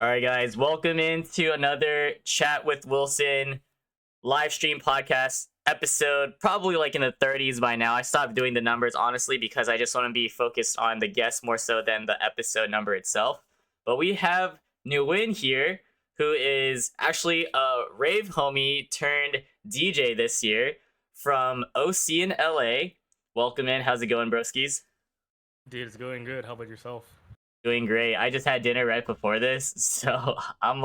All right, guys, welcome into another Chat with Wilson live stream podcast episode. Probably like in the 30s by now. I stopped doing the numbers honestly because I just want to be focused on the guest more so than the episode number itself. But we have NUWIN here, who is actually a rave homie turned DJ this year from OC in LA. Welcome in. How's it going, broskies? Dude, it's going good. How about yourself? Doing great. I just had dinner right before this, so I'm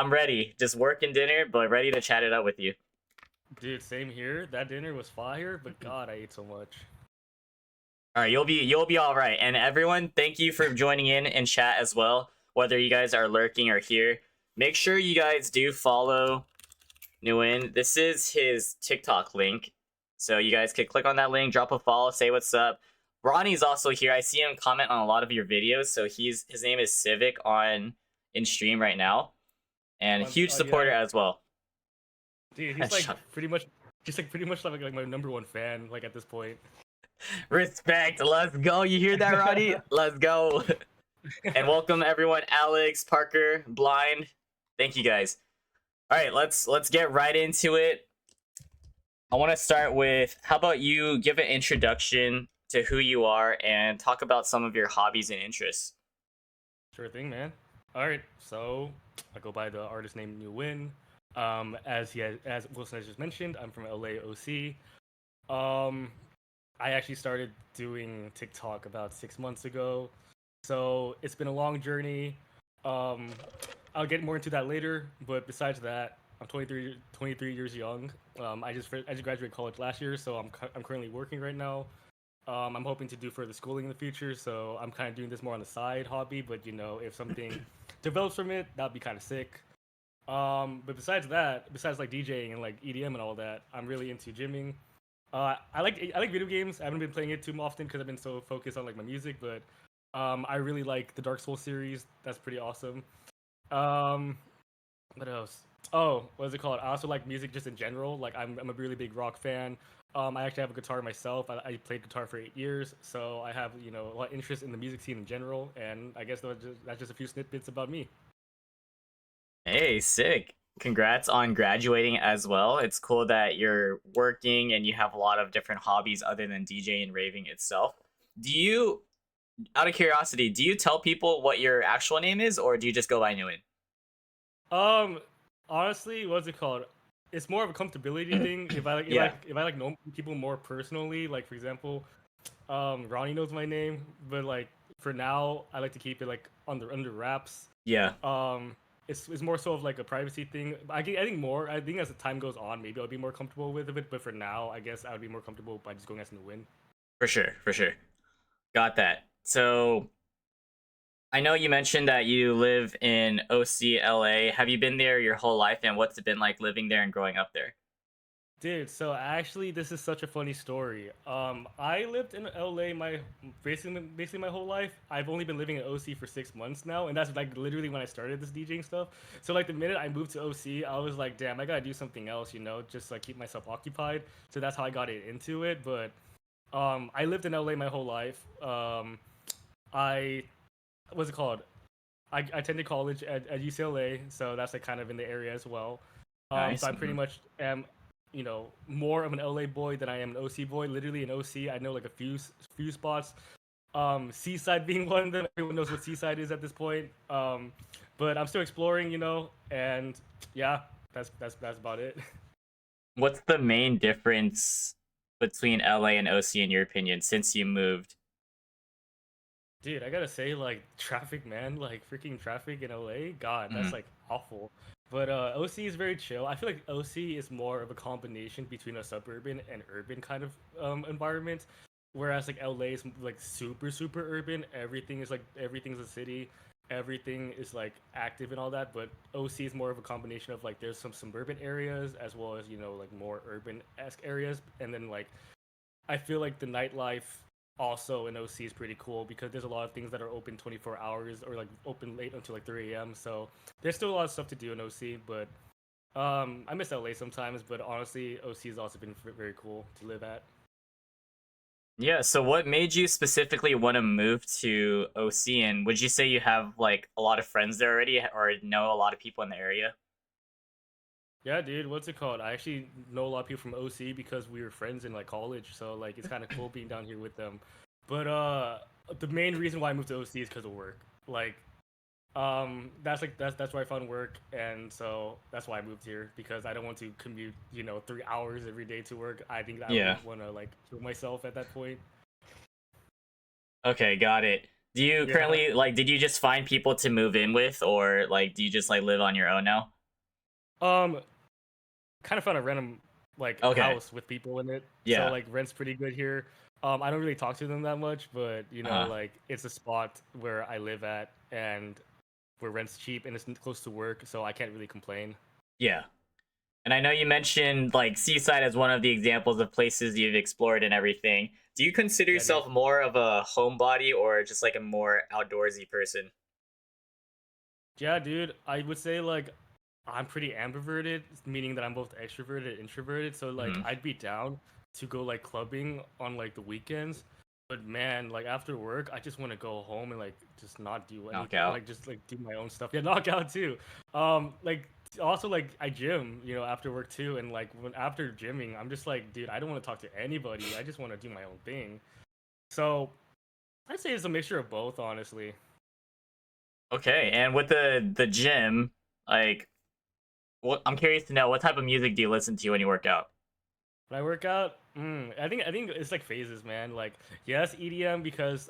ready. Just working dinner, but ready to chat it up with you. Dude, same here. That dinner was fire, but God, I ate so much. All right, you'll be all right. And everyone, thank you for joining in chat as well. Whether you guys are lurking or here, make sure you guys do follow NUWIN. This is his TikTok link, so you guys could click on that link, drop a follow, say what's up. Ronnie's also here. I see him comment on a lot of your videos. So his name is Civic on in stream right now, and huge supporter Yeah. as well. Dude, he's like pretty much like my number one fan, like at this point. Respect. Let's go. You hear that, Ronnie? Let's go. And welcome everyone, Alex, Parker, Blind. Thank you guys. All right, let's get right into it. I want to start with, how about you give an introduction to who you are and talk about some of your hobbies and interests. Sure thing, man. All right, so I go by the artist name NUWIN. As Wilson has just mentioned, I'm from LA OC. I actually started doing TikTok about 6 months ago, so it's been a long journey. Um, I'll get more into that later, but besides that, I'm 23 years young. I just graduated college last year, so I'm currently working right now. I'm hoping to do further schooling in the future, so I'm kind of doing this more on the side hobby. But if something develops from it, that'd be kind of sick. But besides that, besides like DJing and like EDM and all that, I'm really into gymming. I like video games. I haven't been playing it too often because I've been so focused on like my music. But I really like the Dark Souls series. That's pretty awesome. Um, what else? Oh, what is it called? I also like music just in general. Like I'm a really big rock fan. I actually have a guitar myself. I played guitar for 8 years, so I have a lot of interest in the music scene in general. And I guess that's just a few snippets about me. Hey, sick. Congrats on graduating as well. It's cool that you're working and you have a lot of different hobbies other than DJ and raving itself. Do you, out of curiosity, do you tell people what your actual name is, or do you just go by NUWIN? Um, Honestly, what's it called? It's more of a comfortability thing. If I like, if I Yeah, if I like know people more personally, like for example, Ronnie knows my name, but like for now, I like to keep it like under wraps. yeah. It's more so of like a privacy thing. I think as the time goes on, maybe I'll be more comfortable with it. But for now, I guess I would be more comfortable by just going as NUWIN. For sure, for sure. Got that. So I know you mentioned that you live in OCLA. Have you been there your whole life, and what's it been like living there and growing up there? Dude, so actually, this is such a funny story. I lived in LA basically my whole life. I've only been living in OC for 6 months now, and that's like literally when I started this DJing stuff. So like the minute I moved to OC, I was like, damn, I gotta do something else, just like keep myself occupied. So that's how I got into it. But I lived in LA my whole life. I What's it called? I attended college at UCLA, so that's like kind of in the area as well. Nice. So I pretty much am, more of an LA boy than I am an OC boy. Literally in OC, I know like a few spots. Seaside being one of them. Everyone knows what Seaside is at this point. But I'm still exploring, and yeah, that's about it. What's the main difference between LA and OC in your opinion since you moved? Dude, I gotta say, like traffic, man, like freaking traffic in LA. God, that's Mhm. like awful. But OC is very chill. I feel like OC is more of a combination between a suburban and urban kind of environment, whereas like LA is like super urban. Everything's a city. Everything is like active and all that. But OC is more of a combination of like there's some suburban areas as well as like more urban esque areas, and then like I feel like the nightlife also in OC is pretty cool because there's a lot of things that are open 24 hours or like open late until like 3 a.m. So there's still a lot of stuff to do in OC, but I miss LA sometimes. But honestly, OC has also been very cool to live at. Yeah, so what made you specifically want to move to OC? And would you say you have like a lot of friends there already or know a lot of people in the area? Yeah, dude, what's it called? I actually know a lot of people from OC because we were friends in like college, so like it's kind of cool being down here with them. But the main reason why I moved to OC is because of work. Like that's where I found work, and so that's why I moved here because I don't want to commute 3 hours every day to work. I think I Yeah. would want to like kill myself at that point. Okay, got it. Do you Yeah. currently like did you just find people to move in with or like do you just like live on your own now? Um, kind of found a random like Okay. house with people in it, so Yeah. like rent's pretty good here. I don't really talk to them that much, but Uh-huh. like it's a spot where I live at, and where rent's cheap and it's close to work, so I can't really complain. Yeah. And I know you mentioned like Seaside as one of the examples of places you've explored and everything. Do you consider Yeah, dude. yourself more of a homebody or just like a more outdoorsy person? Yeah, dude. I would say like I'm pretty ambiverted, meaning that I'm both extroverted and introverted. So like Hmm. I'd be down to go like clubbing on like the weekends. But man, like after work, I just want to go home and like just not do anything, Knockout. like just like do my own stuff. Yeah, knock out too. Like also like I gym, after work too. And like when after gymming, I'm just like, dude, I don't want to talk to anybody. I just want to do my own thing. So I'd say it's a mixture of both, honestly. Okay, and with the gym, like what I'm curious to know what type of music do you listen to when you work out? When I work out, I think it's like phases, man. Like yes, EDM because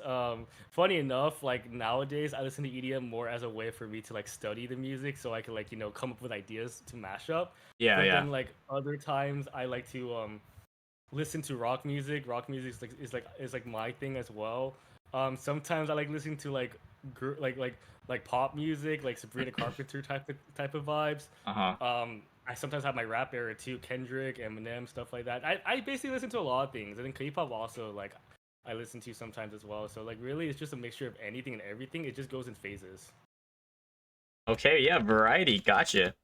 funny enough, like nowadays I listen to EDM more as a way for me to like study the music, so I can like come up with ideas to mash up. Yeah, But yeah. then like other times I like to listen to rock music. Rock music is like my thing as well. Sometimes I like listening to like like pop music, like Sabrina Carpenter type of vibes. Uh-huh. I sometimes have my rap era too, Kendrick, Eminem, stuff like that. I basically listen to a lot of things. I think K-pop also like I listen to sometimes as well. So like really, it's just a mixture of anything and everything. It just goes in phases. Okay, yeah, variety. Gotcha.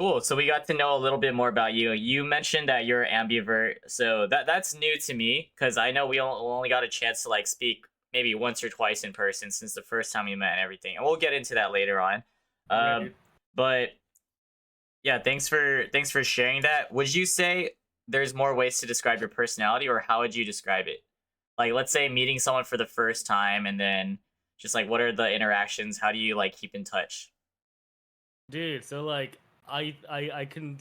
Cool. So we got to know a little bit more about you. You mentioned that you're ambivert, so that's new to me because I know we only got a chance to like speak maybe once or twice in person since the first time we met and everything, and we'll get into that later on. Yeah, Um, dude. but yeah, thanks for sharing that. Would you say there's more ways to describe your personality, or how would you describe it? Like, let's say meeting someone for the first time, and then just like what are the interactions? How do you like keep in touch? Dude, so like I can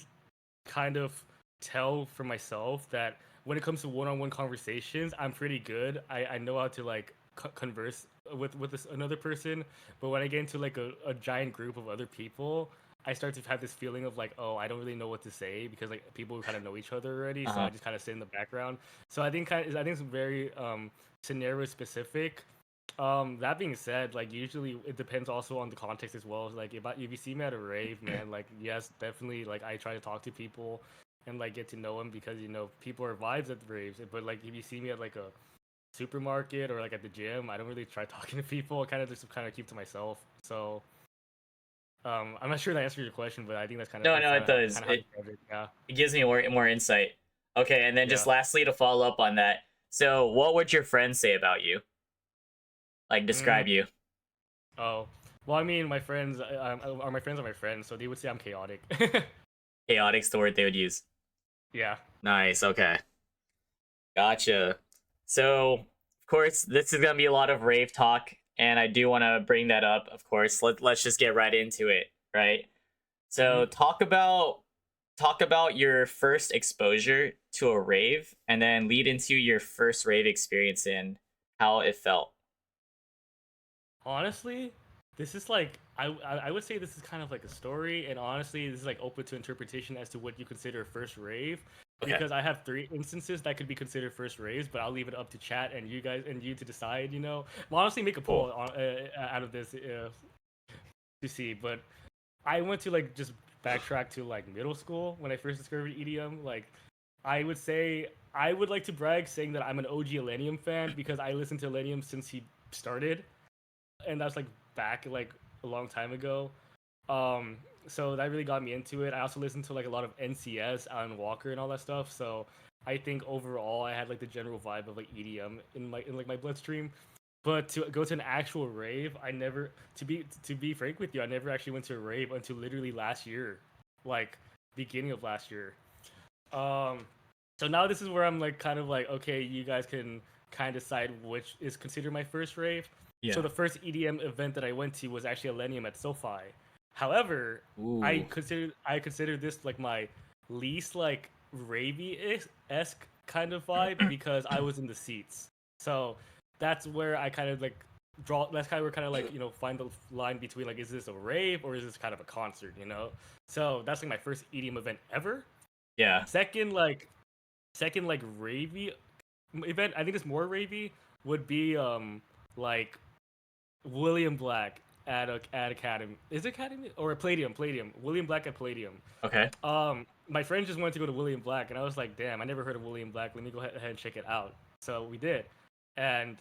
kind of tell for myself that when it comes to one-on-one conversations, I'm pretty good. I know how to like converse with another person, but when I get into like a giant group of other people, I start to have this feeling of like, oh, I don't really know what to say because like people kind of know each other already, Uh so I huh. just kind of sit in the background. So I think it's very scenario specific. That being said, like usually it depends also on the context as well. Like if you see me at a rave, man, like yes, definitely like I try to talk to people and like get to know them because people are vibes at the raves. But like if you see me at like a supermarket or like at the gym, I don't really try talking to people. I kind of just kind of keep to myself. So I'm not sure that answered your question, but I think that's kind of No, that's no, kind it of how does. kind of how you said it. Yeah, It gives me more insight. Okay, and then just yeah. lastly to follow up on that. So, what would your friends say about you? Like, Mm, describe you. oh, well, I mean, my friends are my friends, so they would say I'm chaotic. Chaotic's the word they would use. Yeah. Nice. Okay. Gotcha. So, of course, this is gonna be a lot of rave talk, and I do want to bring that up. Of course, let's just get right into it. Right. Hmm. So, talk about your first exposure to a rave, and then lead into your first rave experience and how it felt. Honestly, this is like I would say this is kind of like a story, and honestly, this is like open to interpretation as to what you consider a first rave, Okay. because I have three instances that could be considered first raves, but I'll leave it up to chat and you guys and you to decide. I'll honestly make a Cool. poll out of this to see, but I went to like just backtrack to like middle school when I first discovered EDM. Like, I would say I would like to brag saying that I'm an OG Millennium fan because I listened to Millennium since he started, and that's like back like a long time ago. Um, so that really got me into it. I also listened to like a lot of NCS, Alan Walker, and all that stuff. So I think overall I had like the general vibe of like EDM in like my bloodstream. But to go to an actual rave, I never to be frank with you, I never actually went to a rave until literally last year, like beginning of last year. Um, so now this is where I'm like kind of like, okay, you guys can kind of decide which is considered my first rave. So Yeah. the first EDM event that I went to was actually Millennium at SoFi. However, Ooh. I consider this like my least like ravey esque kind of vibe because I was in the seats. So that's where I kind of like draw. That's kind of where kind of like find the line between like is this a rave or is this kind of a concert? So that's like my first EDM event ever. Yeah. Second like ravey event, I think it's more ravey, would be like William Black at Academy. Is it Academy or Palladium? Palladium. William Black at Palladium. Okay. My friend just wanted to go to William Black, and I was like, damn, I never heard of William Black. Let me go ahead and check it out. So we did, and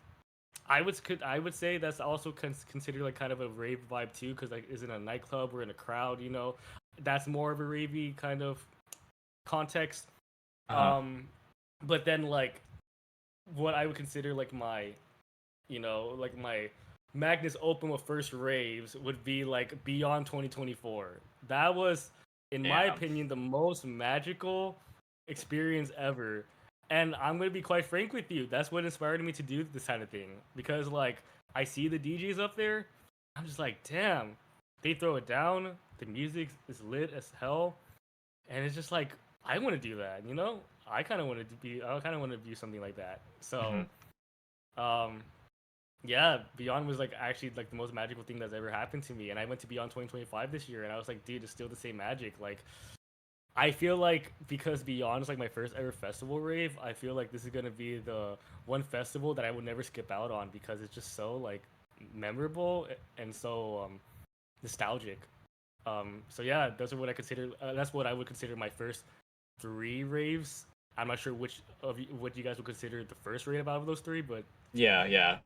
I would say that's also considered like kind of a rave vibe too, because like is in a nightclub or in a crowd, that's more of a ravey kind of context. Uh-huh. But then like what I would consider like my Magnus Opum of first raves would be like Beyond 2024. That was, in my Damn. opinion, the most magical experience ever. And I'm gonna be quite frank with you. That's what inspired me to do this kind of thing. Because like I see the DJs up there, I'm just like, damn, they throw it down. The music is lit as hell, and it's just like I want to do that. I kind of want to do something like that. So, Hmm. um, yeah, Beyond was like actually like the most magical thing that's ever happened to me. And I went to Beyond 2025 this year, and I was like, dude, it's still the same magic. Like, I feel like because Beyond is like my first ever festival rave, I feel like this is gonna be the one festival that I would never skip out on because it's just so like memorable and so nostalgic. So yeah, those are what I consider. That's what I would consider my first three raves. I'm not sure which of what you guys would consider the first rave out of those three, but Yeah, yeah.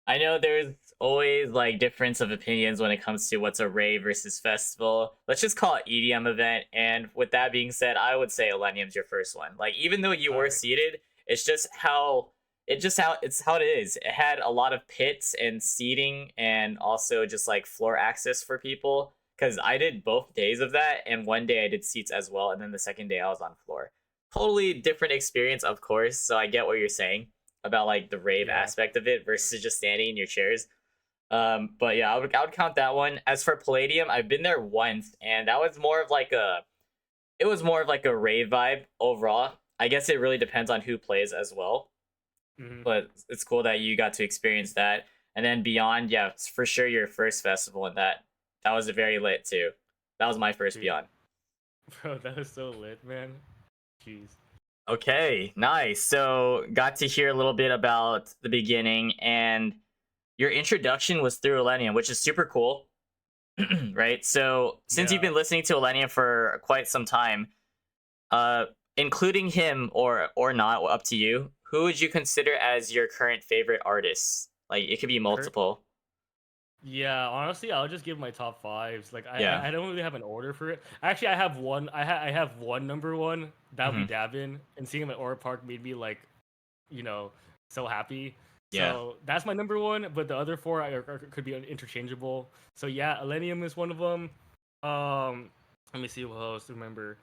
I know there's always like difference of opinions when it comes to what's a rave versus festival. Let's just call it EDM event. And with that being said, I would say Millennium's your first one. Like even though you all were right. seated, it's how it is. It had a lot of pits and seating and also just like floor access for people. Cause I did both days of that, and one day I did seats as well, and then the second day I was on floor. Totally different experience, of course. So I get what you're saying about like the rave Yeah. aspect of it versus just standing in your chairs. But yeah, I would count that one. As for Palladium, I've been there once, and that was more of like a rave vibe overall. I guess it really depends on who plays as well, Hmm. but it's cool that you got to experience that. And then Beyond, yeah, it's for sure your first festival, and that was very lit too. That was my first Dude, Beyond. bro, that was so lit, man. Jeez. Okay, nice. So got to hear a little bit about the beginning, and your introduction was through Millennium, which is super cool. Right? So since you've Yeah. been listening to Elenia for quite some time, uh, including him or not, up to you, who would you consider as your current favorite artist? Like it could be Kurt. multiple. Yeah, honestly, I'll just give my top fives. Like Yeah. I don't really have an order for it. Actually, I have one. I have one number one. That would be Hmm. Davin. And seeing him at Aura Park made me like, you know, so happy. Yeah. So that's my number one. But the other four could be interchangeable. So yeah, Elenium is one of them. Let me see what else to remember.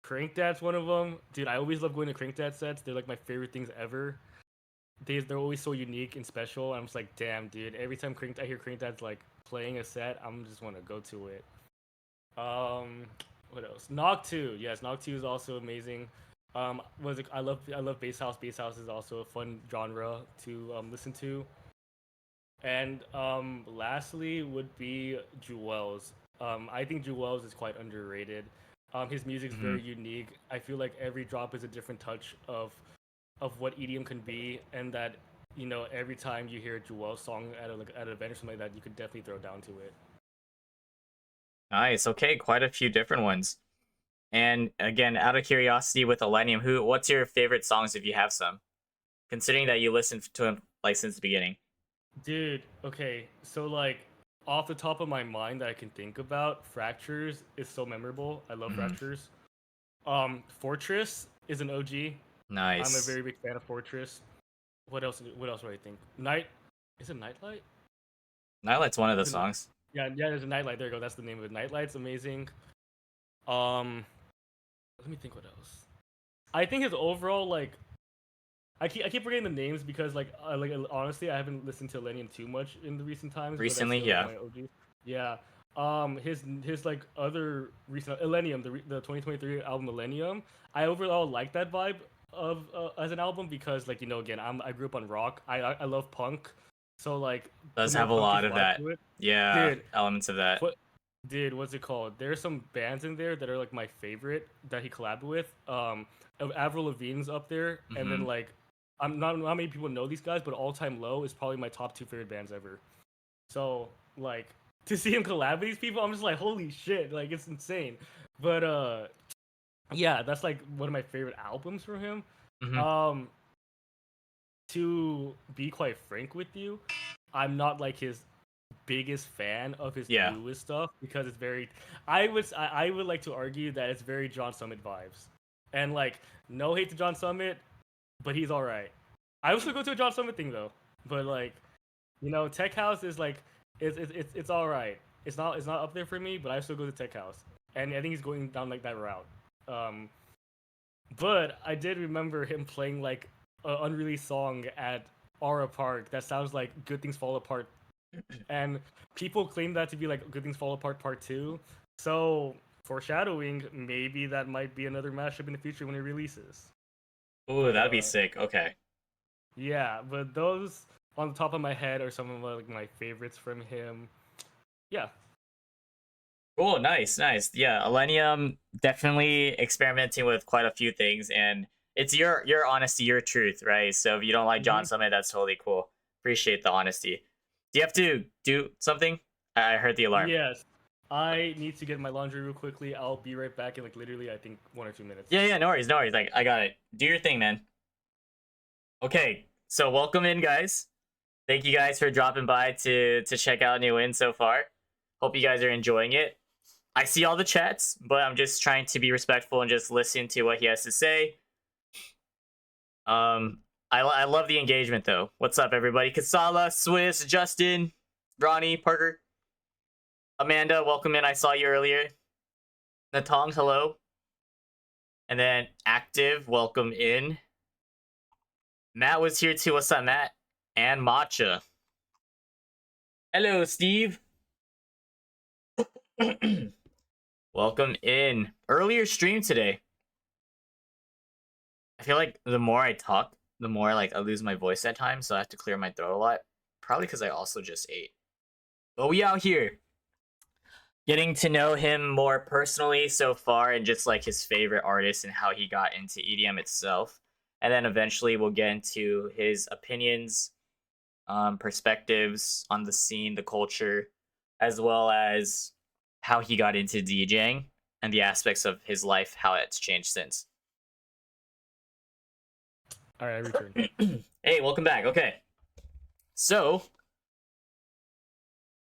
Crank Dad's one of them. Dude, I always love going to Crank Dad sets. They're like my favorite things ever. They're always so unique and special. I'm just like, damn, dude. Every time I hear Crank Dad's like playing a set, I'm just want to go to it. Um, what else? Nog 2. Yes, Nog 2 is also amazing. Was it, I love bass house. Bass house is also a fun genre to listen to. And lastly would be Jewels. I think Jewels is quite underrated. His music is Hmm. very unique. I feel like every drop is a different touch of what EDM can be, and that every time you hear a Jewel song at an event or something like that, you could definitely throw down to it. Nice. Okay, quite a few different ones. And again, out of curiosity with Elenium, what's your favorite songs if you have some? Considering that you listened to him like since the beginning. Dude, okay, so like off the top of my mind that I can think about, Fractures is so memorable. I love Hmm. Fractures. Fortress is an OG. I'm a Nice. very big fan of Fortress. What else? What else do I think? Night. Is it Nightlight? Nightlight's one of the Is it, songs. yeah, yeah. There's a Nightlight. There you go. That's the name of it. Nightlight's amazing. Um, let me think. What else? I think his overall like I keep forgetting the names because honestly I haven't listened to Lennium too much in the recent times. Recently, But that's yeah. my OGs. Yeah. His like other recent Millennium, the 2023 album Millennium. I overall like that vibe of as an album because like again I grew up on rock. I love punk, so like the Does more have a punkish lot of vibe that. to it, Yeah, dude. elements of that. What, dude? What's it called? There's some bands in there that are like my favorite that he collabed with. Avril Lavigne's up there, and then Hmm. like I'm not many people know these guys, but All Time Low is probably my top two favorite bands ever. So like to see him collab with these people, I'm just like holy shit, like it's insane. But yeah, that's like one of my favorite albums from him. Hmm. Um, to be quite frank with you, I'm not like his biggest fan of his Yeah. newest stuff because it's very I would like to argue that it's very John Summit vibes. And like no hate to John Summit, but he's all right. I would still go to a John Summit thing though. But like, Tech House is like it's all right. It's not up there for me, but I still go to Tech House. And I think he's going down like that route. Um but I did remember him playing like an unreleased song at Aura Park that sounds like Good Things Fall Apart, and people claim that to be like Good Things Fall Apart Part 2. So, foreshadowing, maybe that might be another mashup in the future when it releases. Ooh, But that'd be sick. Okay. yeah, but those on the top of my head are some of my favorites from him. Yeah. Cool, nice, nice. Yeah, Millennium definitely experimenting with quite a few things, and it's your honesty, your truth, right? So if you don't like John Hmm. Summit, that's totally cool. Appreciate the honesty. Do you have to do something? I heard the alarm. Yes. I need to get my laundry real quickly. I'll be right back in like literally I think 1 or 2 minutes. Yeah, yeah, no worries, no worries. Like I got it. Do your thing, man. Okay, so welcome in, guys. Thank you guys for dropping by to check out NUWIN so far. Hope you guys are enjoying it. I see all the chats, but I'm just trying to be respectful and just listen to what he has to say. I love the engagement though. What's up, everybody? Kasala, Swiss, Justin, Ronnie, Parker, Amanda, welcome in. I saw you earlier. Natong, hello. And then Active, welcome in. Matt was here too. What's up, Matt? And Matcha. Hello, Steve. Welcome in. Earlier stream today. I feel like the more I talk, the more like I lose my voice at times, so I have to clear my throat a lot. Probably because I also just ate. But we out here getting to know him more personally so far, and just like his favorite artists and how he got into EDM itself. And then eventually we'll get into his opinions, perspectives on the scene, the culture, as well as how he got into DJing and the aspects of his life, how it's changed since. All right, I return. Hey, welcome back. Okay. So,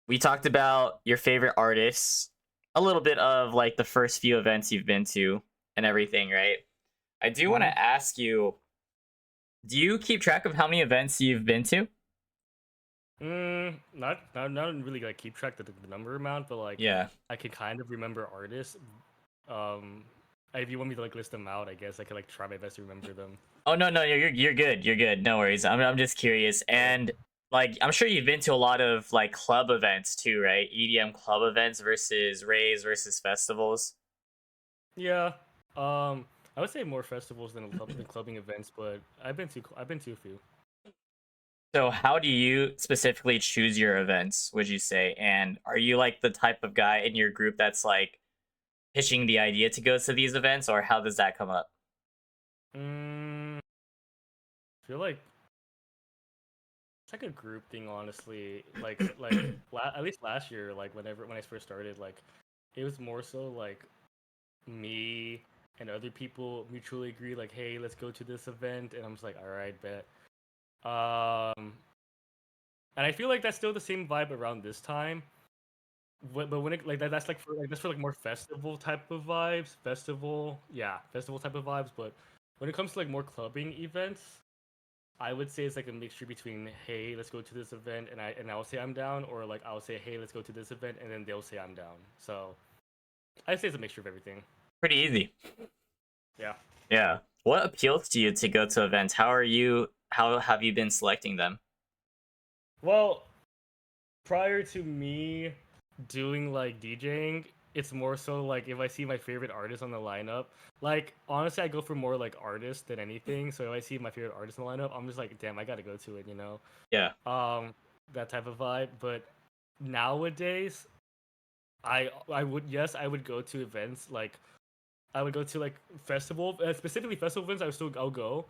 we talked about your favorite artists, a little bit of like the first few events you've been to and everything, right? I do want Mhm. to ask you, do you keep track of how many events you've been to? Not really like keep track of the number amount, but like Yeah. I can kind of remember artists. Um, if you want me to like list them out, I guess I could like try my best to remember them. Oh no, no, you're good. You're good. No worries. I'm just curious. And like I'm sure you've been to a lot of like club events too, right? EDM club events versus raves versus festivals. Yeah. I would say more festivals than clubbing events, but I've been to a few. So how do you specifically choose your events, would you say? And are you like the type of guy in your group that's like pitching the idea to go to these events, or how does that come up? I feel like it's like a group thing, honestly. At least last year, like when I first started, like it was more so like me and other people mutually agree, like, hey, let's go to this event, and I'm just like, all right, bet. And I feel like that's still the same vibe around this time. But when it like that, that's for like more festival type of vibes. Festival, yeah, festival type of vibes. But when it comes to like more clubbing events, I would say it's like a mixture between, hey, let's go to this event, and I'll say I'm down, or like I'll say, hey, let's go to this event, and then they'll say I'm down. So I'd say it's a mixture of everything. Pretty easy. Yeah. Yeah. What appeals to you to go to events? How have you been selecting them? Well, prior to me doing like DJing, it's more so like if I see my favorite artist on the lineup. Like honestly, I go for more like artists than anything. So if I see my favorite artist in the lineup, I'm just like, damn, I gotta go to it, you know. Yeah. That type of vibe. But nowadays, I would go to events like I would go to like specifically festival events. I'll go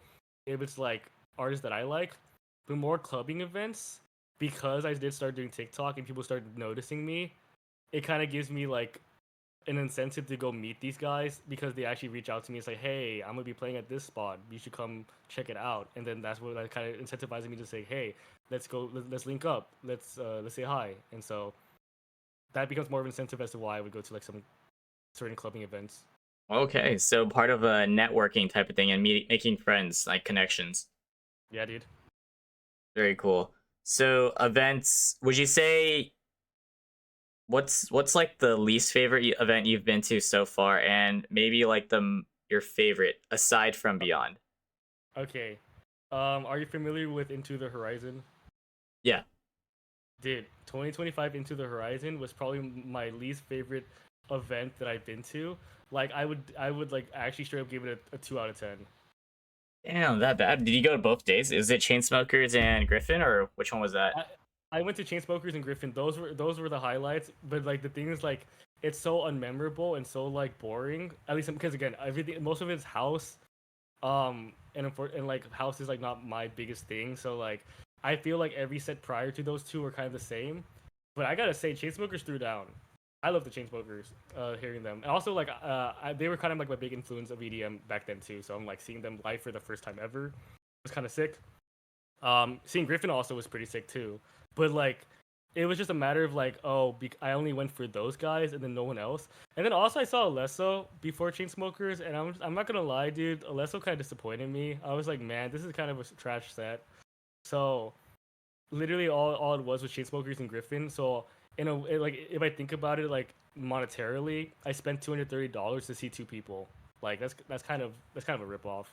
if it's like artists that I like, but more clubbing events because I did start doing TikTok and people started noticing me. It kind of gives me like an incentive to go meet these guys because they actually reach out to me and say, "Hey, I'm gonna be playing at this spot. You should come check it out." And then that's what like kind of incentivizing me to say, "Hey, let's go. Let's link up. Let's say hi." And so that becomes more of an incentive as to why I would go to like some certain clubbing events. Okay, so part of a networking type of thing and making friends, like connections. Yeah, dude. Very cool. So events, would you say what's like the least favorite event you've been to so far, and maybe like your favorite aside from Beyond? Okay. Are you familiar with Into the Horizon? Yeah. Dude, 2025 Into the Horizon was probably my least favorite event that I've been to. Like I would like actually straight up give it a 2 out of 10. Damn, that bad. Did you go to both days? Is it Chainsmokers and Griffin, or which one was that? I I went to Chainsmokers and Griffin. Those were the highlights, but like the thing is like it's so unmemorable and so like boring. At least because again, everything most of it's house. And like house is like not my biggest thing, so like I feel like every set prior to those two were kind of the same. But I gotta say, Chainsmokers threw down. I love the Chainsmokers, hearing them, and also like they were kind of like my big influence of EDM back then too. So I'm like seeing them live for the first time ever. It was kind of sick. Seeing Griffin also was pretty sick too. But like, it was just a matter of like, I only went for those guys and then no one else. And then also I saw Alesso before Chainsmokers, and I'm not gonna lie, dude, Alesso kind of disappointed me. I was like, man, this is kind of a trash set. So literally all it was Chainsmokers and Griffin. So like if I think about it like monetarily, I spent $230 to see two people. Like that's kind of a rip off.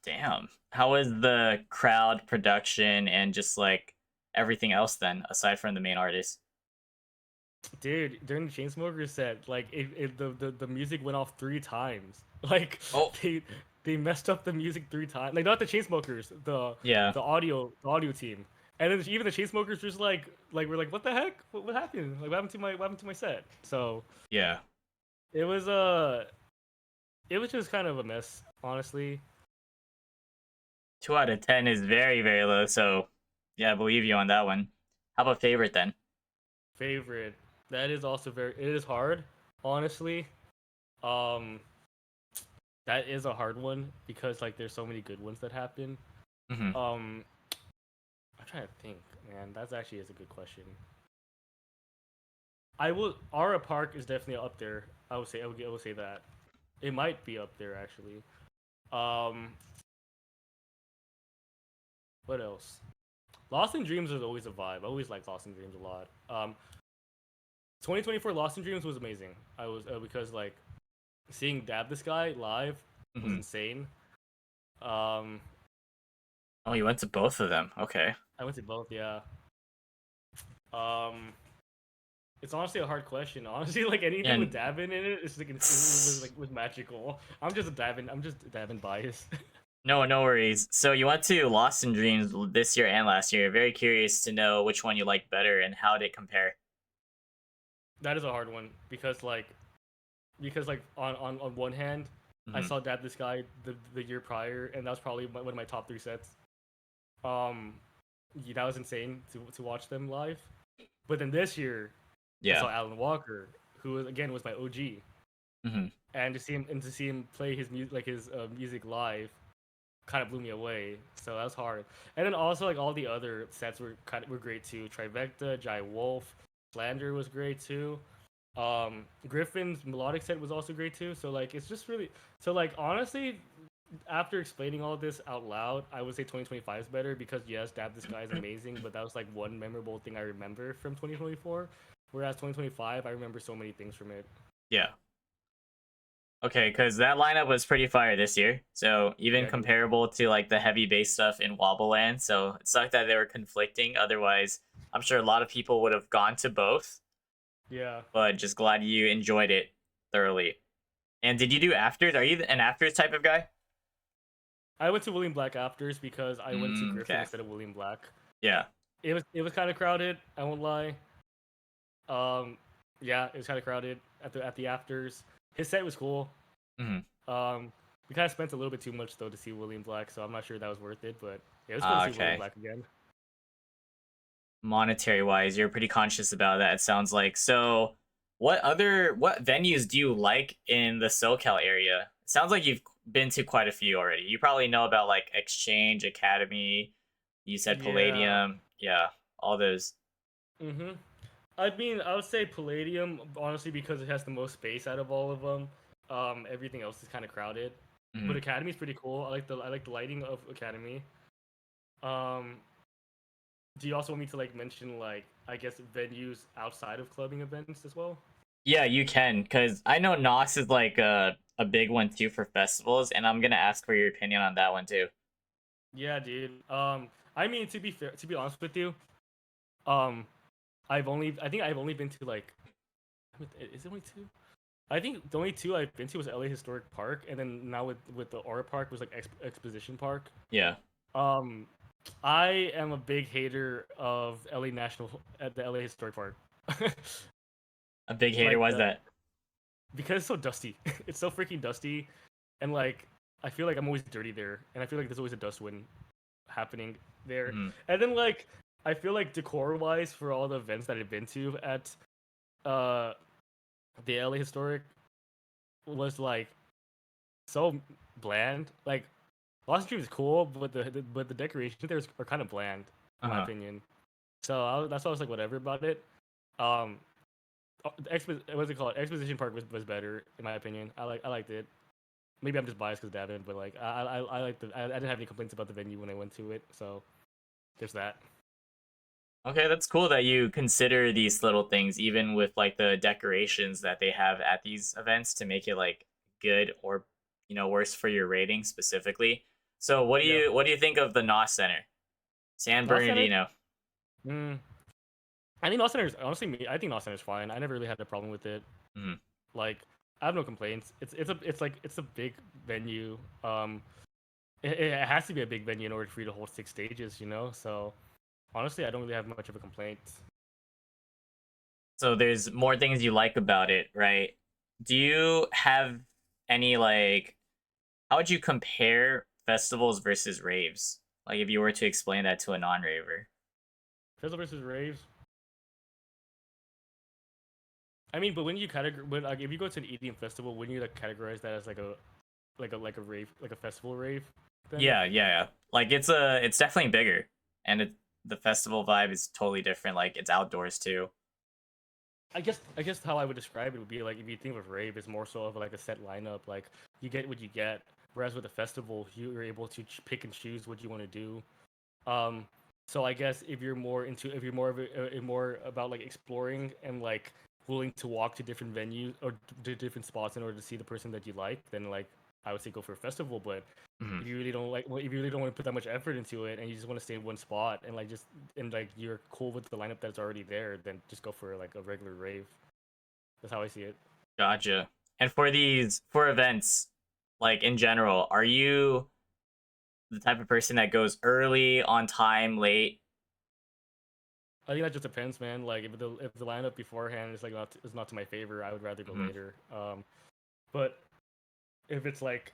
Damn. How was the crowd production and just like everything else then, aside from the main artist? Dude, during the Chainsmokers set, like the music went off 3 times. Like Oh, they messed up the music 3 times. Like not the Chainsmokers, yeah. the audio team. And then even the Chainsmokers just like we're like, what the heck? What happened? Like what happened to my set? So Yeah. it was it was just kind of a mess, honestly. 2 out of 10 is very, very low, so yeah, I believe you on that one. How about favorite then? Favorite. That is also it is hard, honestly. Um that is a hard one because like there's so many good ones that happen. Hmm. Um I'm trying to think, man. That's actually is a good question. I will. Aura Park is definitely up there. I would say that. It might be up there actually. Um, what else? Lost in Dreams is always a vibe. I always like Lost in Dreams a lot. 2024 Lost in Dreams was amazing. I was because like seeing Dab this guy live was Hmm. insane. Um, Oh, you went to both of them. Okay. I went to both. Yeah. Um, it's honestly a hard question. Honestly, like anything with And Davin in it, it's like it was magical. I'm just Davin biased. no, no worries. So you went to Lost in Dreams this year and last year. Very curious to know which one you like better and how did it compare. That is a hard one because like on one hand, I Hmm. saw Dab this guy the year prior, and that was probably one of my top 3 sets. Um, yeah, that was insane to watch them live. But then this year, I Yeah. saw Alan Walker, who again was my OG, Hmm. and to see him play his music music live kind of blew me away. So that was hard. And then also like all the other sets were great too. Trivecta, Jai Wolf, Slander was great too. Griffin's melodic set was also great too. So like it's just really so like honestly after explaining all this out loud, I would say 2025 is better because yes, Dab This Guy is amazing, but that was like one memorable thing I remember from 2024. Whereas 2025, I remember so many things from it. Yeah. Okay, because that lineup was pretty fire this year. So even Yeah, dude. comparable to like the heavy bass stuff in Wobbleland. So it sucked that they were conflicting. Otherwise, I'm sure a lot of people would have gone to both. Yeah. But just glad you enjoyed it thoroughly. And did you do afters? Are you an afters type of guy? I went to William Black afters because I went to Griffin Okay. instead of William Black. Yeah. It was kind of crowded. I won't lie. Um, yeah, it was kind of crowded at the afters. His set was cool. Hmm. We kind of spent a little bit too much though to see William Black, so I'm not sure that was worth it. But yeah, it was cool to see William Okay. Black again. Monetary wise, you're pretty conscious about that. It sounds like. So, what venues do you like in the SoCal area? It sounds like you've been to quite a few already. You probably know about like Exchange Academy. You said Yeah. Palladium. Yeah, all those. Mhm. I mean, I would say Palladium honestly because it has the most space out of all of them. Everything else is kind of crowded, but Mhm. Academy's pretty cool. I like the lighting of Academy. Um, do you also want me to like mention like I guess venues outside of clubbing events as well? Yeah, you can, because I know Nos is like a big one too for festivals, and I'm gonna ask for your opinion on that one too. Yeah, dude. I mean to be honest with you, um, I think I've only been to like, is it only two? I think the only two I've been to was LA Historic Park, and then now with the Aura Park was like Exposition Park. Yeah, Um, I am a big hater of LA National at the LA Historic Park. a big hater. like Why's the that? because it's so dusty. It's so freaking dusty, and like I feel like I'm always dirty there, and I feel like there's always a dust wind happening there. Mhm. And then like I feel like decor wise for all the events that I've been to at uh the LA Historic was like so bland. Like Lost Dream is cool, but the decorations there are kind of bland in my Uh-huh. opinion. So that's why I was like whatever about it. Um, what's it called? Exposition Park was better in my opinion. I liked it. Maybe I'm just biased because Davin, but like I like I didn't have any complaints about the venue when I went to it. So there's that. Okay, that's cool that you consider these little things, even with like the decorations that they have at these events to make it like good or worse for your rating specifically. So Yeah. what do you think of the Nos Center, San Lost Center. Bernardino? Mm, I think Lost Center is honestly me. I think Lost Center is fine. I never really had a problem with it. Mhm. Like I have no complaints. It's a big venue. It has to be a big venue in order for you to hold 6 stages. So honestly, I don't really have much of a complaint. So there's more things you like about it, right? Do you have any like how would you compare festivals versus raves? Like if you were to explain that to a non-raver. Fizzle versus Raves. I mean, but when you categorize, when like if you go to an EDM festival, wouldn't you like categorize that as like a rave, like a festival rave? Then Yeah. Like it's definitely bigger, and the festival vibe is totally different. Like it's outdoors too. I guess how I would describe it would be like if you think of rave, it's more so of like a set lineup. Like you get what you get. Whereas with a festival, you're able to pick and choose what you want to do. Um, so I guess if you're more of more about like exploring and like willing to walk to different venues or to different spots in order to see the person that you like, then like I would say go for a festival. But Mhm. if you really don't like, well, if you really don't want to put that much effort into it and you just want to stay in one spot and like you're cool with the lineup that's already there, then just go for like a regular rave. That's how I see it. Gotcha. And for events, like in general, are you the type of person that goes early, on time, late? I think that just depends, man. Like if the lineup beforehand is like not to my favor, I would rather go Mhm. later. But if it's like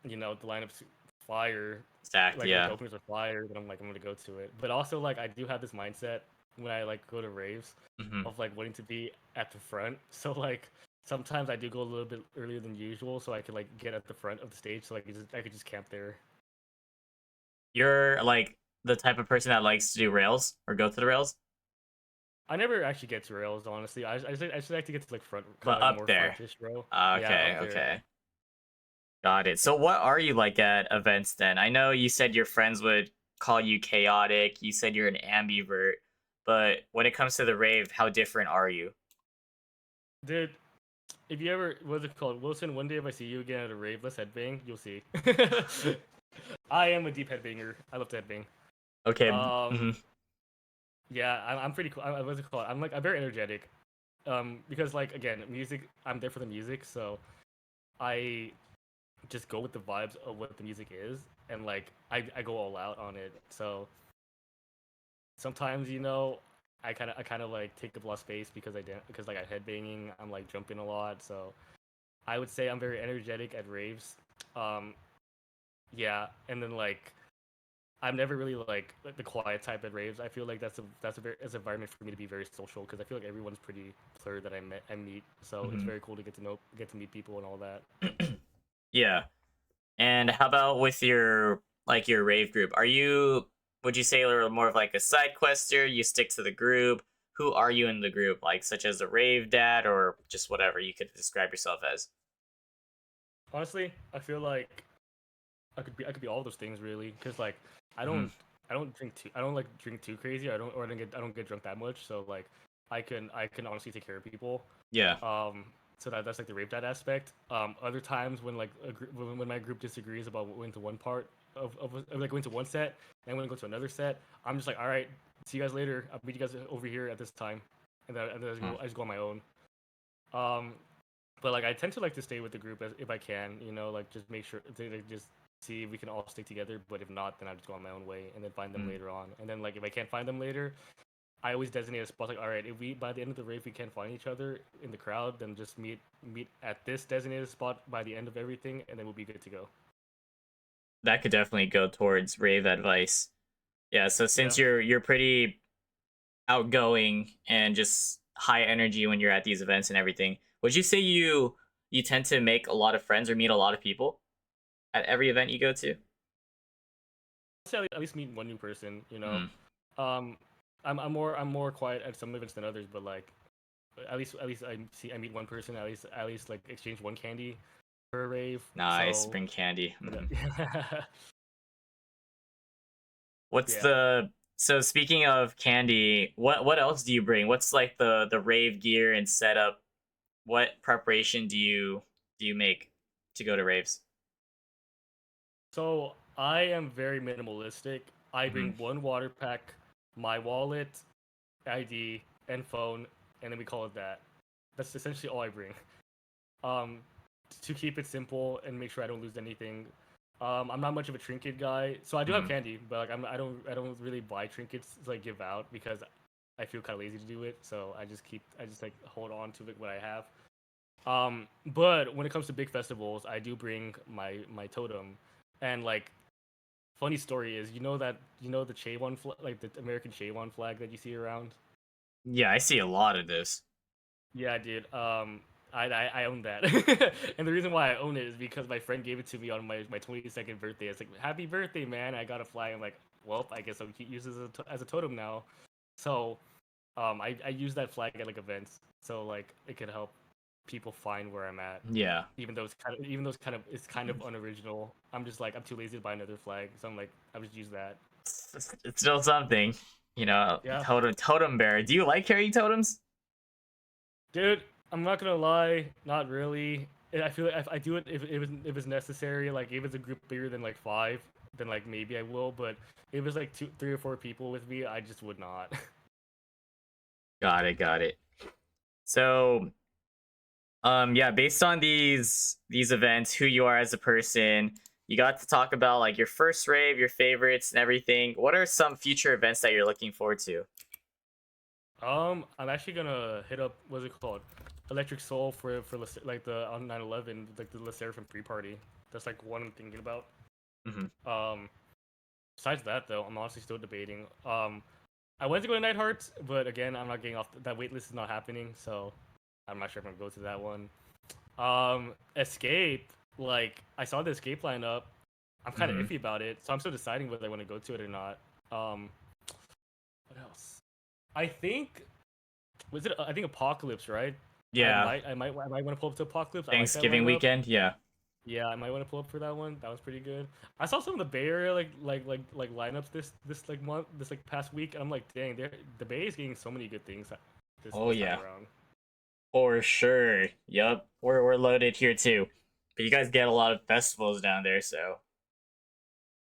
the lineup's fire, Stacked, like the yeah. openers are fire, then I'm gonna go to it. But also like I do have this mindset when I like go to raves Hmm. of like wanting to be at the front. So like sometimes I do go a little bit earlier than usual so I could like get at the front of the stage so I could just camp there. You're like the type of person that likes to do rails or go to the rails, I never actually get to rails honestly. I just like to get to like front, kind but of like up more there. frontish row. Yeah, Okay, up there. okay. Got it. So what are you like at events then? I know you said your friends would call you chaotic. You said you're an ambivert, but when it comes to the rave, how different are you? Dude, if you ever, what's it called, Wilson? One day if I see you again at a rave, let's headbang. You'll see. I am a deep headbanger. I love to headbang. Okay. Um, yeah, I'm pretty cool. What's it called? I'm very energetic. Because like again, music. I'm there for the music, so I just go with the vibes of what the music is, and like I go all out on it. So sometimes I kind of like take up a lot of space because because like I'm headbanging, I'm like jumping a lot. So I would say I'm very energetic at raves. Um, yeah, and then like I'm never really like the quiet type at raves. I feel like that's an environment for me to be very social because I feel like everyone's pretty plur that I meet. So it's Hmm. very cool to get to meet people and all that. Yeah. And how about with your like your rave group? Are you would you say you're more of like a side quester? You stick to the group? Who are you in the group? Like such as a rave dad or just whatever you could describe yourself as? Honestly, I feel like I could be all those things really because like I Hmm. don't I don't like drink too crazy. I don't get drunk that much. So like I can honestly take care of people. Yeah. Um, so that's like the rape dad aspect. Other times when like when my group disagrees about when to one part of like going to one set and when to go to another set, I'm just like, all right, see you guys later. I'll meet you guys over here at this time, and then Huh. I just go on my own. Um, but like I tend to like to stay with the group if I can, like just make sure to like, just see if we can all stick together. But if not, then I just go on my own way and then find them Mm. later on. And then like if I can't find them later, I always designate a spot like, all right, if we by the end of the rave we can't find each other in the crowd, then just meet at this designated spot by the end of everything, and then we'll be good to go. That could definitely go towards rave advice. Yeah, so Yeah. since you're pretty outgoing and just high energy when you're at these events and everything, would you say you tend to make a lot of friends or meet a lot of people at every event you go to? I'll say at least meet one new person. Mm. Um, I'm more quiet at some events than others, but like at least I meet one person at least like exchange one candy per rave. Nice, So bring candy. Mhm. yeah. What's Yeah. the so speaking of candy, what else do you bring? What's like the rave gear and setup? What preparation do you make to go to raves? So I am very minimalistic. I Hmm. bring one water pack, my wallet, ID, and phone, and then we call it that. That's essentially all I bring. Um, to keep it simple and make sure I don't lose anything. I'm not much of a trinket guy, so I do have Hmm. candy, but like I don't really buy trinkets to like give out because I feel kind of lazy to do it. So I just like hold on to like what I have. But when it comes to big festivals, I do bring my totem, and like funny story is the Chaywan like the American Chaywan flag that you see around. Yeah, I see a lot of this. Yeah, dude. I own that, and the reason why I own it is because my friend gave it to me on my 22nd birthday. It's like, happy birthday, man! I got a flag. I'm like, well, I guess I'll keep use it as a totem now. So, I use that flag at like events, so like it could help people find where I'm at. Yeah. It's kind of unoriginal. I'm just like I'm too lazy to buy another flag, so I'm like I just use that. It's still something. Yeah, Totem bearer. Do you like carrying totems? dude. I'm not gonna lie, not really. I feel like if I do it if it's necessary. Like if it's a group bigger than like five, then like maybe I will. But if it's like two, 3 or 4 people with me, I just would not. Got it, got it. So, yeah, based on these events, who you are as a person, you got to talk about like your first rave, your favorites, and everything. What are some future events that you're looking forward to? I'm actually gonna hit up what's it called, Electric Soul like the on 9/11 like the Le Seraphim pre-party. That's like one I'm thinking about. Hmm. Um, Besides that though, I'm honestly still debating. I went to go to Night Hearts, but again, I'm not getting off that wait list is not happening, so I'm not sure if I'm gonna go to that one. Escape, like I saw the Escape lineup. I'm kind of Hmm. iffy about it, so I'm still deciding whether I want to go to it or not. Um, what else? I think I think Apocalypse, right? Yeah, I might want to pull up to Apocalypse. I like that Thanksgiving lineup. weekend. Yeah. Yeah, I might want to pull up for that one. That was pretty good. I saw some of the Bay Area like lineups this like month this like past week, and I'm like, dang, the Bay is getting so many good things Oh this time yeah, around. for sure. Yup, we're loaded here too. But you guys get a lot of festivals down there, so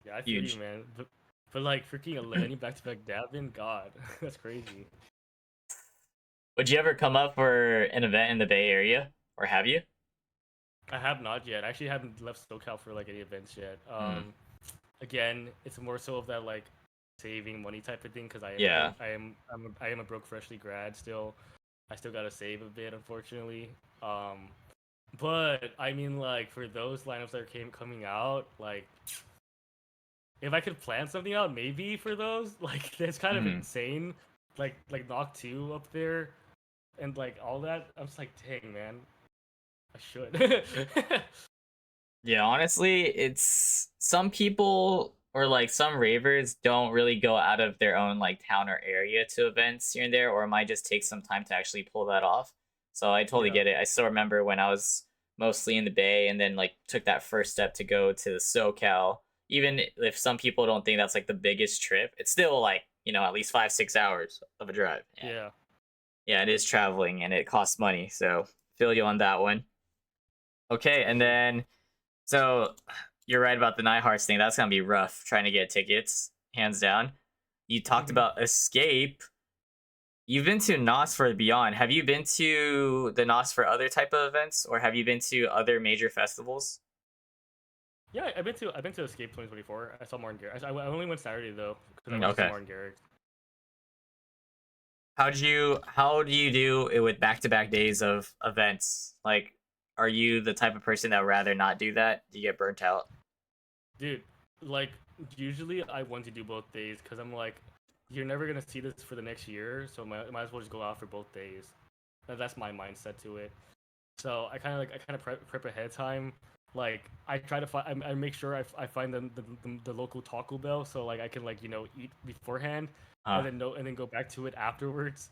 Yeah, I feel you, huge. man. But like freaking 11 back to back dabbing, God, that's crazy. Would you ever come up for an event in the Bay Area, or have you? I have not yet. I actually haven't left SoCal for like any events yet. Hmm. Again, it's more so of that like saving money type of thing because Yeah. I am a broke freshly grad still. I still gotta save a bit, unfortunately. Um, but I mean, like for those lineups that came coming out, like if I could plan something out, maybe for those, like that's kind of Hmm. insane. Like knock two up there and like all that. I'm just like, dang man, I should. Yeah, honestly, it's some people or like some ravers don't really go out of their own like town or area to events here and there, or it might just take some time to actually pull that off. So I totally Yeah, get it. I still remember when I was mostly in the Bay and then like took that first step to go to the SoCal. Even if some people don't think that's like the biggest trip, it's still like, at least 5, 6 hours of a drive. And yeah. yeah, it is traveling and it costs money. So feel you on that one. Okay, and True. then so you're right about the Night Hearts thing. That's gonna be rough trying to get tickets, hands down. You talked Mhm. about Escape. You've been to Nos for Beyond. Have you been to the Nos for other type of events, or have you been to other major festivals? Yeah, I've been to Escape 2024. I saw Martin Garrix. I only went Saturday though because I went to see Okay. Martin Garrix. How do you do it with back to back days of events? Like, are you the type of person that would rather not do that? Do you get burnt out? Dude, like usually I want to do both days because I'm like, you're never gonna see this for the next year, so might as well just go out for both days. That's my mindset to it. So I kind of prep ahead of time. Like I try to find I make sure I find the local Taco Bell so like I can like eat beforehand and Huh. then no and then go back to it afterwards.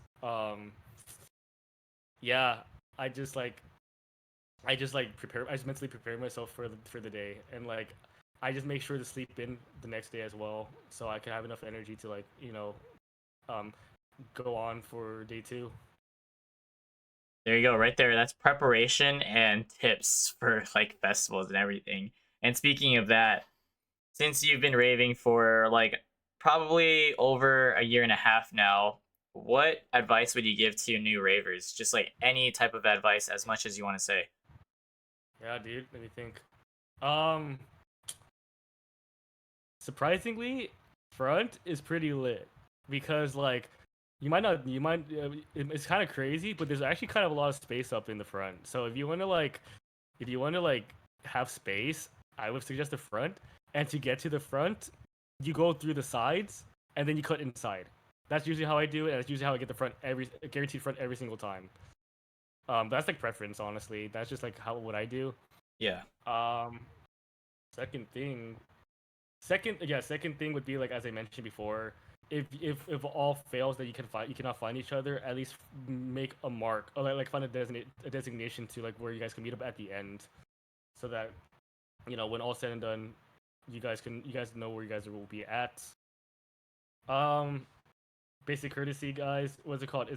Yeah, I just like I just mentally prepare myself for the day and like I just make sure to sleep in the next day as well so I can have enough energy to like um go on for day two. There you go, right there. That's preparation and tips for like festivals and everything. And speaking of that, since you've been raving for like probably over a year and a half now, what advice would you give to new ravers? Just like any type of advice, as much as you want to say. Yeah, dude. Let me think. Um, Surprisingly, front is pretty lit because like you might not you might it's kind of crazy, but there's actually kind of a lot of space up in the front. So if you want to like have space, I would suggest the front. And to get to the front, you go through the sides and then you cut inside. That's usually how I do it, and that's usually how I get the front every guaranteed front every single time. That's like preference, honestly. That's just like how what I do. Yeah. Um, second thing, second thing would be like as I mentioned before, if all fails that you cannot find each other, at least make a mark or like find a designation to like where you guys can meet up at the end, so that when all said and done, you guys know where you guys will be at. Um, Basic courtesy, guys. What's it called?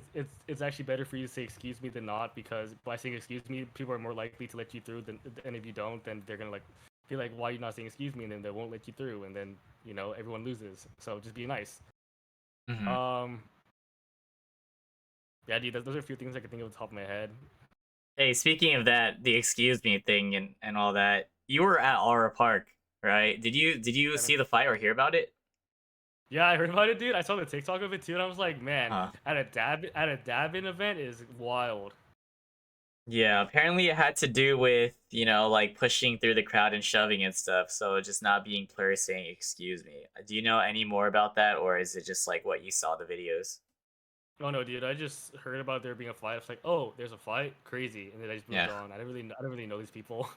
It's actually better for you to say excuse me than not because by saying excuse me, people are more likely to let you through than and if you don't, then they're gonna like be like, why are you not saying excuse me? And then they won't let you through, and then everyone loses. So just be nice. Hmm. Um, yeah, dude, those are a few things I can think of off the top of my head. Hey, speaking of that, the excuse me thing and all that, you were at Aura Park, right? Did you I mean, see the fight or hear about it? yeah, I heard about it, dude. I saw the TikTok of it too, and I was like, man, Huh. at a dab event is wild. Yeah, apparently it had to do with, like pushing through the crowd and shoving and stuff. So just not being plur saying, excuse me. Do you know any more about that, or is it just like what you saw the videos? Oh no, dude! I just heard about there being a fight. I was like, oh, there's a fight, crazy, and then I just moved Yeah, on. I don't really know these people.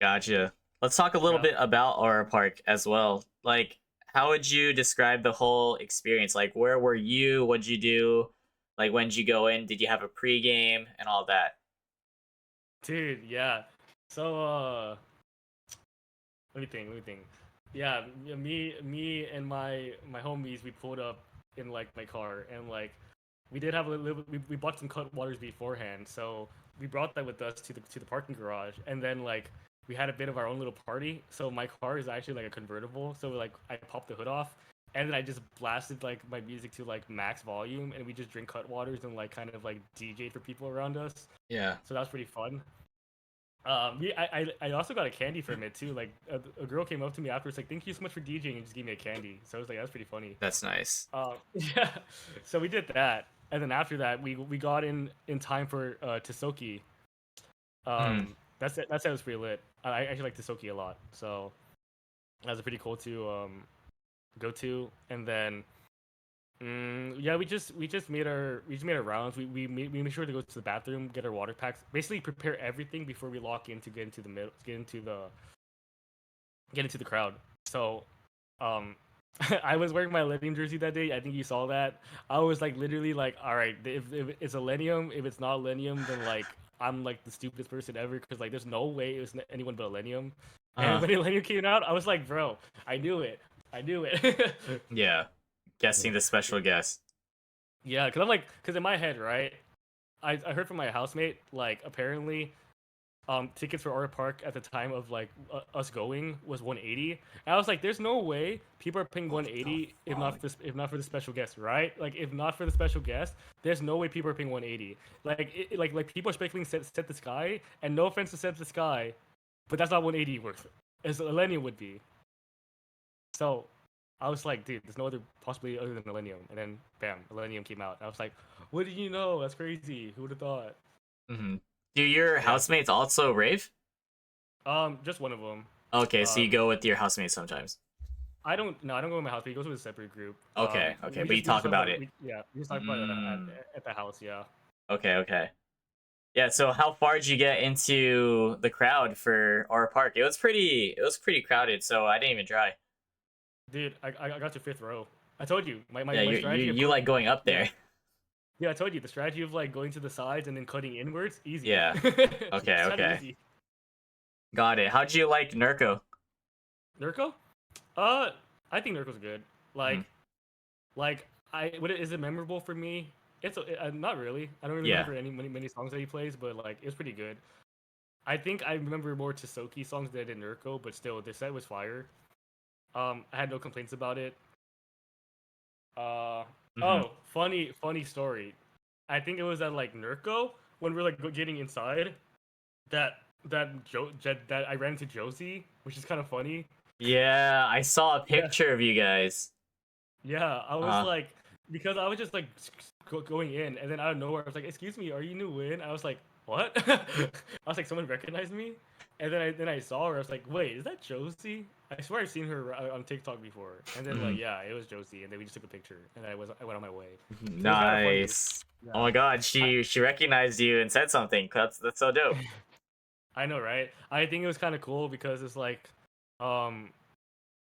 gotcha. Let's talk a little Yeah, bit about Aura Park as well. Like, how would you describe the whole experience? Like, where were you? What'd you do? Like, when did you go in? Did you have a pregame and all that? dude. Yeah. So Let me think. Yeah, me and my homies, we pulled up in like my car, and like we did have a little. We bought some cut waters beforehand, so we brought that with us to the parking garage, and then like we had a bit of our own little party. So my car is actually like a convertible, so like I popped the hood off, and then I just blasted like my music to like max volume, and we just drink cut waters and like kind of like DJ for people around us. Yeah. So that was pretty fun. I also got a candy from it too. Like a girl came up to me afterwards, like, "Thank you so much for DJing," and just gave me a candy. So I was like, "That's pretty funny." That's nice. Yeah. So we did that, and then after that, we got in time for Tisoki. Mm. That's it. That set was pretty lit. I actually like Tisoki a lot. So that was pretty cool to go to, and then. Yeah, we just made our rounds. We made sure to go to the bathroom, get our water packs, basically prepare everything before we lock in to get into the middle, get into the crowd. So, um, I was wearing my Millennium jersey that day. I think you saw that. I was like literally like, all right, if it's a Millennium, if it's not Millennium, then like I'm like the stupidest person ever because like there's no way it was anyone but a Millennium. And Uh, when Millennium came out, I was like, bro, I knew it. I knew it. yeah. Guessing the special guest. Yeah, because in my head, right? I heard from my housemate, like apparently, tickets for Aura Park at the time of like us going was 180. And I was like, there's no way people are paying 180 if not for the special guest, right? Like if not for the special guest, there's no way people are paying 180. Like people are speculating set the sky, and no offense to set the sky, but that's not 180 worth as Millennium would be. So I was like, dude, there's no other possibility other than Millennium. And then, bam, Millennium came out. I was like, what did you know? That's crazy. Who would have thought? Hmm. Do your Yeah. housemates also rave? Just one of them. Okay, so you Um, go with your housemates sometimes. I don't. No, I don't go with my house. He goes with a separate group. Okay, okay, but you We just talk talk about about it. yeah, we just talk about it Mm. at the house. Yeah. Okay, okay. Yeah, so how far did you get into the crowd for our park? It was pretty crowded, so I didn't even try. Dude, I got to fifth row. I told you Yeah, my you you, strategy of you like going. going up Yeah. there. Yeah, I told you the strategy of like going to the sides and then cutting inwards, easy. Yeah. Okay, It's kind of okay. easy. Got it. How'd you like Nurko? Nurko? Uh, I think Nurko's good. Mhm. Like is it memorable for me? It's not really. I don't really Yeah. remember many songs that he plays, but like it's pretty good. I think I remember more Tisoki songs than I did Nurko, but still, this set was fire. I had no complaints about it. Uh, Hmm. oh, funny story. I think it was at like Nurko when we are like getting inside that that I ran into Josie, which is kind of funny. Yeah, I saw a Yeah, picture of you guys. yeah. I was Uh, like, because I was just like going in, and then out of nowhere, I was like, "Excuse me, are you NUWIN?" I was like, "What?" I was like, "Someone recognized me," and then I saw her. I was like, "Wait, is that Josie?" I swear I've seen her on TikTok before. And then like, mhm. yeah, it was Josie, and then we just took a picture, and I went on my way. So it was kind of funny. Nice. Oh Yeah, my god, I she recognized you and said something. That's so dope. I know, right? I think it was kind of cool because it's like, um,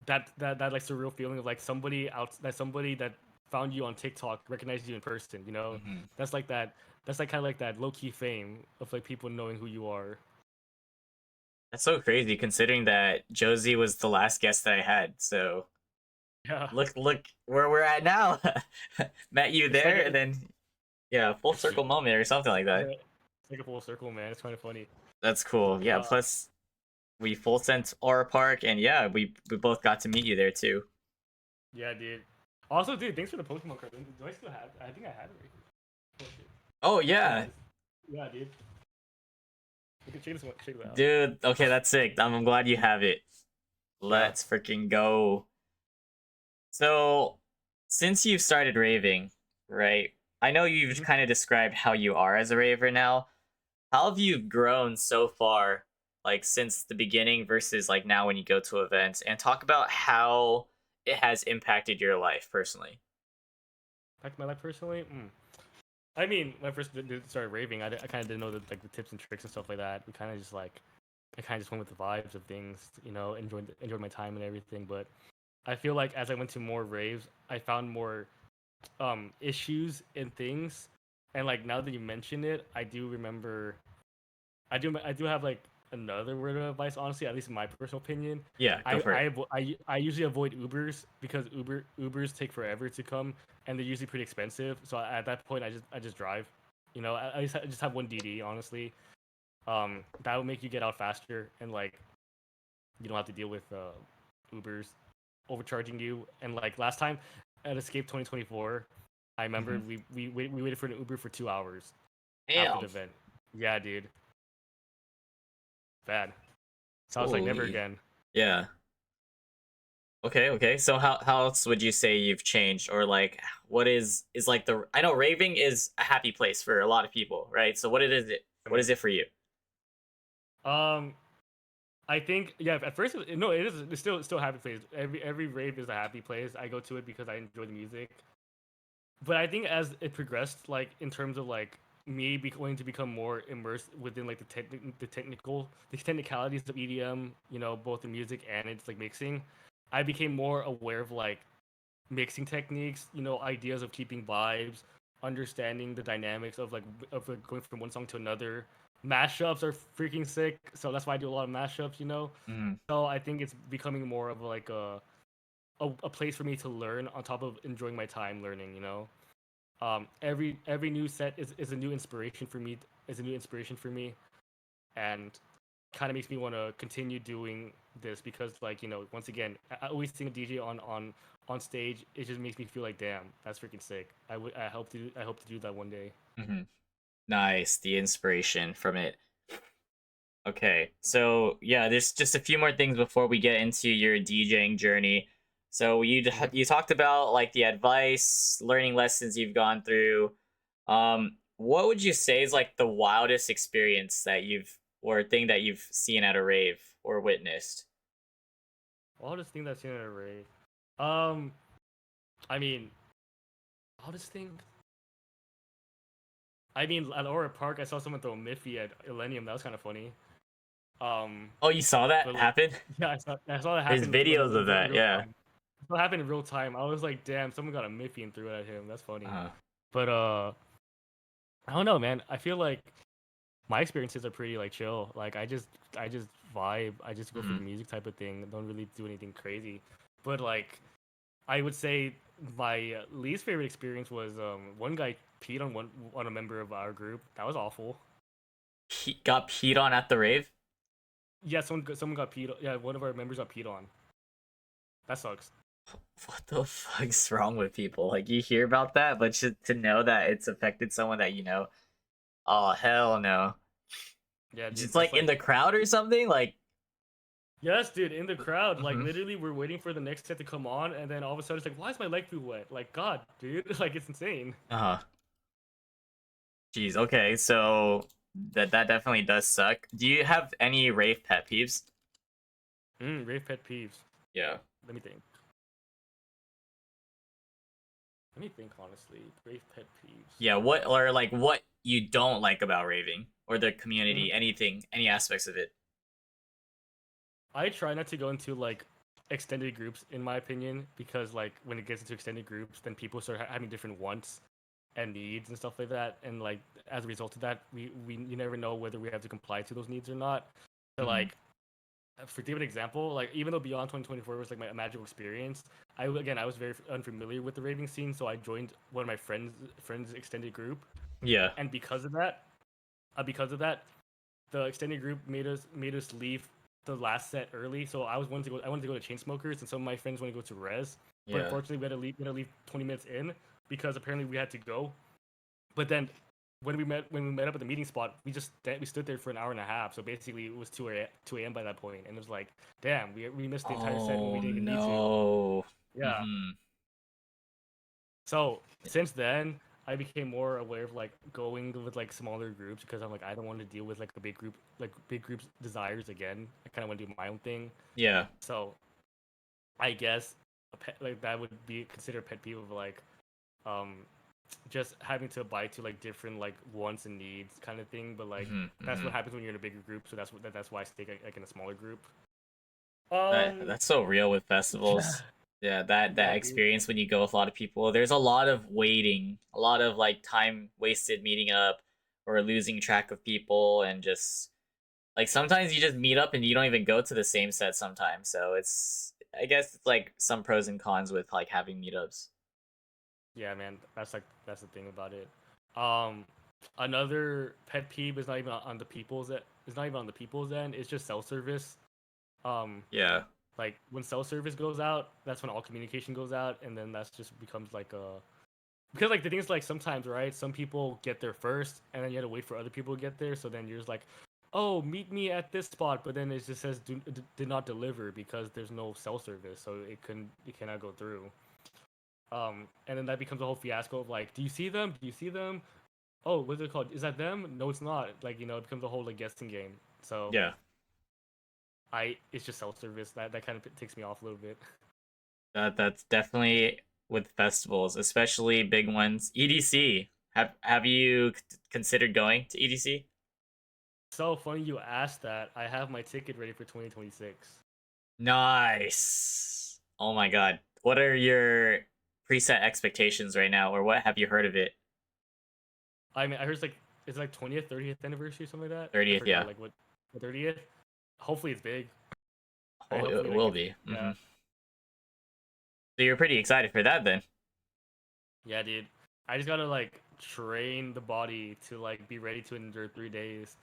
that like surreal feeling of like somebody that found you on TikTok recognized you in person. You know, Hmm. that's like that. That's like kind of like that low key fame of like people knowing who you are. That's so crazy considering that Josie was the last guest that I had. So Yeah, look where we're at now. Met you it's like there and then yeah, full it's, circle moment or something like that. it's like a full circle, man. It's kind of funny. That's cool. Yeah, Uh, plus we full sent Aura Park and yeah, we both got to meet you there too. yeah, dude. Also, dude, thanks for the Pokemon card. Do I still have? I think I have it. Right. Oh, shit. Oh Here yeah. it is. Yeah, dude. You can check this one. Check it out. Dude, okay, that's sick. I'm glad you have it. Yeah. Let's freaking go. So, since you've started raving, right? I know you've Mhm. kind of described how you are as a raver now. How have you grown so far, like since the beginning versus like now when you go to events, and talk about how it has impacted your life personally? Back to my life personally. I mean, when I first started raving, I kind of didn't know the tips and tricks and stuff like that. We kind of just like, I kind of just went with the vibes of things, you know, enjoyed my time and everything. But I feel like as I went to more raves, I found more issues and things. And like now that you mention it, I do remember, I do have like another word of advice, honestly, at least in my personal opinion, Yeah, go for it. I usually avoid Ubers because Ubers take forever to come and they're usually pretty expensive. So at that point, I just drive. You know, I just have one DD, honestly. That would make you get out faster and like you don't have to deal with Ubers overcharging you. And like last time at Escape 2024, I remember Mhm. we waited for an Uber for 2 hours after the Damn. event. Yeah, dude, bad. So I was like, never Holy. again. Yeah. Okay, okay. So how else would you say you've changed, or like what is like the I know raving is a happy place for a lot of people, right? So what is it for you? Um, I think yeah. At first, no, it is. It's still a happy place. Every rave is a happy place. I go to it because I enjoy the music. But I think as it progressed, like in terms of like me going to become more immersed within like the technicalities of EDM, you know, both the music and its like mixing, I became more aware of like mixing techniques, you know, ideas of keeping vibes, understanding the dynamics of like going from one song to another. Mashups are freaking sick, so that's why I do a lot of mashups, you know. Mhm. So I think it's becoming more of like a place for me to learn on top of enjoying my time learning, you know. Every new set is a new inspiration for me. Is a new inspiration for me, and kind of makes me want to continue doing this because, like, you know, once again, I always seeing a DJ on stage. It just makes me feel like, damn, that's freaking sick. I hope to do that one day. Mhm. Nice, the inspiration from it. Okay, so yeah, there's just a few more things before we get into your DJing journey. So Mhm. you talked about like the advice, learning lessons you've gone through. What would you say is like the wildest experience that you've or thing that you've seen at a rave or witnessed? Oddest thing that's in an array. Um, I mean, oddest thing. I mean, at Aura Park, I saw someone throw a Miffy at Millennium. That was kind of funny. Um, Oh, you saw that but like, happen? yeah, I saw that There's happen like videos of in that, real yeah. time. What happened in real time? I was like, damn, someone got a Miffy and threw it at him. That's funny. Uh, But I don't know, man. I feel like my experiences are pretty like chill. Like I just vibe. I just go for the mhm. music type of thing. Don't really do anything crazy. But like I would say my least favorite experience was one guy peed on a member of our group. That was awful. He got peed on at the rave. Yeah, someone got peed. Yeah, one of our members got peed on. That sucks. What the fuck's wrong with people? Like you hear about that, but to know that it's affected someone that you know, oh hell no. Yeah, dude. Just Just like in like the crowd or something. Like, yes, dude. In the crowd, like mhm. literally, we're waiting for the next set to come on, and then all of a sudden, it's like, why is my leg feel wet? Like, God, dude. Like, it's insane. Uh-huh. Jeez. Okay, so that definitely does suck. Do you have any rave pet peeves? Rave pet peeves. Yeah. Let me think. Let me think honestly. Rave pet peeves. Yeah. What or like what you don't like about raving or the Mm, community? Anything? Any aspects of it? I try not to go into like extended groups, in my opinion, because like when it gets into extended groups, then people start having different wants and needs and stuff like that, and like as a result of that, we you never know whether we have to comply to those needs or not. So Hmm. like for give an example, like even though Beyond 2024 was like a magical experience, I was very unfamiliar with the raving scene, so I joined one of my friends extended group, Yeah. and because of that, the extended group made us leave the last set early. So I wanted to go to Chainsmokers, and some of my friends wanted to go to Res, but Yeah. unfortunately we had to leave 20 minutes in because apparently we had to go. But then when we met up at the meeting spot, we stood there for an hour and a half. So basically, it was 2 a.m. by that point, and it was like, damn, we missed the entire set when we Oh didn't even need to. no. Yeah. Hmm. So since then, I became more aware of like going with like smaller groups because I'm like I don't want to deal with like a big group like big groups desires again. I kind of want to do my own thing. Yeah. So I guess like that would be considered a pet peeve of like um just having to abide to like different like wants and needs kind of thing. But like Hmm. that's Hmm. what happens when you're in a bigger group. So that's why I stay like in a smaller group. That's so real with Yeah, festivals. Yeah, that yeah, dude. experience when you go with a lot of people. There's a lot of waiting, a lot of like time wasted meeting up or losing track of people and just Like sometimes you just meet up and you don't even go to the same set sometimes. So I guess it's like some pros and cons with like having meetups. Yeah, man, that's the thing about it. Um, Another pet peeve is not even on the people's end. It's not even on the people's end. It's just cell service. Um, Yeah. like when cell service goes out, that's when all communication goes out, and then that's just becomes like a because like the thing is like sometimes right, some people get there first, and then you have to wait for other people to get there. So then you're just like, oh, meet me at this spot, but then it just says did not deliver because there's no cell service, so it cannot go through. And then that becomes a whole fiasco of like, do you see them? Do you see them? Oh, what's it called? Is that them? No, it's not. Like, it becomes a whole like guessing game. So Yeah. it's just self service that kind of takes me off a little bit. That's definitely with festivals, especially big ones. EDC. Have you considered going to EDC? So funny you asked that. I have my ticket ready for 2026. Nice. Oh my god. What are your preset expectations right now, or what have you heard of it? I mean, I heard it's like 20th, 30th anniversary, something like that. I 30th, forgot yeah. like what 30th. Hopefully it's big. Right? Oh, Hopefully it like will it's be. yeah. So you're pretty excited for that then. Yeah, dude. I just gotta like train the body to like be ready to endure 3 days.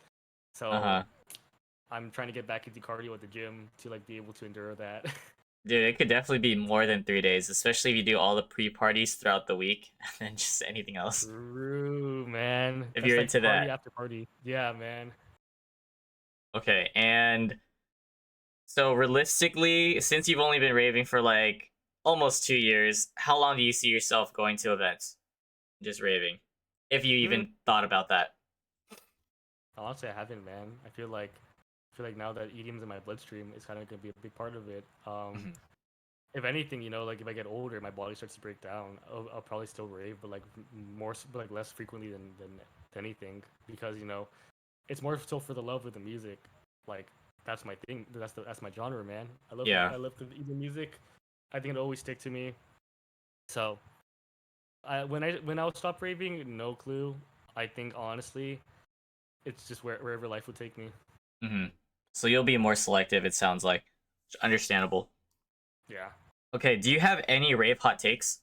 So Uh-huh. I'm trying to get back into cardio at the gym to like be able to endure that. Dude, it could definitely be more than 3 days, especially if you do all the pre-parties throughout the week and then just anything else. True, man. If That's you're like into party that. after party. Yeah, man. Okay, and so realistically, since you've only been raving for like almost 2 years, how long do you see yourself going to events? Just raving. If you Hmm. even thought about that. Honestly, I haven't, man. I feel like now that EDM's in my bloodstream, it's kind of gonna be a big part of it. Mhm. If anything, like if I get older, my body starts to break down. I'll probably still rave, but like but like less frequently than anything, because it's more so for the love of the music. Like that's my thing. That's my genre, man. Yeah. I love the EDM music. I think it'll always stick to me. So when I'll stop raving, no clue. I think honestly, it's just wherever life would take me. hmm So you'll be more selective, it sounds like. Understandable. Yeah. Okay, do you have any rave hot takes?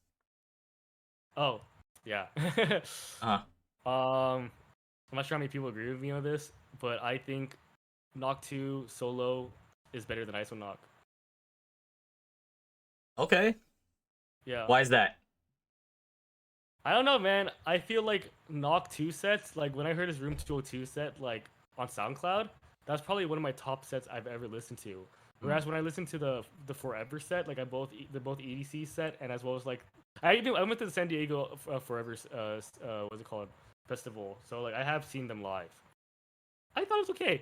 Oh, yeah. Uh-huh. I'm not sure how many people agree with me on this, but I think Knock 2 solo is better than ISO Knock. Okay. Yeah. Why is that? I don't know, man. I feel like Knock 2 sets, like when I heard his Room 202 set, like on SoundCloud, that's probably one of my top sets I've ever listened to. Hmm. Whereas when I listened to the Forever set, like the both EDC set, and as well as like I went to the San Diego Forever what's it called, festival. So like I have seen them live. I thought it was okay.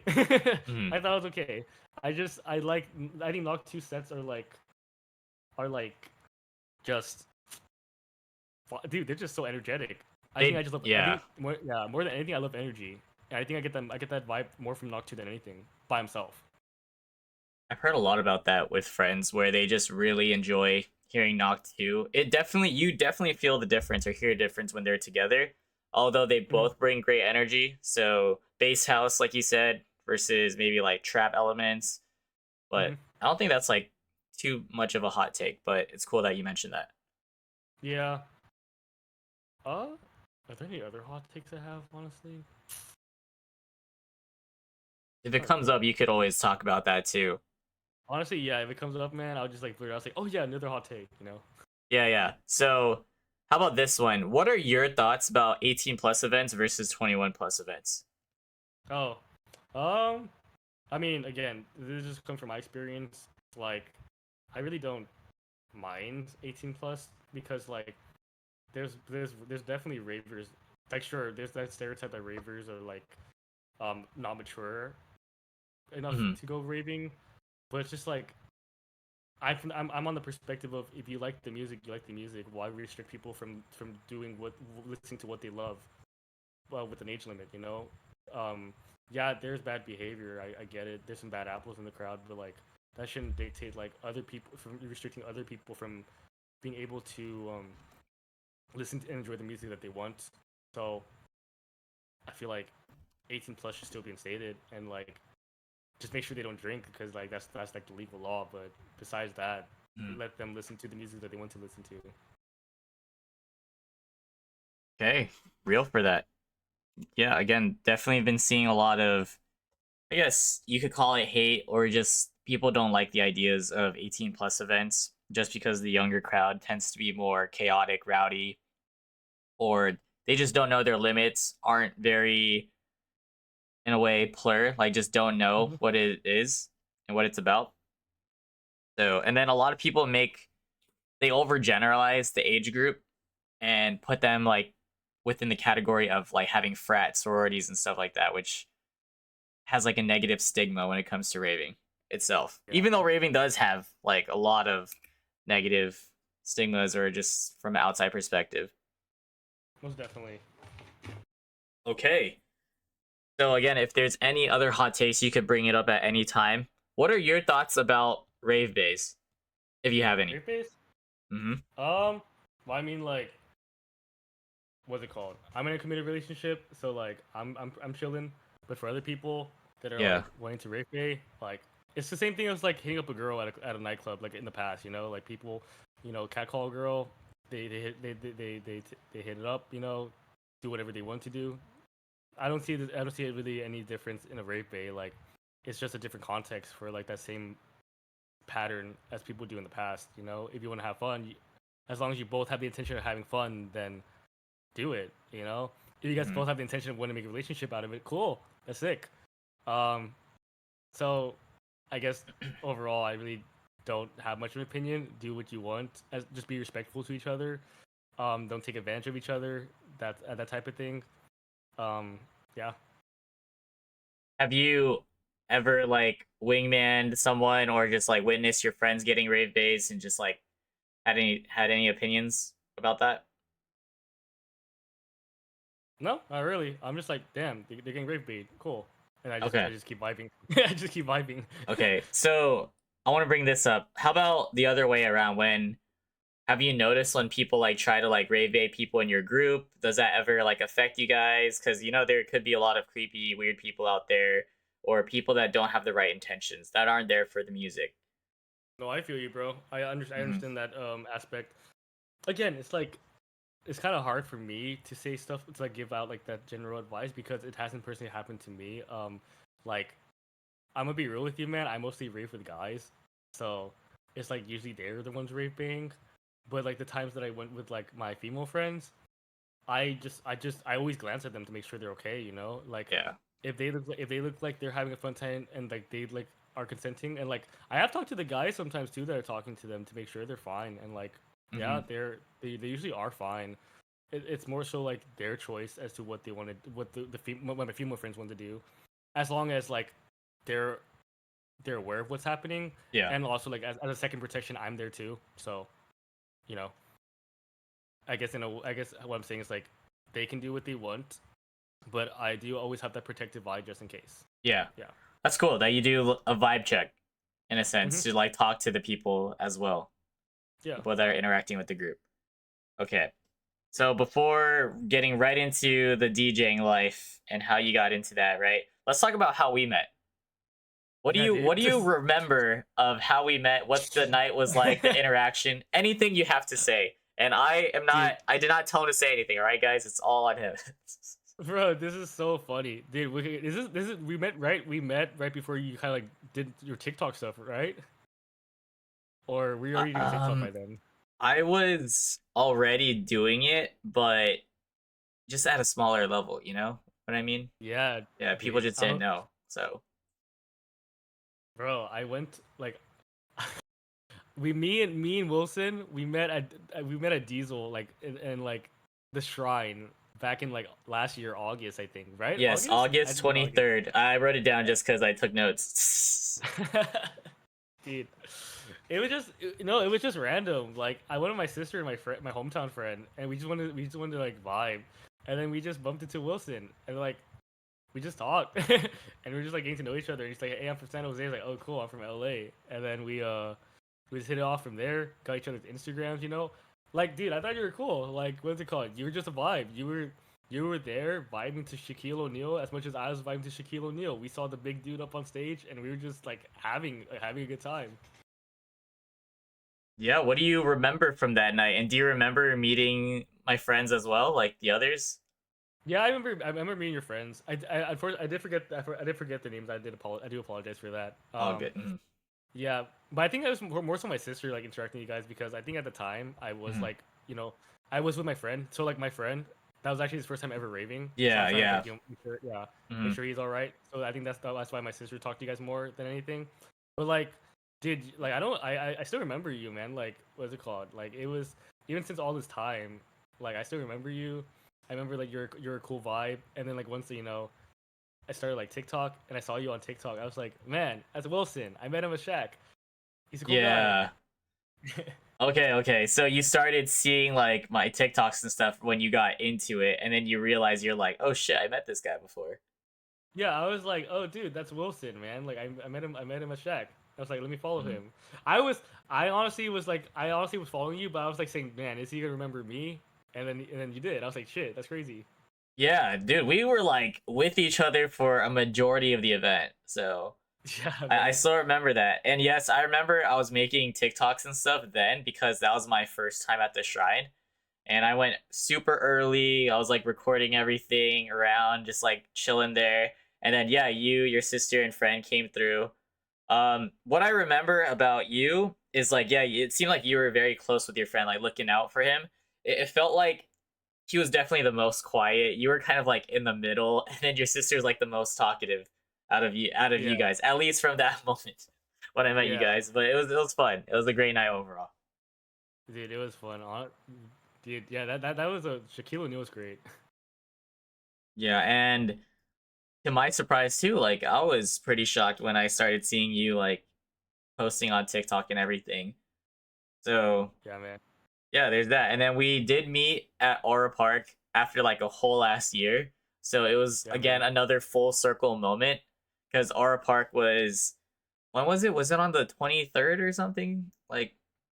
Hmm. I thought it was okay. I think Knock 2 sets are like just dude, they're just so energetic. They I yeah. think more than anything I love energy. And I think I get that vibe more from Knock 2 than anything by himself. I've heard a lot about that with friends where they just really enjoy hearing Knock 2. You definitely feel the difference or hear a difference when they're together. Although they Mhm. both bring great energy. So bass house, like you said, versus maybe like trap elements. But Mhm. I don't think that's like too much of a hot take, but it's cool that you mentioned that. Yeah. Are there any other hot takes I have, honestly? If it Trying to comes think. up, you could always talk about that too. Honestly, yeah, if it comes up, man, I'll just like blurt out say, "Oh yeah, another hot take." Yeah, yeah. So, how about this one? What are your thoughts about 18 plus events versus 21 plus events? Oh. Um I mean, again, this just comes from my experience. Like, I really don't mind 18 plus because like there's definitely ravers. Like sure, there's that stereotype that ravers are like not mature enough Hmm. to go raving, but it's just like I'm on the perspective of if you like the music, you like the music. Why restrict people from doing what listening to what they love? Well, with an age limit, yeah, there's bad behavior. I get it. There's some bad apples in the crowd, but like that shouldn't dictate like other people from restricting other people from being able to listen to and enjoy the music that they want. So I feel like 18 plus should still be instated, and like just make sure they don't drink because like that's like the legal law. But besides that, Mm. let them listen to the music that they want to listen to. Okay, real for that. Yeah, again, definitely been seeing a lot of, I guess you could call it hate, or just people don't like the ideas of 18 plus events just because the younger crowd tends to be more chaotic, rowdy, or they just don't know their limits, aren't very, in a way, plur, like just don't know Mhm. what it is and what it's about. So, and then a lot of people they overgeneralize the age group and put them like within the category of like having frat sororities and stuff like that, which has like a negative stigma when it comes to raving itself. Yeah, Even though raving does have like a lot of negative stigmas or just from an outside perspective. most definitely. Okay. So again, if there's any other hot takes, you could bring it up at any time. What are your thoughts about rave bass, if you have any? Rave base? Mm-hmm. Well, I mean, like, what's it called? I'm in a committed relationship, so like, I'm chilling. But for other people that are Yeah. like wanting to rave bay, like, it's the same thing as like hitting up a girl at a nightclub, like in the past, you know, like people, catcall a girl, they hit it up, do whatever they want to do. I don't see it really any difference in a rave bay. Like, it's just a different context for like that same pattern as people do in the past. You know, if you want to have fun, as long as you both have the intention of having fun, then do it. You know, if you guys Mm-hmm. both have the intention of wanting to make a relationship out of it, cool, that's sick. Um, so I guess overall, I really don't have much of an opinion. Do what you want. Just be respectful to each other. Don't take advantage of each other. That type of thing. Yeah. Have you ever like wingmaned someone or just like witnessed your friends getting rave bass and just like had any opinions about that? No, not really. I'm just like, damn, they're getting rave bait. Cool. And I Okay. just keep vibing. I just keep vibing. Okay. So I want to bring this up. How about the other way around? When have you noticed when people like try to like rave bait people in your group? Does that ever like affect you guys? Because there could be a lot of creepy, weird people out there, or people that don't have the right intentions that aren't there for the music. No, I feel you, bro. I Hmm. understand that aspect. Again, it's like it's kind of hard for me to say stuff to like give out like that general advice because it hasn't personally happened to me. Like I'm gonna be real with you, man. I mostly rave with guys, so it's like usually they're the ones raving. But like the times that I went with like my female friends, I always glance at them to make sure they're okay. You know, like Yeah. if they look like they're having a fun time and like they like are consenting and like I have talked to the guys sometimes too that are talking to them to make sure they're fine and like Hmm. yeah they usually are fine. It's more so like their choice as to what they wanted, what what my female friends want to do, as long as like they're they're aware of what's happening, Yeah. and also like as a second protection, I'm there too. So you know, I guess what I'm saying is like they can do what they want, but I do always have that protective eye just in case. Yeah. Yeah. That's cool that you do a vibe check in a Hmm. sense to like talk to the people as well, Yeah. people that are interacting with the group. Okay. So before getting right into the DJing life and how you got into that, right? Let's talk about how we met. Yeah, What dude. do you remember of how we met? What the night was like, the interaction, anything you have to say. And Dude, I did not tell him to say anything, all right, guys? It's all on him. bro, this is so funny, dude. This is we met right before you kind of like did your TikTok stuff, right? Or were you Uh, already doing TikTok um, by then? I was already doing it, but just at a smaller level, you know what I mean? Yeah, Yeah, people dude. just didn't know. So, Bro, I went like me and Wilson we met at Diesel like in like the Shrine back in like last year August I think, right? yes, August? I August think in August. 23rd. I wrote it down just because I took notes. Dude, it was just it was just random. Like I went with my sister and my hometown friend, and we just wanted to like vibe, and then we just bumped into Wilson, and like we just talked, and we were just like getting to know each other. And he's like, "Hey, I'm from San Jose." He's like, "Oh, cool, I'm from LA," and then we just hit it off from there. Got each other's Instagrams, you know. Like, dude, I thought you were cool. Like, what's it called? You were just a vibe. you were there vibing to Shaquille O'Neal as much as I was vibing to Shaquille O'Neal. We saw the big dude up on stage, and we were just like having a good time. Yeah, what do you remember from that night? And do you remember meeting my friends as well, like the others? Yeah, I remember. I remember meeting your friends. I did forget. I did forget the names. I do apologize for that. All good. Yeah, but I think it was more so my sister like interacting with you guys because I think at the time I was Mhm. like, I was with my friend. So like my friend, that was actually his first time ever raving. So I Yeah, was trying to yeah. like, yeah, make Mhm. sure he's all right. So I think that's why my sister talked to you guys more than anything. But like, dude, like I don't, I still remember you, man. Like, what's it called? Like it was even since all this time, like I still remember you. I remember like you're a cool vibe, and then like once I started like TikTok and I saw you on TikTok. I was like, man, that's Wilson. I met him at Shaq. He's a cool guy. Yeah. Okay, okay. So you started seeing like my TikToks and stuff when you got into it, and then you realize you're like, oh shit, I met this guy before. Yeah, I was like, oh dude, that's Wilson, man. Like I met him. I met him at Shaq. I was like, let me follow Mhm. him. I honestly was following you, but I was like saying, man, is he gonna remember me? And then you did. I was like, shit, that's crazy. Yeah, dude, we were like with each other for a majority of the event. So Yeah, I man. still remember that. And yes, I remember I was making TikToks and stuff then because that was my first time at the shrine. And I went super early. I was like recording everything around, just like chilling there. And then yeah, you, your sister, and friend came through. What I remember about you is like, yeah, it seemed like you were very close with your friend, like looking out for him. It felt like he was definitely the most quiet. You were kind of like in the middle, and then your sister's like the most talkative out of Yeah, you guys, at least from that moment when I met you yeah, guys. But it was fun. It was a great night overall. dude, it was fun. Dude, yeah, that was a Shaquille O'Neal was great. Yeah, and to my surprise too, like I was pretty shocked when I started seeing you like posting on TikTok and everything. So Yeah, man. yeah, there's that. And then we did meet at Aura Park after like a whole last year. So it was Yeah, again man. another full circle moment because Aura Park was, when was it? Was it on the 23rd or something? Like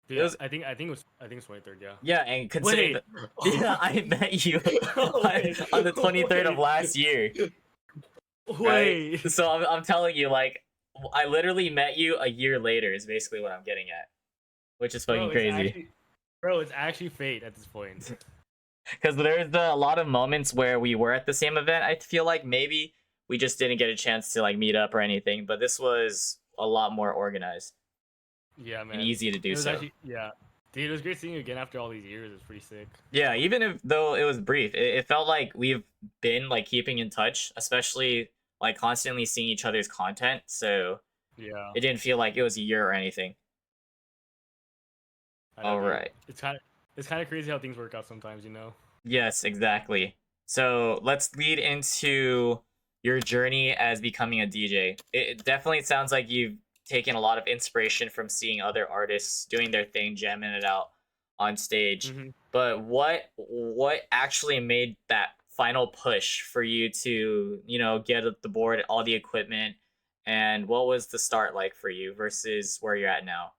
it Yeah, was, I think it's 23rd. Yeah. yeah, and considering Wait. that, yeah, I met you Wait. on the 23rd of Wait. last year, right? Wait. So I'm telling you, like, I literally met you a year later is basically what I'm getting at, which is fucking Bro, it's crazy. actually bro, it's actually fate at this point. Because there's a lot of moments where we were at the same event. I feel like maybe we just didn't get a chance to like meet up or anything, but this was a lot more organized Yeah, and man. easy to do It was so. actually yeah. Dude, it was great seeing you again after all these years. It's pretty sick. Yeah, even if though it was brief, it felt like we've been like keeping in touch, especially like constantly seeing each other's content. So Yeah. it didn't feel like it was a year or anything. I know, All dude. right. It's kind of crazy how things work out sometimes, you know. Yes, exactly. So let's lead into your journey as becoming a DJ. It definitely sounds like you've taken a lot of inspiration from seeing other artists doing their thing, jamming it out on stage. Hmm. But what actually made that final push for you to, get the board, all the equipment, and what was the start like for you versus where you're at now?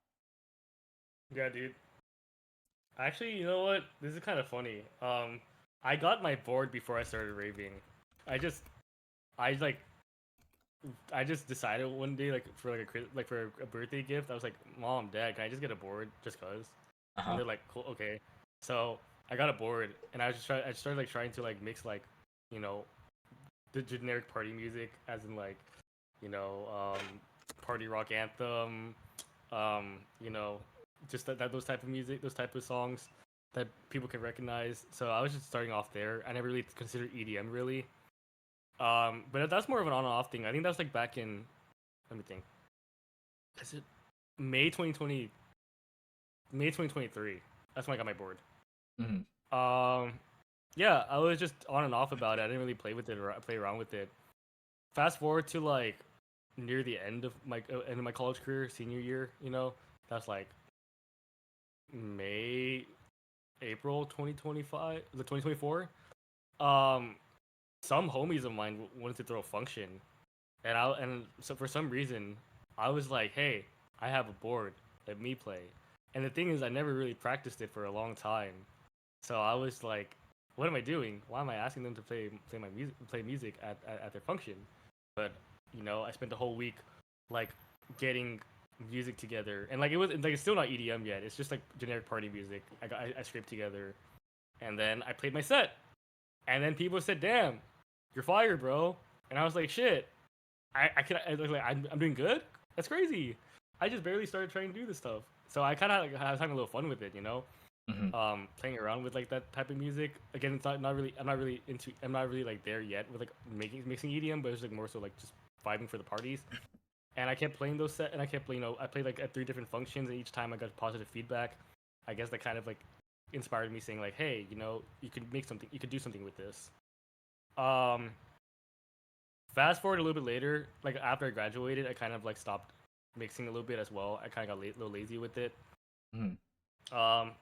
Yeah, dude. Actually, you know what? This is kind of funny. I got my board before I started raving. I just, I like, I just decided one day, like for like for a birthday gift, I was like, "Mom, Dad, can I just get a board just cause?" And Uh-huh. they're like, "Cool, okay." So I got a board, and I started like trying to like mix like, you know, the generic party music, as in like, you know, party rock anthem, you know, just that those type of music, those type of songs that people can recognize. So I was just starting off there. I never really considered EDM really. But that's more of an on and off thing. I think that's like back in, let me think. Is it May 2020, May 2023? That's when I got my board. Hmm. Um, yeah, I was just on and off about it. I didn't really play with it or play around with it. Fast forward to like near the end of my college career, senior year. That's like May, April 2025, the 2024. Um, some homies of mine wanted to throw a function, and so for some reason, I was like, "Hey, I have a board. Let me play." And the thing is, I never really practiced it for a long time, so I was like, what am I doing? Why am I asking them to play music at their function? But I spent the whole week like getting music together, and like it was like it's still not EDM yet. It's just like generic party music. I scraped together, and then I played my set, and then people said, "Damn, you're fired, bro." And I was like, "Shit, I'm doing good. That's crazy. I just barely started trying to do this stuff." So I kind of like, I was having a little fun with it, playing around with like that type of music. Again, it's not really I'm not really like there yet with like mixing EDM, but it's like more so like just vibing for the parties. And I kept playing those set, and I kept I played like at 3 different functions, and each time I got positive feedback. I guess that kind of like inspired me, saying like, hey, you could you could do something with this. Um, Fast forward a little bit later, like after I graduated, I kind of like stopped mixing a little bit as well. I kind of got a little lazy with it. Mhm. Um,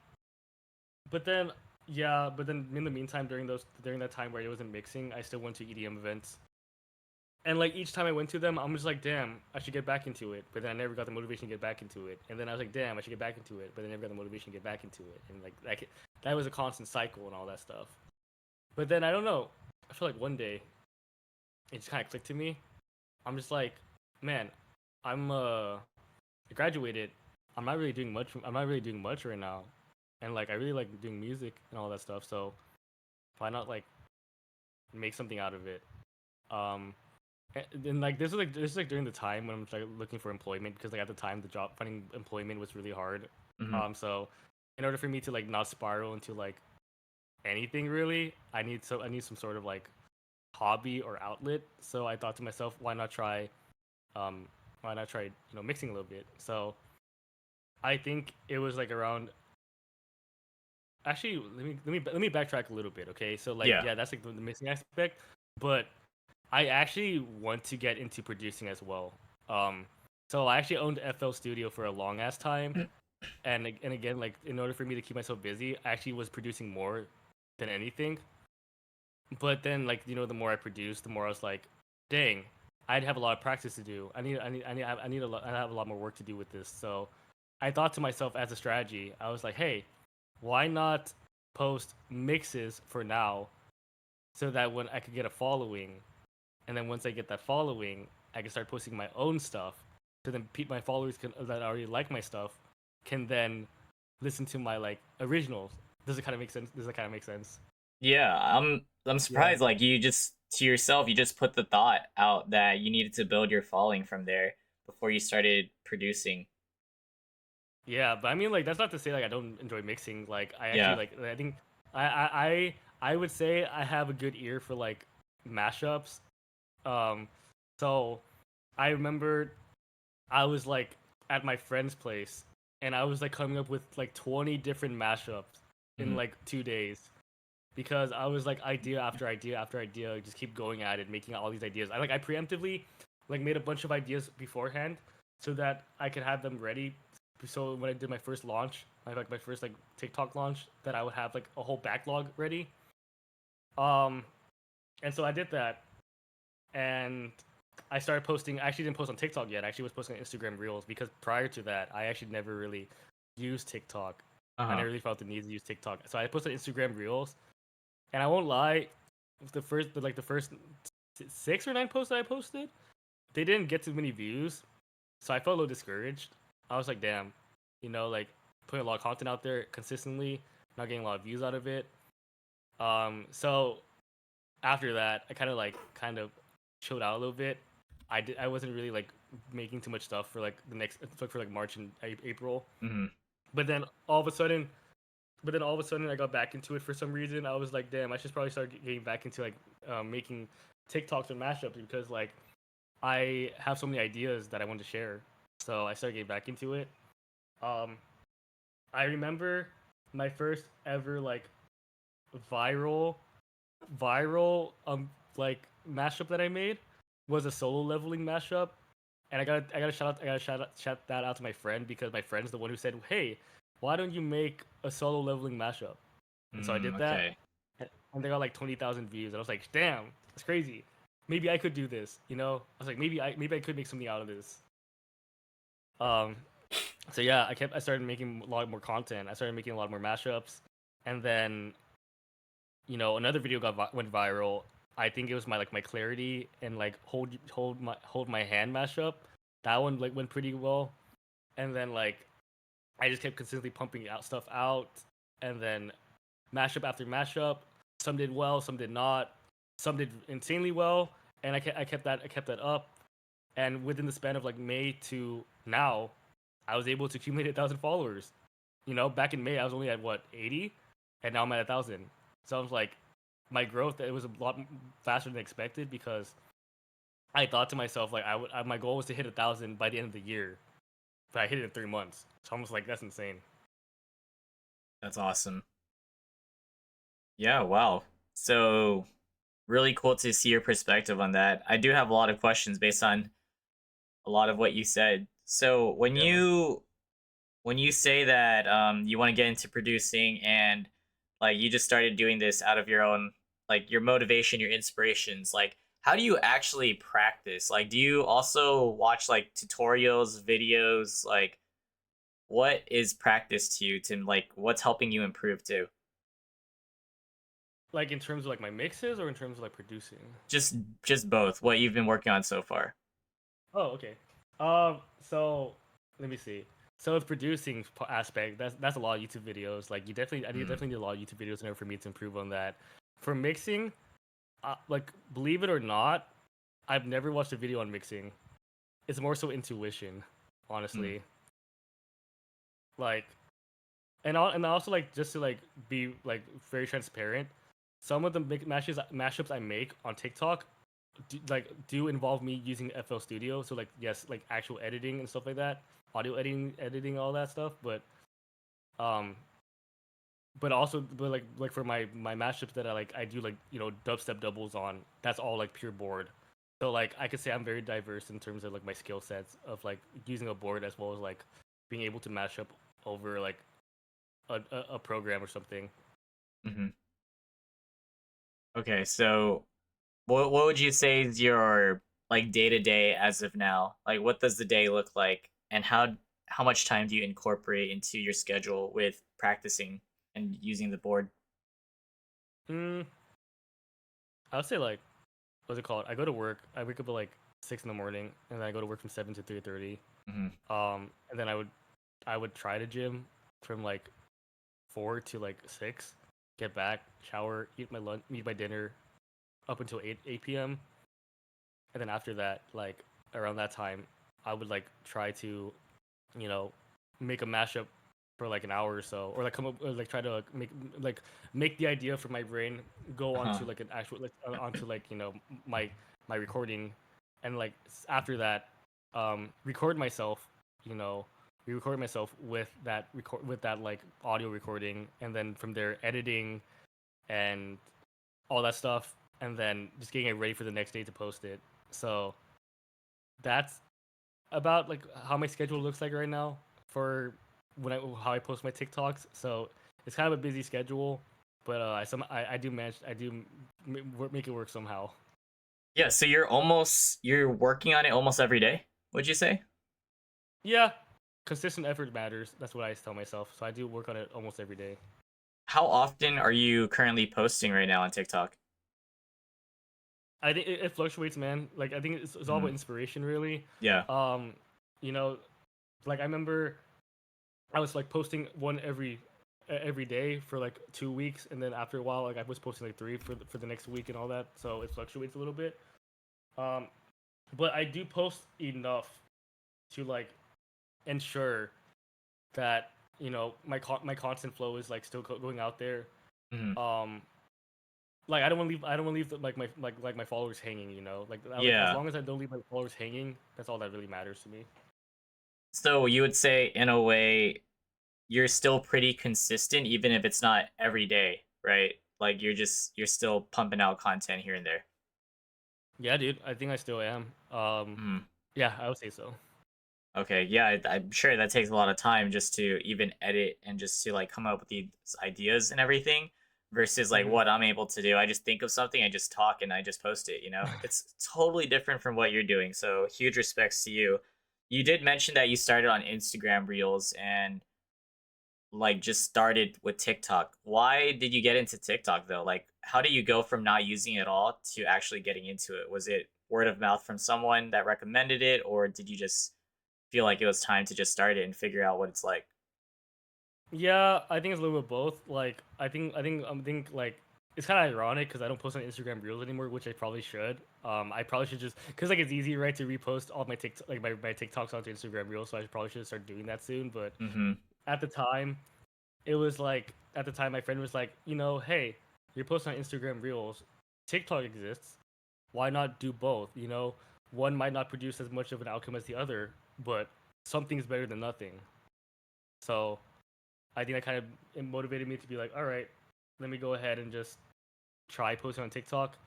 but then in the meantime, during that time where I wasn't mixing, I still went to EDM events. And like each time I went to them, I'm just like, damn, I should get back into it. But then I never got the motivation to get back into it. And then I was like, damn, I should get back into it. But then I never got the motivation to get back into it. And like that was a constant cycle and all that stuff. But then I don't know. I feel like one day it just kind of clicked to me. I'm just like, man, I graduated. I'm not really doing much. I'm not really doing much right now, and like I really like doing music and all that stuff. So why not like make something out of it? Um, and like this is like during the time when I'm like looking for employment, because like at the time the job finding employment was really hard. Mhm. So in order for me to like not spiral into like anything really, I need some sort of like hobby or outlet. So I thought to myself, um why not try mixing a little bit. So I think it was like around, actually let me backtrack a little bit. Okay, so like Yeah. yeah, that's like the mixing aspect, but I actually want to get into producing as well. So I actually owned FL Studio for a long ass time, and again, like in order for me to keep myself busy, I actually was producing more than anything. But then like the more I produced, the more I was like, dang, I'd have a lot of practice to do. I have a lot more work to do with this. So I thought to myself, as a strategy, I was like, hey, why not post mixes for now, so that when I could get a following, and then once I get that following, I can start posting my own stuff. So then my followers that already like my stuff can then listen to my like originals. Does it kind of make sense? Does that kind of make sense? Yeah, I'm Yeah. surprised. Like you just to yourself, you just put the thought out that you needed to build your following from there before you started producing. Yeah, but I mean, like, that's not to say like I don't enjoy mixing. Like, I actually Yeah. like. I think I would say I have a good ear for like mashups. Um, so I remember I was like at my friend's place, and I was like coming up with like 20 different mashups in Mhm. like 2 days, because I was like idea after idea after idea, just keep going at it, making all these ideas. I preemptively like made a bunch of ideas beforehand so that I could have them ready. So when I did my first launch, my first like TikTok launch, that I would have like a whole backlog ready. Um, and so I did that, and I started posting. I actually didn't post on TikTok yet. I actually was posting on Instagram Reels, because prior to that, I actually never really used TikTok. I Uh-huh. never really felt the need to use TikTok. So I posted Instagram Reels, and I won't lie, the first 6 or 9 posts that I posted, they didn't get too many views, so I felt a little discouraged. I was like, damn, like putting a lot of content out there consistently, not getting a lot of views out of it. So after that, I kind of chilled out a little bit. I wasn't really like making too much stuff for like the next for like March and April. Mhm. But then all of a sudden, I got back into it for some reason. I was like, damn, I should probably start getting back into like making TikToks and mashups, because like I have so many ideas that I want to share. So I started getting back into it. Um, I remember my first ever like viral viral like mashup that I made was a solo leveling mashup, and I gotta shout that out to my friend, because my friend's the one who said, "Hey, why don't you make a solo leveling mashup?" And so I did that, Okay. and they got like 20,000 views, and I was like, "Damn, that's crazy. Maybe I could do this." I was like, maybe I could make something out of this. Um, so yeah, I started making a lot more content. I started making a lot more mashups, and then another video went viral. I think it was my clarity and like hold my hand mashup. That one like went pretty well, and then like I just kept consistently pumping out stuff out, and then mashup after mashup. Some did well, some did not. Some did insanely well, and I kept that up. And within the span of like May to now, I was able to accumulate 1,000 followers. Back in May I was only at what 80, and now I'm at 1,000. So I was like, my growth it was a lot faster than expected because I thought to myself like my goal was to hit 1,000 by the end of the year, but I hit it in 3 months. So I'm just like, that's insane. That's awesome. Yeah, wow. So really cool to see your perspective on that. I do have a lot of questions based on a lot of what you said. So Yeah, man. when you say that you want to get into producing and like you just started doing this out of your own like your motivation, your inspirations, like how do you actually practice? Like do you also watch like tutorials, videos, like what is practice to you to like what's helping you improve too? Like in terms of like my mixes or in terms of like producing. Just both. What you've been working on so far. Oh, okay. So let me see. So with producing aspect, that's a lot of YouTube videos. Like I Mm, definitely need a lot of YouTube videos in order for me to improve on that. For mixing, like believe it or not, I've never watched a video on mixing. It's more so intuition, mm, honestly. Like, and also like just to like be like very transparent. Some of the mashups I make on TikTok do involve me using FL Studio. So like yes, like actual editing and stuff like that, audio editing all that stuff. Um, but for my mashups that I do like dubstep doubles on. That's all like pure board. So like I could say I'm very diverse in terms of like my skill sets of like using a board as well as like being able to mash up over like a program or something. hmm. Okay, so what would you say is your like day to day as of now? Like what does the day look like and how much time do you incorporate into your schedule with practicing and using the board? Mm, I would say like what's it called? I go to work. I wake up at like 6 in the morning, and then I go to work from 7 to 3:30. Hmm. And then I would try to gym from like 4 to like 6. Get back, shower, eat my lunch, eat my dinner, up until 8 p.m. And then after that, like around that time, I would like try to, you know, make a mashup for like an hour or so, or like come up, or, like try to make the idea for my brain go Uh-huh. onto like an actual like onto like my my recording, and like after that, record myself, you know, re-record myself with that like audio recording, and then from there editing and all that stuff, and then just getting it ready for the next day to post it. So that's about like how my schedule looks like right now for how I post my TikToks. So it's kind of a busy schedule, but I do manage make it work somehow. Yeah, so you're working on it almost every day, would you say? Yeah, consistent effort matters. That's what I tell myself. So I do work on it almost every day. How often are you currently posting right now on TikTok? I think it fluctuates, man. Like I think it's all about Mm, inspiration, really. yeah. Um, you know, like I remember I was like posting one every day for like 2 weeks, and then after a while, like I was posting like three for the next week and all that. So it fluctuates a little bit. Um, but I do post enough to like ensure that my constant flow is like still going out there. Hmm. Um, like I don't want to leave like my followers hanging. Like as Yeah. long as I don't leave my followers hanging, that's all that really matters to me. So you would say in a way you're still pretty consistent even if it's not every day, right? Like you're still pumping out content here and there. Yeah, dude, I think I still am. Mm. Yeah, I would say so. Okay, yeah, I'm sure that takes a lot of time just to even edit and just to like come up with these ideas and everything versus like Hmm. what I'm able to do. I just think of something, I just talk and I just post it, It's totally different from what you're doing. So, huge respects to you. You did mention that you started on Instagram Reels and like just started with TikTok. Why did you get into TikTok though? Like how do you go from not using it at all to actually getting into it? Was it word of mouth from someone that recommended it, or did you just feel like it was time to just start it and figure out what it's like? Yeah, I think it's a little bit of both. Like, I think like it's kind of ironic because I don't post on Instagram Reels anymore, which I probably should. I probably should just because like it's easy, right, to repost all my TikTok, like my TikToks onto Instagram Reels. So I probably should start doing that soon. But Mm-hmm. at the time, it was like at the time my friend was like, hey, you're posting on Instagram Reels, TikTok exists. Why not do both? One might not produce as much of an outcome as the other, but something's better than nothing. So I think that kind of it motivated me to be like, all right, let me go ahead and just try posting on TikTok.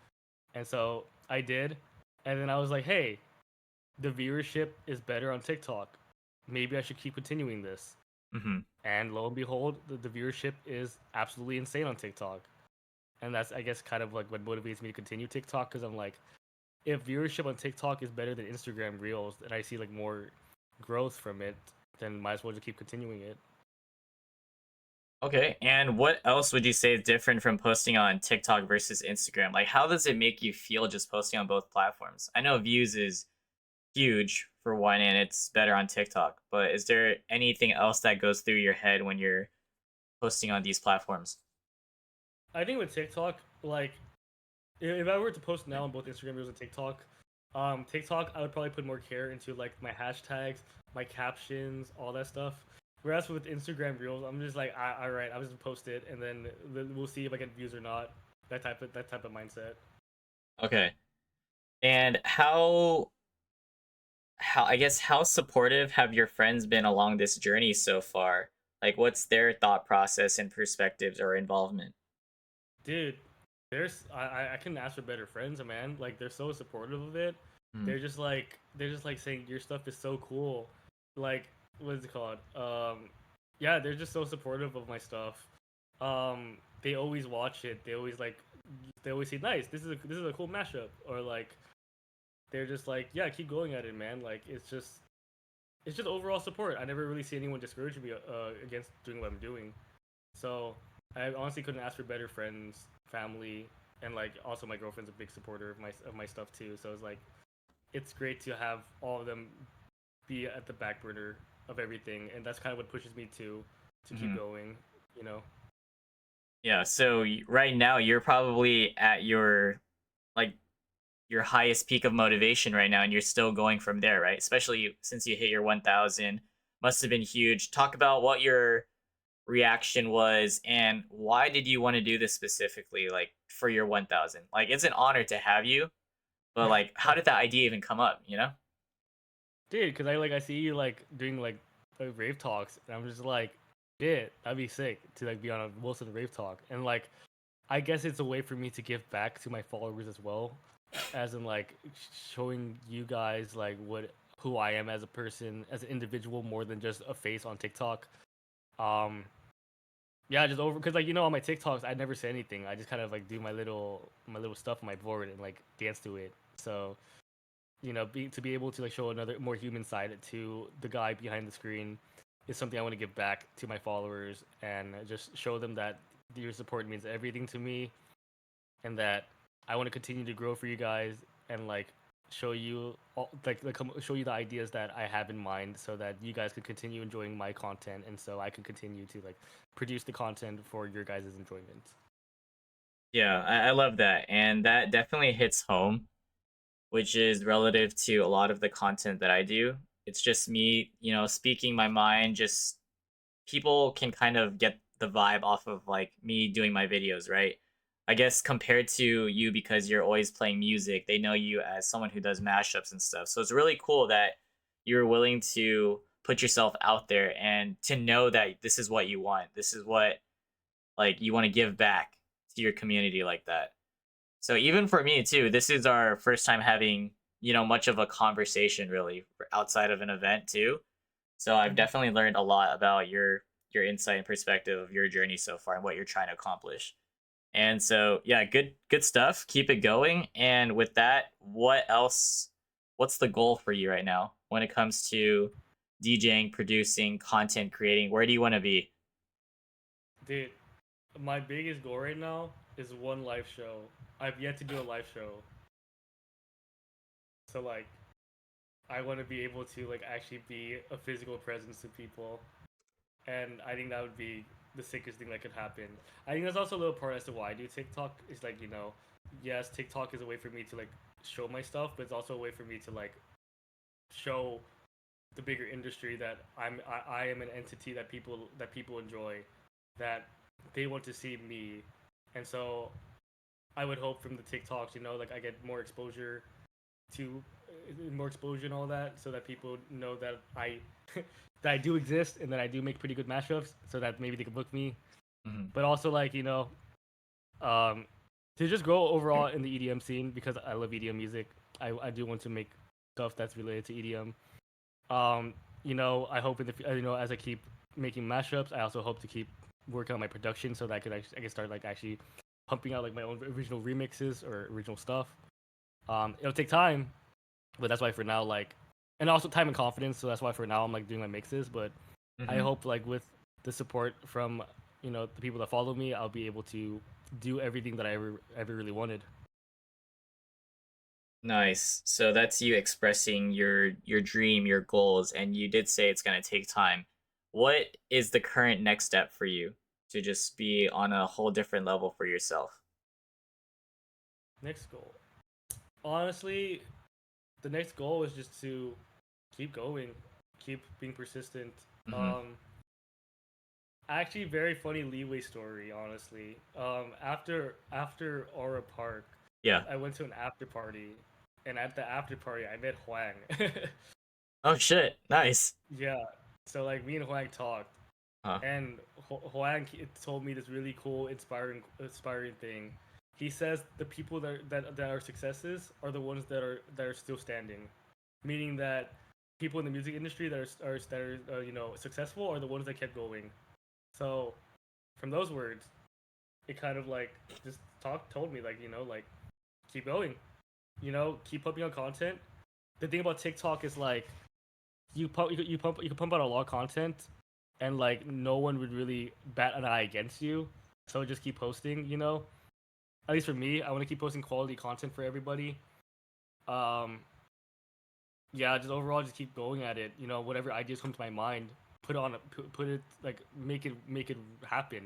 And so I did. And then I was like, hey, the viewership is better on TikTok. Maybe I should keep continuing this. Mm-hmm. And lo and behold, the viewership is absolutely insane on TikTok. And that's, I guess, kind of like what motivates me to continue TikTok because I'm like, if viewership on TikTok is better than Instagram Reels and I see like more growth from it, then might as well just keep continuing it. Okay, and what else would you say is different from posting on TikTok versus Instagram? Like, how does it make you feel just posting on both platforms? I know views is huge for one, and it's better on TikTok, but is there anything else that goes through your head when you're posting on these platforms? I think with TikTok, like if I were to post now on both Instagram Reels and TikTok, TikTok I would probably put more care into like my hashtags, my captions, all that stuff. Whereas with Instagram Reels, I'm just like, all right, I'll just post it, and then we'll see if I get views or not. That type of mindset. Okay, and how I guess how supportive have your friends been along this journey so far? Like, what's their thought process and perspectives or involvement? Dude, I couldn't ask for better friends, man. Like they're so supportive of it. Mm, They're just like saying your stuff is so cool. Like what is it called? Yeah, they're just so supportive of my stuff. They always watch it. They always say nice. This is a cool mashup, or like they're just like, yeah, keep going at it, man. Like it's just overall support. I never really see anyone discourage me against doing what I'm doing. So I honestly couldn't ask for better friends, family, and like also my girlfriend's a big supporter of my stuff too. So it's like it's great to have all of them be at the back burner of everything, and that's kind of what pushes me to keep mhm. going. You know, Yeah, so right now you're probably at like your highest peak of motivation right now, and you're still going from there, right? Especially since you hit your 1,000, must have been huge. Talk about what your reaction was and why did you want to do this specifically, like for your 1,000? Like, it's an honor to have you, but like, how did that idea even come up? You know? dude, because I see you like doing like rave talks, and I'm just like, yeah, that'd be sick to like be on a Wilson rave talk, and like I guess it's a way for me to give back to my followers as well, as in like showing you guys like what who I am as a person, as an individual, more than just a face on TikTok. Um, yeah, just over because like on my TikToks I never say anything. I just kind of like do my little stuff on my board and like dance to it. So to be able to like show another more human side to the guy behind the screen is something I want to give back to my followers and just show them that your support means everything to me and that I want to continue to grow for you guys and like show you show you the ideas that I have in mind so that you guys could continue enjoying my content and so I can continue to like produce the content for your guys' enjoyment. Yeah, I love that. And that definitely hits home, which is relative to a lot of the content that I do. It's just me, speaking my mind, just people can kind of get the vibe off of like me doing my videos, right? I guess compared to you because you're always playing music, they know you as someone who does mashups and stuff. So it's really cool that you're willing to put yourself out there and to know that this is what you want. This is what like you want to give back to your community like that. So even for me too, this is our first time having, much of a conversation really outside of an event too. So I've Mm-hmm. definitely learned a lot about your insight and perspective of your journey so far and what you're trying to accomplish. And so yeah, good stuff. Keep it going. And with that, what's the goal for you right now when it comes to DJing, producing, content creating? Where do you want to be? Dude, my biggest goal right now is one live show. I've yet to do a live show. So like I want to be able to like actually be a physical presence to people, and I think that would be the sickest thing that could happen. I think that's also a little part as to why I do TikTok. Is like yes, TikTok is a way for me to like show my stuff, but it's also a way for me to like show the bigger industry that I am an entity that people enjoy, that they want to see me, and so I would hope from the TikToks, like I get to more exposure and all that, so that people know that I that I do exist and that I do make pretty good mashups, so that maybe they can book me. Mm-hmm. But also like to just grow overall in the EDM scene, because I love EDM music. I do want to make stuff that's related to EDM. I hope in the as I keep making mashups, I also hope to keep working on my production so that I can start like actually pumping out like my own original remixes or original stuff. It'll take time, but that's why for now, like, and also time and confidence. So that's why for now I'm like doing my mixes. But I Mm-hmm. hope like with the support from the people that follow me, I'll be able to do everything that I ever really wanted. Nice. So that's you expressing your dream, your goals, and you did say it's gonna take time. What is the current next step for you to just be on a whole different level for yourself? Next goal, honestly, the next goal is just to keep going, keep being persistent. Mm-hmm. Um, Actually, very funny leeway story. Honestly, after Aura Park, Yeah. I went to an after party, and at the after party, I met Huang. Oh shit. Nice. Yeah, so like me and Huang talked, Huh. and Huang told me this really cool, inspiring thing. He says the people that are successes are the ones that are still standing, meaning that people in the music industry that are successful are the ones that kept going. So from those words, it kind of like just told me like like keep going, keep pumping out content. The thing about TikTok is like you can pump out a lot of content, and like no one would really bat an eye against you. So just keep posting. At least for me, I want to keep posting quality content for everybody. Um, yeah, just overall, just keep going at it. Whatever ideas come to my mind, put it like make it happen.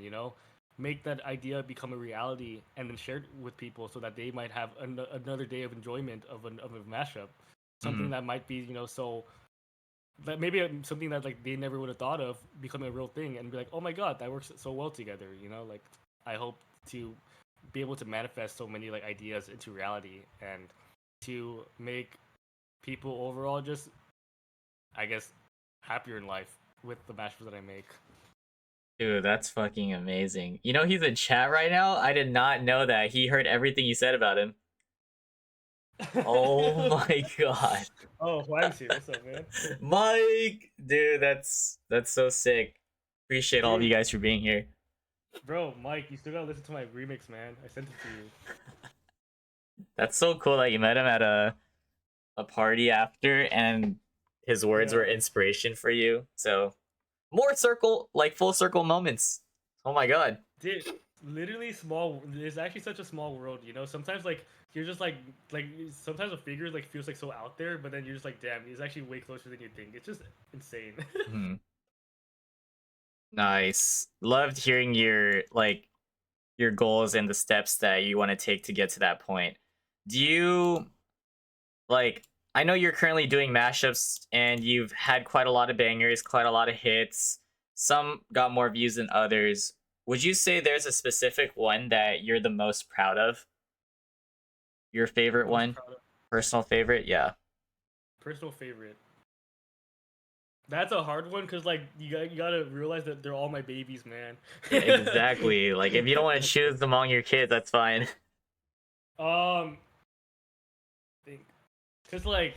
Make that idea become a reality, and then share it with people so that they might have another day of enjoyment of a mashup. Mm-hmm. Something that might be so that maybe something that like they never would have thought of becoming a real thing, and be like, oh my god, that works so well together. Like I hope to be able to manifest so many like ideas into reality, and to make people overall just, I guess, happier in life with the mashups that I make. Dude, that's fucking amazing. You know he's in chat right now? I did not know that. He heard everything you said about him. Oh my god. Oh, Huang's here. What's up, man? Mike, dude, that's so sick. Appreciate all of you Dude, guys for being here. bro, Mike, you still gotta listen to my remix, man. I sent it to you. That's so cool that you met him at a party after and his words were Yeah. inspiration for you. So more circle, like full circle moments. Oh my god. Dude, literally small. It's actually such a small world, Sometimes like you're just like sometimes a figure like feels like so out there, but then you're just like, damn, he's actually way closer than you think. It's just insane. Mhm. Nice. Loved hearing your goals and the steps that you want to take to get to that point. Do you like I know you're currently doing mashups and you've had quite a lot of bangers, quite a lot of hits. Some got more views than others. Would you say there's a specific one that you're the most proud of? Your favorite Most one? proud of Personal favorite? Yeah. personal favorite. That's a hard one because like you gotta realize that they're all my babies, man. Yeah, exactly. Like if you don't want to choose among your kids, that's fine. um, think because like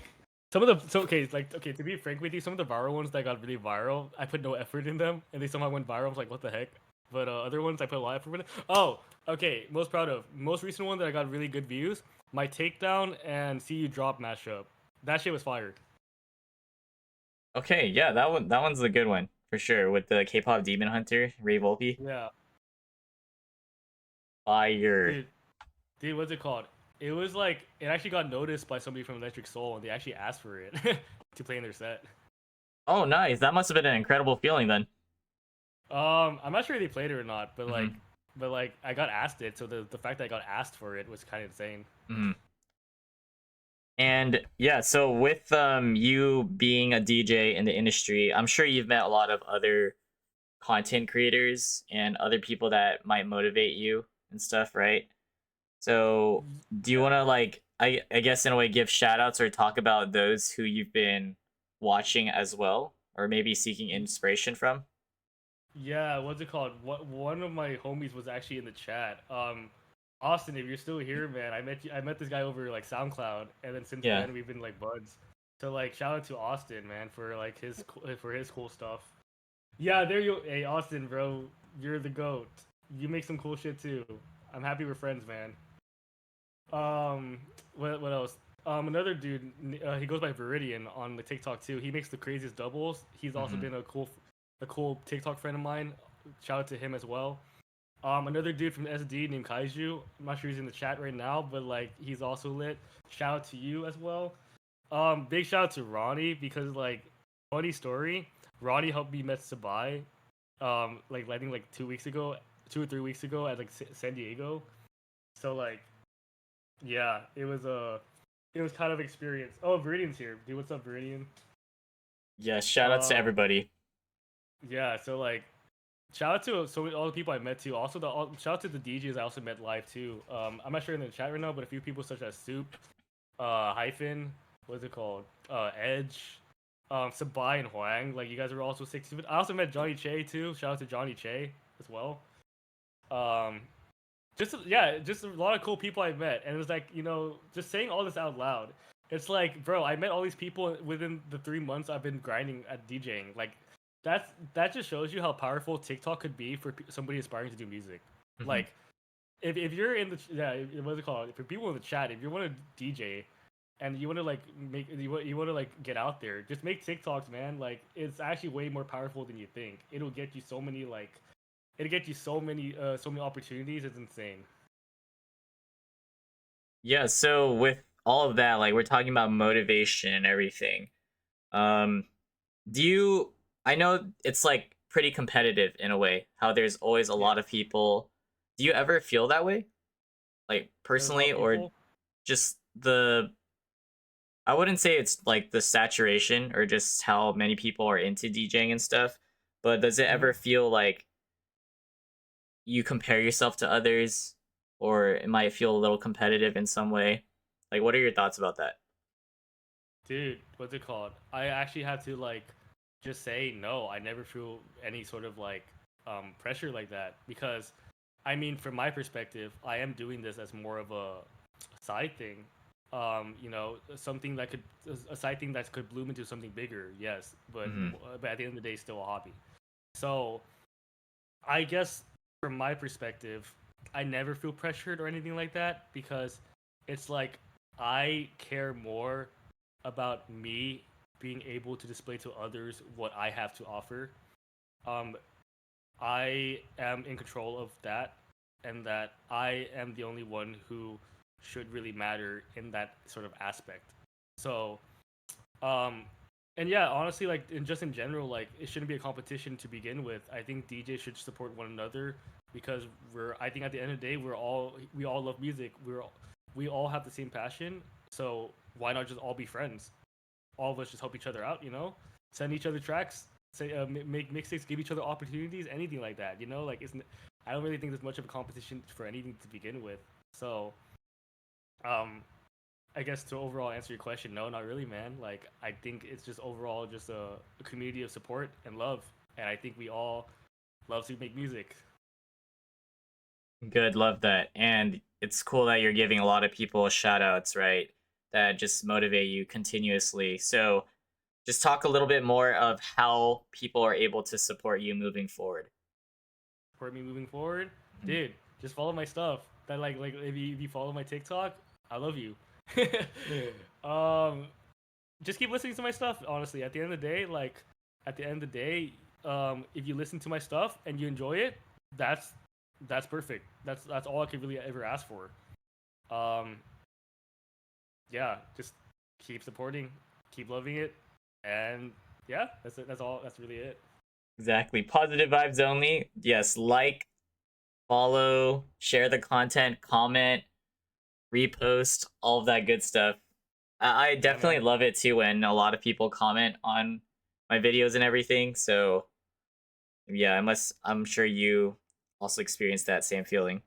some of the okay, to be frank with you, some of the viral ones that got really viral, I put no effort in them, and they somehow went viral. I was like, what the heck? But other ones I put a lot of effort in. Oh, okay. Most recent one that I got really good views. My takedown and see you drop mashup. That shit was fire. Okay, yeah, that one's a good one for sure with the K-pop Demon Hunter, Rave. Yeah. Fire. Dude, what's it called? It was like it actually got noticed by somebody from Electric Soul, and they actually asked for it to play in their set. Oh, nice. That must have been an incredible feeling then. I'm not sure if they played it or not, but Hmm. like I got asked it, so the fact that I got asked for it was kind of insane. Hmm. And yeah, so with you being a DJ in the industry, I'm sure you've met a lot of other content creators and other people that might motivate you and stuff, right? So do you Yeah. want to like I guess in a way give shout outs or talk about those who you've been watching as well or maybe seeking inspiration from? Yeah, what's it called? What one of my homies was actually in the chat. Austin, if you're still here, man, I met this guy over like SoundCloud, and then since Yeah. then we've been like buds. So like, shout out to Austin, man, for like for his cool stuff. Yeah, there you. Hey, Austin, bro, you're the goat. You make some cool shit too. I'm happy we're friends, man. Um, what else? Another dude, he goes by Viridian on the TikTok too. He makes the craziest doubles. He's also Hmm. been a cool TikTok friend of mine. Shout out to him as well. Another dude from SD named Kaiju. I'm not sure he's in the chat right now, but like he's also lit. Shout out to you as well. Big shout out to Ronnie because like funny story. Ronnie helped me met Sabai. Like I think like 2 weeks ago, 2 or 3 weeks ago at like San Diego. So like yeah, it was kind of experience. Oh, Viridian's here. Dude, what's up, Viridian? Yeah, shout outs to Um, everybody. yeah, so like shout out to all the people I met too. Also, shout out to the DJs I also met live too. I'm not sure in the chat right now, but a few people such as Soup, Hyphen, what's it called? Edge, Sabai and Huang. Like you guys were also sick. I also met Johnny Che too. Shout out to Johnny Che as well. Um, just a lot of cool people I met, and it was like just saying all this out loud. It's like, bro, I met all these people within the 3 months I've been grinding at DJing. Like, that just shows you how powerful TikTok could be for somebody aspiring to do music. Hmm. Like, if you're in the what's it called? For people in the chat, if you want to DJ and you want to like you want to like get out there, just make TikToks, man. Like, it's actually way more powerful than you think. It'll get you so many like it'll get you so many opportunities. It's insane. Yeah, so with all of that, like we're talking about motivation and everything. Um, do you? I know it's like pretty competitive in a way. How there's always a Yeah, lot of people. Do you ever feel that way, like there's a lot personally, of or people. just the? I wouldn't say it's like the saturation or just how many people are into DJing and stuff, but does it Hmm. ever feel like you compare yourself to others, or it might feel a little competitive in some way? Like, what are your thoughts about that? Dude, what's it called? I actually had to like just say no. I never feel any sort of like pressure like that because I mean, from my perspective, I am doing this as more of a side thing. Something that could a side thing that could bloom into something bigger. Yes, Hmm. but at the end of the day, still a hobby. So I guess from my perspective, I never feel pressured or anything like that because it's like I care more about me being able to display to others what I have to offer. Um, I am in control of that, and that I am the only one who should really matter in that sort of aspect. So, um, and yeah, honestly, like just in general, like it shouldn't be a competition to begin with. I think DJs should support one another because I think at the end of the day, we all love music. We all have the same passion. So why not just all be friends? All of us just help each other out, send each other tracks, say make mixtapes, give each other opportunities, anything like that, like I don't really think there's much of a competition for anything to begin with. So um I guess to overall answer your question, no, not really, man. Like I think it's just overall just a community of support and love, and I think we all love to make music. Good, love that. And it's cool that you're giving a lot of people shout outs, right? That just motivate you continuously. So just talk a little bit more of how people are able to support you moving forward. For me moving forward, Mhm. dude, just follow my stuff. That like if you follow my TikTok, I love you. um just keep listening to my stuff. Honestly, at the end of the day, if you listen to my stuff and you enjoy it, that's that's perfect. That's all I could really ever ask for. Um, yeah, just keep supporting, keep loving it, and yeah, that's it. That's all. That's really it. Exactly. Positive vibes only. Yes, like, follow, share the content, comment, repost, all of that good stuff. I Yeah, definitely man. love it too when a lot of people comment on my videos and everything. So yeah, I'm sure you also experienced that same feeling.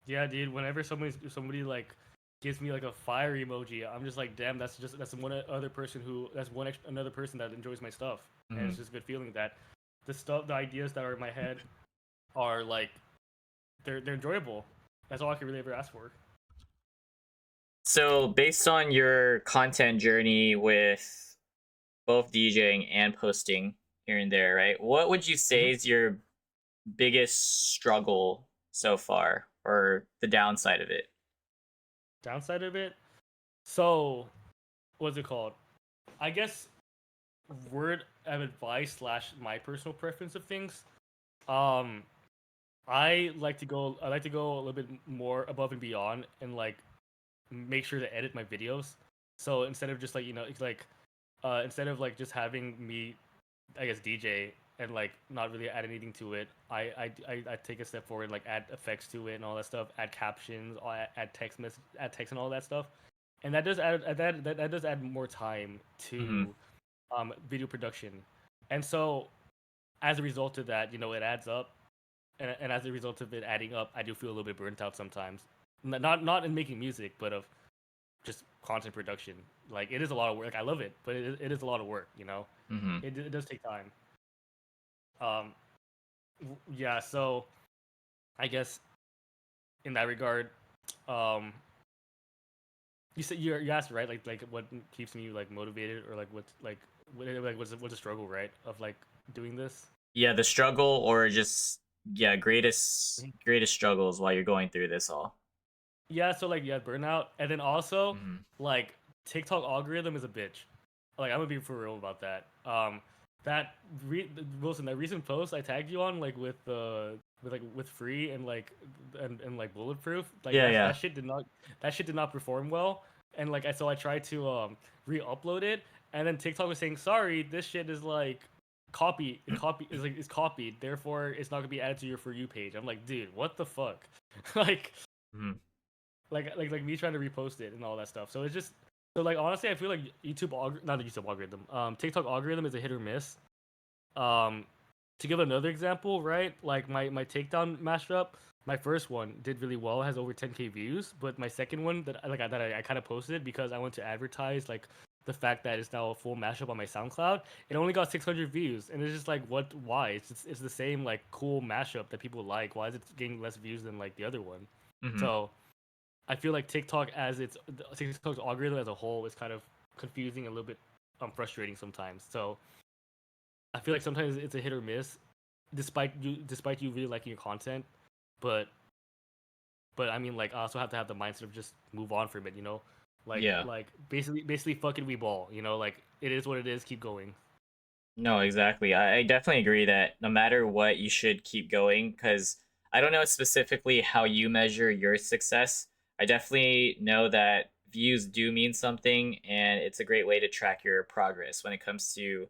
Yeah, dude. Whenever somebody like gives me like a fire emoji, I'm just like, damn, that's one other person who that's another person that enjoys my stuff, and Mhm. it's just a good feeling that the ideas that are in my head are like they're enjoyable. That's all I can really ever ask for. So based on your content journey with both DJing and posting here and there, right? What would you Mm-hmm. say is your biggest struggle so far, or the downside of it? Downside of it, so what's it called? I guess word of advice slash my personal preference of things. Um, I like to go a little bit more above and beyond and like make sure to edit my videos. So instead of just like it's like instead of like just having me, I guess DJ and like not really add anything to it, I take a step forward, like add effects to it and all that stuff, add captions, add text and all that stuff, and that does that does add more time Hmm. to video production, and so as a result of that, it adds up, and as a result of it adding up, I do feel a little bit burnt out sometimes. Not in making music, but of just content production. Like it is a lot of work. Like, I love it, but it is a lot of work. Hmm. It does take time. Um, yeah. So I guess in that regard, um, you said you asked right, like what keeps me like motivated or like what's the struggle, right, of like doing this. Yeah, the struggle, or just, yeah, greatest struggles while you're going through this all. Yeah, so like burnout, and then also Hmm. like TikTok algorithm is a bitch. Like I'm gonna be for real about that. That Wilson, that recent post I tagged you on, like with free and like and like bulletproof, like Yeah, yeah. that shit did not perform well, and like I tried to re-upload it, and then TikTok was saying sorry, this shit is like copy is copied, therefore it's not gonna be added to your for you page. I'm like, dude, what the fuck, like Mhm. like me trying to repost it and all that stuff. So it's just so like honestly, I feel like not the YouTube algorithm, TikTok algorithm is a hit or miss. Um, to give another example, right? Like my takedown mashup, my first one did really well, has over 10K views, but my second one I kind of posted because I want to advertise like the fact that it's now a full mashup on my SoundCloud. It only got 600 views, and it's just like, what? Why? It's the same like cool mashup that people like. Why is it getting less views than like the other one? Mhm. So I feel like TikTok's algorithm as a whole is kind of confusing, a little bit frustrating sometimes. So I feel like sometimes it's a hit or miss, despite you really liking your content, but I mean like I also have to have the mindset of just move on from it. Yeah. Like basically fucking we ball. Like it is what it is. Keep going. No, exactly. I definitely agree that no matter what, you should keep going, because I don't know specifically how you measure your success. I definitely know that views do mean something, and it's a great way to track your progress when it comes to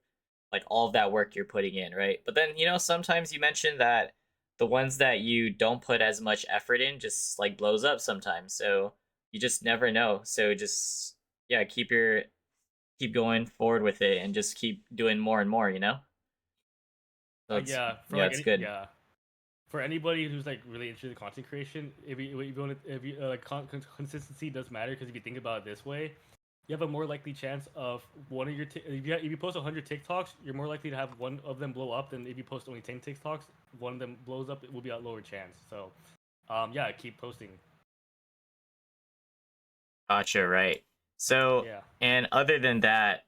like all of that work you're putting in, right? But then, sometimes you mentioned that the ones that you don't put as much effort in just like blows up sometimes. So you just never know. So just, yeah, keep going forward with it and just keep doing more and more. So Yeah, for yeah, like it's good. yeah, for anybody who's like really interested in content creation, if you like consistency does matter, because if you think about it this way, you have a more likely chance of one of your if you post 100 TikToks, you're more likely to have one of them blow up than if you post only 10 TikToks. One of them blows up, it will be a lower chance. So, yeah, keep posting. Gotcha, right. So, Yeah. and other than that,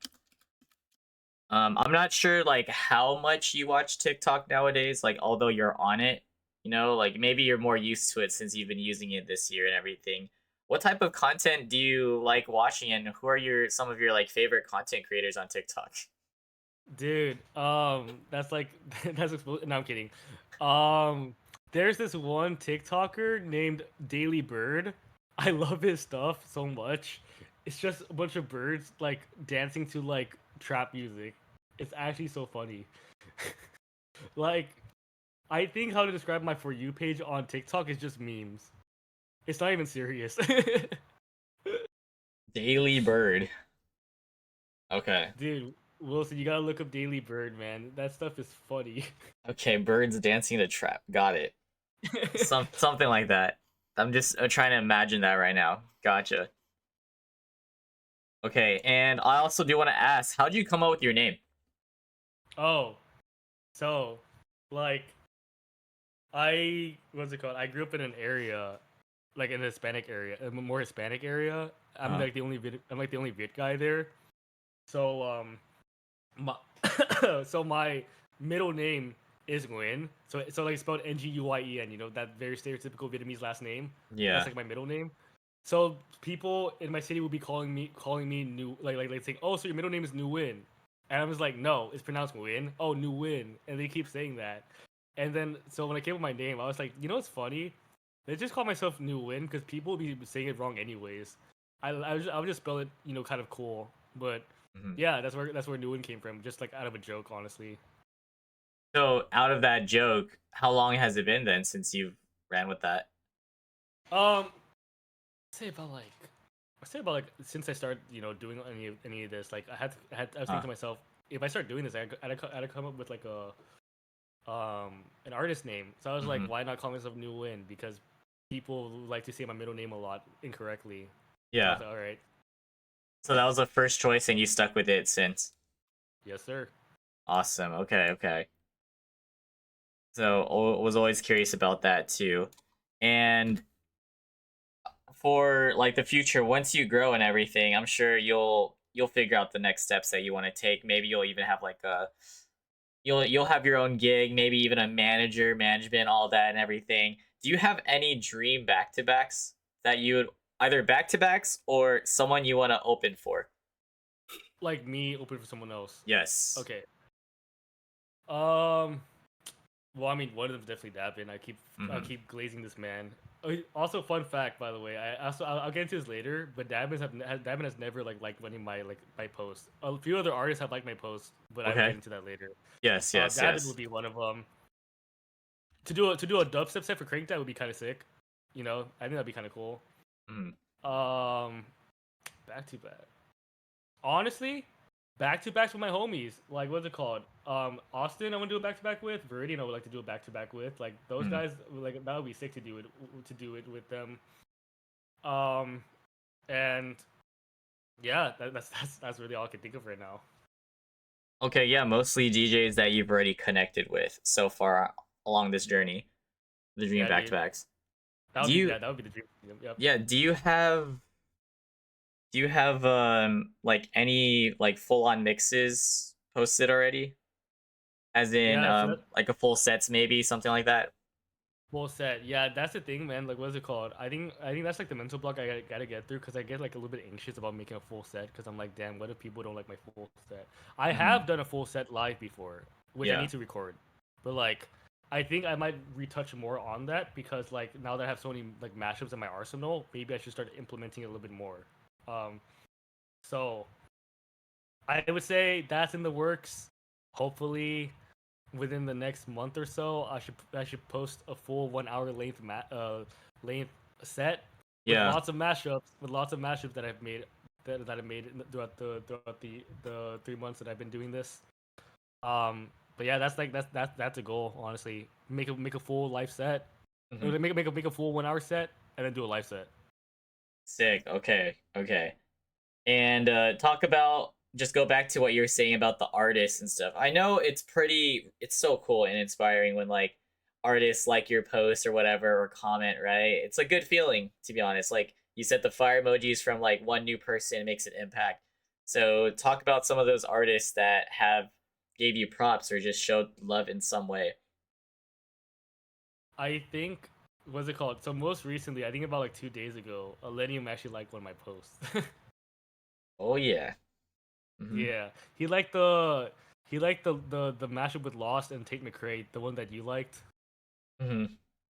I'm not sure like how much you watch TikTok nowadays, like although you're on it, like maybe you're more used to it since you've been using it this year and everything. What type of content do you like watching, and who are some of your like favorite content creators on TikTok? Dude, that's like No, I'm kidding. Um, There's this one TikToker named Daily Bird. I love his stuff so much. It's just a bunch of birds like dancing to like trap music. It's actually so funny. Like, I think how to describe my For You page on TikTok is just memes. It's not even serious. Daily Bird. Okay. Dude, Wilson, you gotta look up Daily Bird, man. That stuff is funny. Okay, birds dancing to trap. Got it. Something like that. I'm just trying to imagine that right now. Gotcha. Okay, and I also do want to ask, how did you come up with your name? Oh, so, like, what's it called? I grew up in an area, like in the Hispanic area, a more Hispanic area. I'm Uh, like the only I'm like the only Vit guy there. So, my, so my middle name is Nguyen. So like spelled Nguyen. You know that very stereotypical Vietnamese last name. That's yeah. like my middle name. So people in my city would be calling me new like saying, oh, so your middle name is NUWIN, and I was like, no, it's pronounced Nguyen. Oh, NUWIN, and they keep saying that. And then so when I came with my name, I was like, you know what's funny? They just call myself NUWIN because people be saying it wrong anyways. I would just spell it, you know, kind of cool, but Mhm. yeah, that's where NUWIN came from, just like out of a joke, honestly. So, out of that joke, how long has it been then since you ran with that? Um, say about like I say about like since I started, you know, doing any of this, like I was thinking Uh, to myself, if I start doing this, I had to come up with like a an artist name. So I was like, mhm. why not call myself New Win? Because people like to say my middle name a lot incorrectly. So I Yeah. was like, all right, So that was the first choice, and you stuck with it since. yes sir. Awesome. Okay. Okay. So was always curious about that too, and for like the future, once you grow and everything, I'm sure you'll figure out the next steps that you want to take. Maybe you'll even have like a you'll have your own gig, maybe even a manager, management, all that and everything. Do you have any dream back to backs that you would either back to backs or someone you want to open for? Like me open for someone else. Yes. Okay. Um. Well, I mean, one of them's definitely Dappin. I Hmm. keep glazing this man. Oh, also, fun fact, by the way, I'll get into this later, but Dappin has never liked one of my posts. A few other artists have liked my posts, but I will get Okay. into that later. Yes. Yes. Dappin would Yes. be one of them. To do a dubstep set for Crank that would be kind of sick. You know, I think that'd be kind of cool. Mhm. Um, back to back. Honestly, back to backs with my homies. Like, what's it called? Austin, I want to do a back to back with. Viridian, I would like to do a back to back with. Like those Mhm. guys, like that would be sick to do it with them. Um, and yeah, that's really all I can think of right now. Okay. Yeah. Mostly DJs that you've already connected with so far along this journey, the dream Yeah, back to dude, backs. Do you? that would be the dream. Yep. Yeah. Do you have like any like full on mixes posted already? As in Yeah, so that like a full sets maybe something like that? full set. Yeah, that's the thing, man. Like, what's it called? I think that's like the mental block I gotta get through because I get like a little bit anxious about making a full set because I'm like, damn, what if people don't like my full set? I Hmm. have done a full set live before, which I Yeah. need to record, but like, I think I might retouch more on that because like now that I have so many like mashups in my arsenal, maybe I should start implementing it a little bit more. Um, so I would say that's in the works. Hopefully, within the next month or so, I should post a full 1 hour length set with Yeah. lots of mashups that I've made that I made throughout the 3 months that I've been doing this. But yeah, that's a goal. Honestly, make a full live set, or Hmm. make a full 1 hour set, and then do a live set. Sick. Okay. Okay. And talk about just go back to what you're saying about the artists and stuff. I know it's so cool and inspiring when like artists like your post or whatever or comment, right? It's a good feeling to be honest. Like you said the fire emojis from like one new person makes an impact. So talk about some of those artists that have gave you props or just showed love in some way. I think what's it called? So most recently, I think about like 2 days ago, Elenium actually liked one of my posts. Oh yeah. Hmm. Yeah, he liked the mashup with Lost and Tate McRae, the one that you liked. Hmm.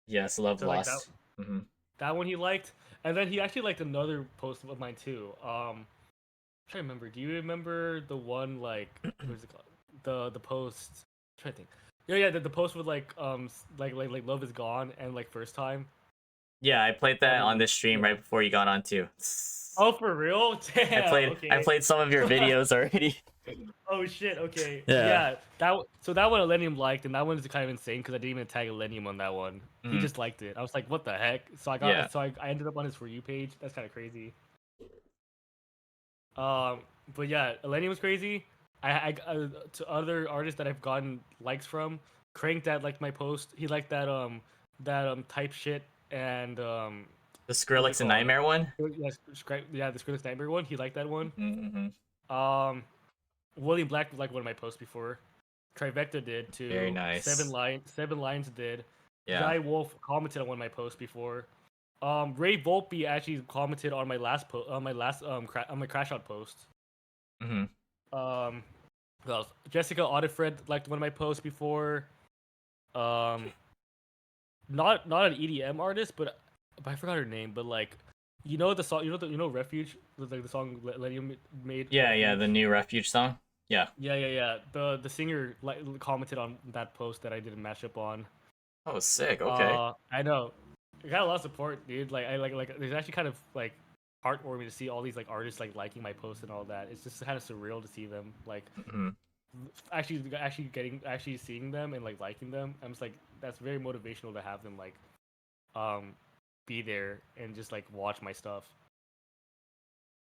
Yes, love So like that lost. Hmm. that one he liked, and then he actually liked another post of mine too. I'm trying to remember. Do you remember the one like what is it called? The post. I'm trying to think. Yeah, the post with like love is gone and like first time. Yeah, I played that on And this stream right yeah. before you got on too. Oh, for real? Damn. I Okay. played some of your videos already. Oh shit. Okay. Yeah. Yeah. That one Elenium liked, and that one is kind of insane because I didn't even tag Elenium on that one. He Mhm. just liked it. I was like, what the heck? Yeah. I ended up on his For You page. That's kind of crazy. Um, but yeah, Elenium was crazy. To other artists that I've gotten likes from, Crank that liked my post. He liked that type shit and The what is it Skrillex and called? Nightmare one. Yeah, the Skrillex Nightmare one. He liked that one. Mm-hmm. Um, William Black liked one of my posts before. Trivecta did Very too. nice. Seven Lions did. Yeah. Jai Wolf commented on one of my posts before. Ray Volpe actually commented on my last on my crash out post. Hmm. Um, well, Jessica Audifred liked one of my posts before. Um, not an EDM artist, but I forgot her name. But like, you know the song, you know Refuge, like the song Lenny made Yeah, yeah, the Refuge. new Refuge song. Yeah. Yeah. The singer commented on that post that I did a mashup on. Oh, sick. Okay. I know. I got a lot of support, dude. Like I like. There's actually kind of like heartwarming to see all these like artists like liking my posts and all that. It's just kind of surreal to see them like Hmm. actually seeing them and like liking them. I'm just like that's very motivational to have them like um be there and just like watch my stuff.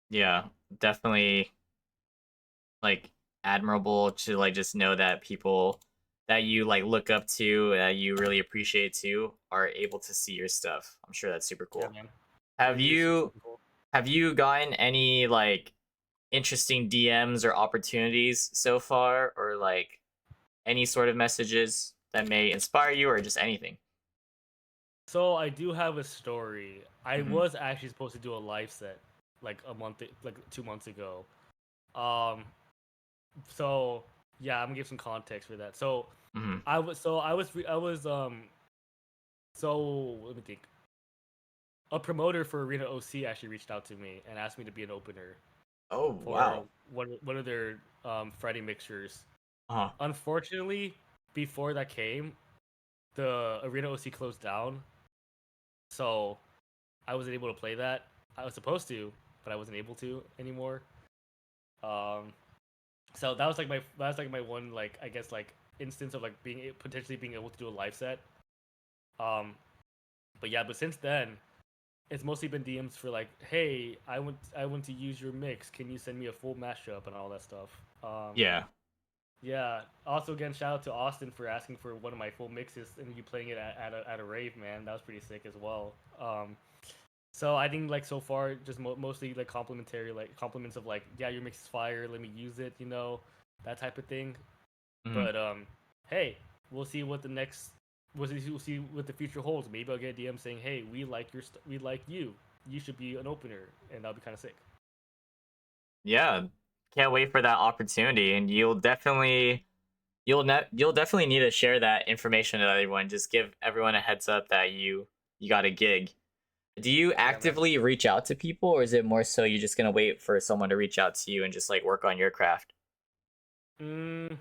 Yeah, definitely like admirable to like just know that people that you like look up to, that you really appreciate too, are able to see your stuff. I'm sure that's super Yeah, cool. man. Have It is you super cool. have you gotten any like interesting DMs or opportunities so far, or like any sort of messages that may inspire you, or just anything? So I do have a story. I Hmm. was actually supposed to do a live set like 2 months ago. Um, so yeah, I'm gonna give some context for that. So Hmm. I was so I was so let me think. A promoter for Arena OC actually reached out to me and asked me to be an opener Oh for wow. one of their Friday mixers. Uh-huh. Unfortunately, before that came, the Arena OC closed down, so I wasn't able to play that. I was supposed to, but I wasn't able to anymore. Um, so that was like my one like I guess like instance of like potentially being able to do a live set. Um, but yeah, but since then, it's mostly been DMs for like, hey, I want to use your mix. Can you send me a full mashup and all that stuff? Yeah. Yeah. Also, again, shout out to Austin for asking for one of my full mixes and you playing it at a rave, man. That was pretty sick as well. So I think like so far, just mostly like complimentary, like compliments of like, yeah, your mix is fire. Let me use it, that type of thing. Hmm. But hey, we'll see what the next, we'll see what the future holds. Maybe I'll get a DM saying, hey, we like we like you. You should be an opener, and that'll be kind of sick. Yeah. Can't wait for that opportunity, and you'll definitely need to share that information with everyone. Just give everyone a heads up that you got a gig. Do you Yeah, man. actively reach out to people, or is it more so you're just gonna wait for someone to reach out to you and just like work on your craft? Mm,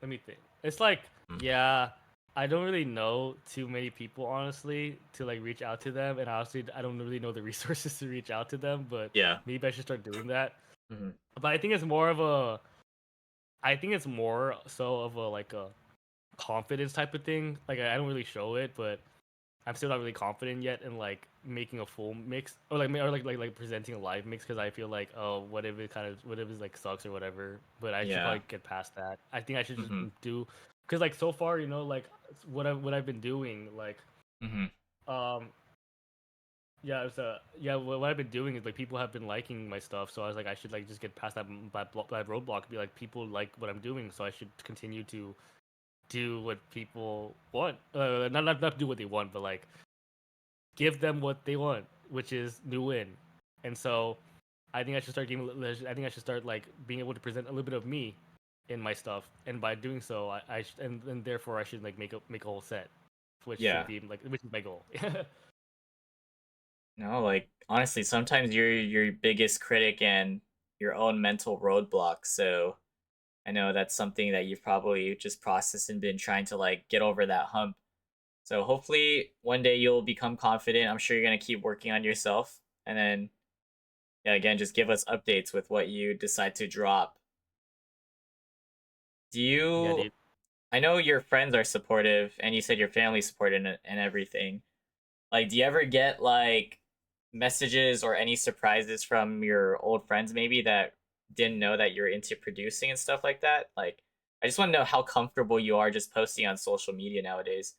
let me think. It's like, Mm. yeah, I don't really know too many people honestly to like reach out to them, and honestly, I don't really know the resources to reach out to them. But Yeah. maybe I should start doing that. Hmm. But I think it's more of a, I think it's more so of a like a confidence type of thing. Like I don't really show it, but I'm still not really confident yet in like making a full mix or like presenting a live mix because I feel like oh what if it like sucks or whatever. But I should Yeah. probably get past that. I think I should just Hmm. do because like so far like what I've been doing like Hmm. um yeah it's yeah what I've been doing is like people have been liking my stuff so I was like I should like just get past that roadblock be like people like what I'm doing so I should continue to do what people want not do what they want but like give them what they want, which is NUWIN. And so I think I should start giving. I think I should start like being able to present a little bit of me in my stuff, and by doing so, and therefore I should like make a whole set Yeah. which is my goal. No, like honestly, sometimes you're your biggest critic and your own mental roadblock. So I know that's something that you've probably just processed and been trying to like get over that hump. So hopefully one day you'll become confident. I'm sure you're gonna keep working on yourself, and then yeah, again, just give us updates with what you decide to drop. Do Yeah, you? dude. I know your friends are supportive, and you said your family's supportive and everything. Like, do you ever get like messages or any surprises from your old friends maybe that didn't know that you're into producing and stuff like that? Like, I just want to know how comfortable you are just posting on social media nowadays,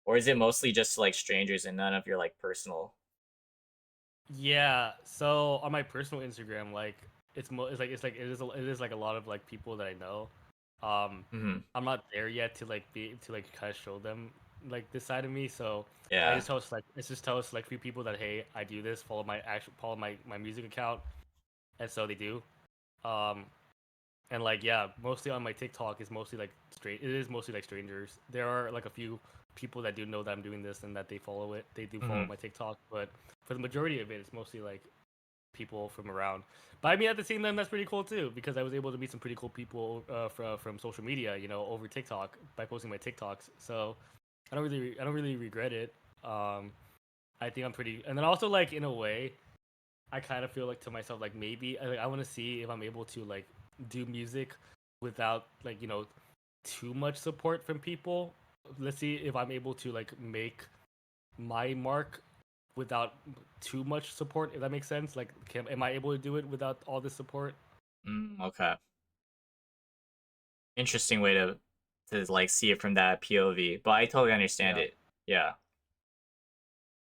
or is it mostly just like strangers and none of your like personal? Yeah. So on my personal Instagram, like it is like a lot of like people that I know. Hmm. I'm not there yet to like be to like kind of show them like this side of me. So I Yeah. just tell select it's just tell select few people that hey, I do this. Follow my music account, and so they do. Um, and like yeah, mostly on my TikTok is mostly like straight. It is mostly like strangers. There are like a few people that do know that I'm doing this and that they follow it. They do follow Hmm. my TikTok, but for the majority of it, it's mostly like people from around. But I mean, at the same time, that's pretty cool too because I was able to meet some pretty cool people from social media, you know, over TikTok by posting my TikToks. So I don't really regret it. I think I'm pretty, and then also like in a way, I kind of feel like to myself like maybe I want to see if I'm able to like do music without like you know too much support from people. Let's see if I'm able to like make my mark without too much support. If that makes sense, like am I able to do it without all this support? Mm, okay. Interesting way to like see it from that POV, but I totally understand Yeah. it. Yeah.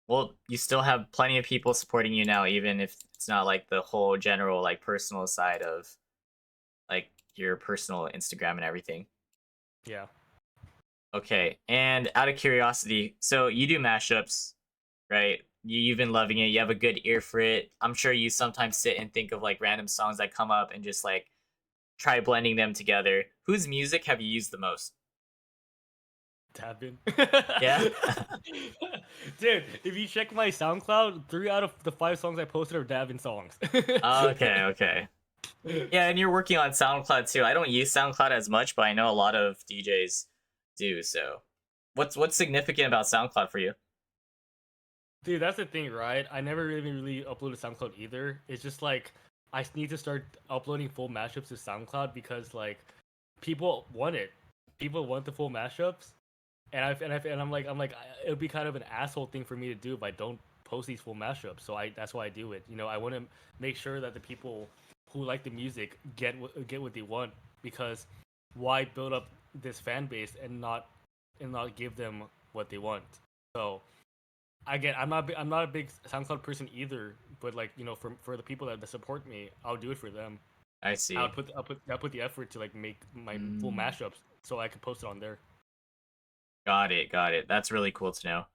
Well, you still have plenty of people supporting you now, even if it's not like the whole general like personal side of like your personal Instagram and everything. Yeah. Okay, and out of curiosity, so you do mashups, right? You've been loving it. You have a good ear for it. I'm sure you sometimes sit and think of like random songs that come up and just like try blending them together. Whose music have you used the most? Tapping. Yeah. Dude, if you check my SoundCloud, 3 out of the 5 songs I posted are Davin songs. Okay, okay. Yeah, and you're working on SoundCloud too. I don't use SoundCloud as much, but I know a lot of DJs do. So, what's significant about SoundCloud for you? Dude, that's the thing, right? I never really uploaded SoundCloud either. It's just like I need to start uploading full mashups to SoundCloud because like people want it. People want the full mashups, and I'm like it would be kind of an asshole thing for me to do if I don't post these full mashups. So I that's why I do it. You know, I want to make sure that the people who like the music get what they want because why build up this fan base and not give them what they want. So again, I'm not a big SoundCloud person either, but like you know, for the people that support me, I'll do it for them. I see. I'll put the effort to like make my full Mm, mashups so I can post it on there. got it, got it. That's really cool to know.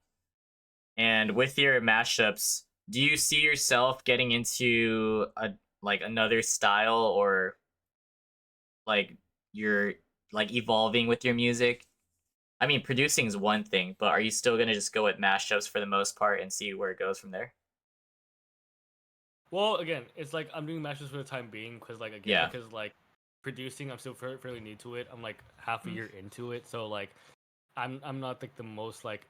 And with your mashups, do you see yourself getting into a like another style or like you're like evolving with your music? I mean, producing is one thing, but are you still gonna just go with mashups for the most part and see where it goes from there? Well, again, it's like I'm doing mashups for the time being because like again Yeah. because like producing, I'm still fairly new to it. I'm like half a Mm. year into it, so like I'm not like the most like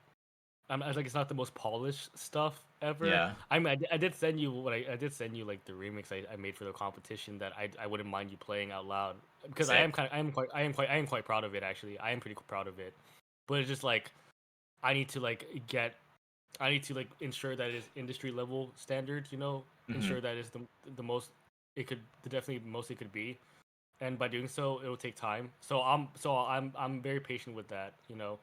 I like it's not the most polished stuff ever. Yeah. I mean, I did send you I did send you like the remix I made for the competition that I wouldn't mind you playing out loud because Sick. I am quite proud of it actually. I am pretty proud of it, but it's just like I need to like get I need to like ensure that it is industry level standard. You know, Hmm. ensure that is the most it could the definitely most it could be, and by doing so, it will take time. So I'm very patient with that. You know,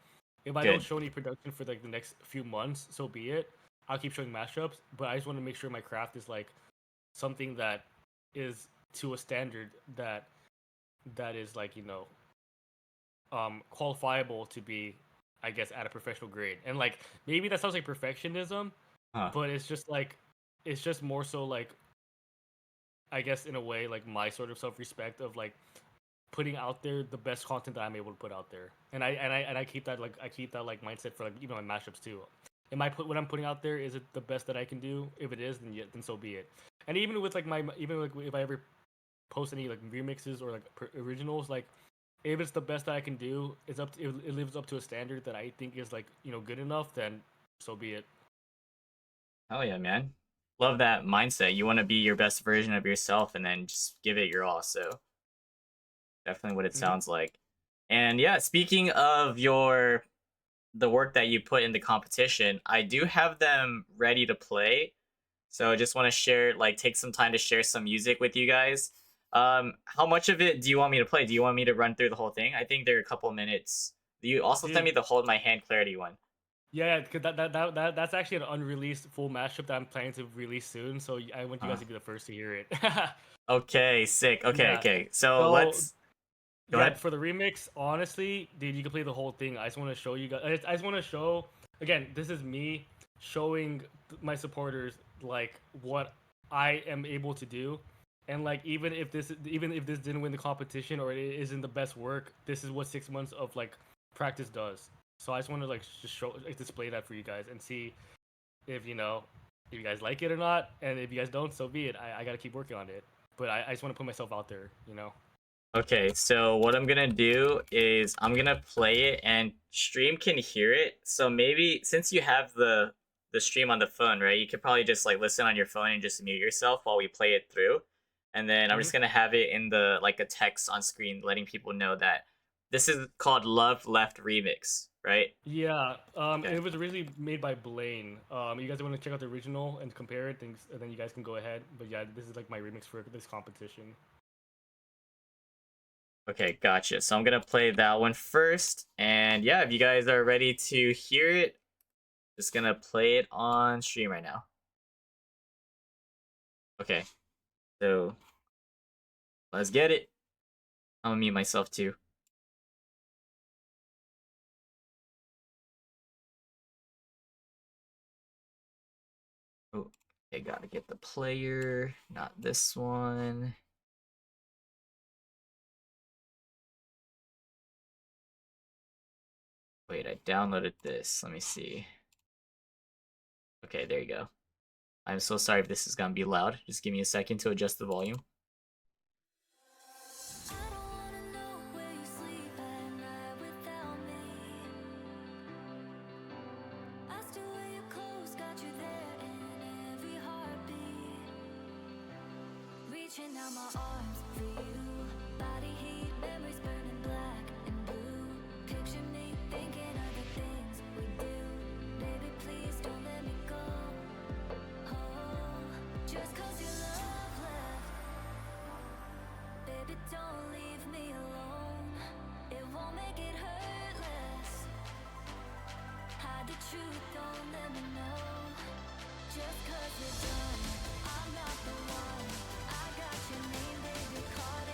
if I don't Good. show any production for like the next few months, so be it. I'll keep showing mashups, but I just want to make sure my craft is like something that is to a standard that is like you know qualifiable to be I guess at a professional grade. And like maybe that sounds like perfectionism, Huh. but it's just like it's just more so like I guess in a way like my sort of self-respect of like putting out there the best content that I'm able to put out there, and I keep that like mindset for like even my mashups too. Am I put what I'm putting out there? Is it the best that I can do? If it is, then so be it. And even with like even like if I ever post any like remixes or like originals, like if it's the best that I can do, it lives up to a standard that I think is like good enough, then so be it. Hell yeah, man. Love that mindset. You want to be your best version of yourself and then just give it your all. So definitely what it Mm-hmm. sounds like. And yeah, speaking of the work that you put in the competition, I do have them ready to play. So I just want to share, like, take some time to share some music with you guys. How much of it do you want me to play? Do you want me to run through the whole thing? I think there are a couple minutes. Do you also send Dude, me the Hold My Hand Clarity one? yeah, because that's actually an unreleased full mashup that I'm planning to release soon. So I want you guys Uh, to be the first to hear it. okay, sick. Okay, Yeah. okay. So So let's go yeah, ahead. for the remix, honestly, dude, you can play the whole thing. I just want to show you guys. I just want to show again. This is me showing my supporters like what I am able to do, and like even if this didn't win the competition or it isn't the best work, this is what 6 months of like practice does. So I just want to like just show like, display that for you guys and see if if you guys like it or not, and if you guys don't, so be it. I gotta keep working on it, but I just want to put myself out there. Okay, so what I'm gonna do is I'm gonna play it and stream can hear it. So maybe since you have the stream on the phone, right? You could probably just like listen on your phone and just mute yourself while we play it through. And then I'm Mhm. just gonna have it in the like a text on screen letting people know that this is called Love Left Remix, right? Yeah, Okay. it was originally made by Blaine. You guys want to check out the original and compare it, and then you guys can go ahead. But yeah, this is like my remix for this competition. Okay, gotcha. So I'm gonna play that one first. And yeah, if you guys are ready to hear it, just gonna play it on stream right now. Okay, so let's get it. I'm gonna mute myself too. Oh, I gotta get the player, not this one. Wait, I downloaded this. Let me see. Okay, there you go. I'm so sorry if this is gonna be loud. Just give me a second to adjust the volume. Reaching out my arms for you. Body heat, memories burning black and blue. Picture me thinking of the things we do. Baby, please don't let me go. Oh, just cause your love left. Baby, don't leave me alone. It won't make it hurt less. Hide the truth, don't let me know. Just cause we're done, I'm not the one. I got your name, baby, caught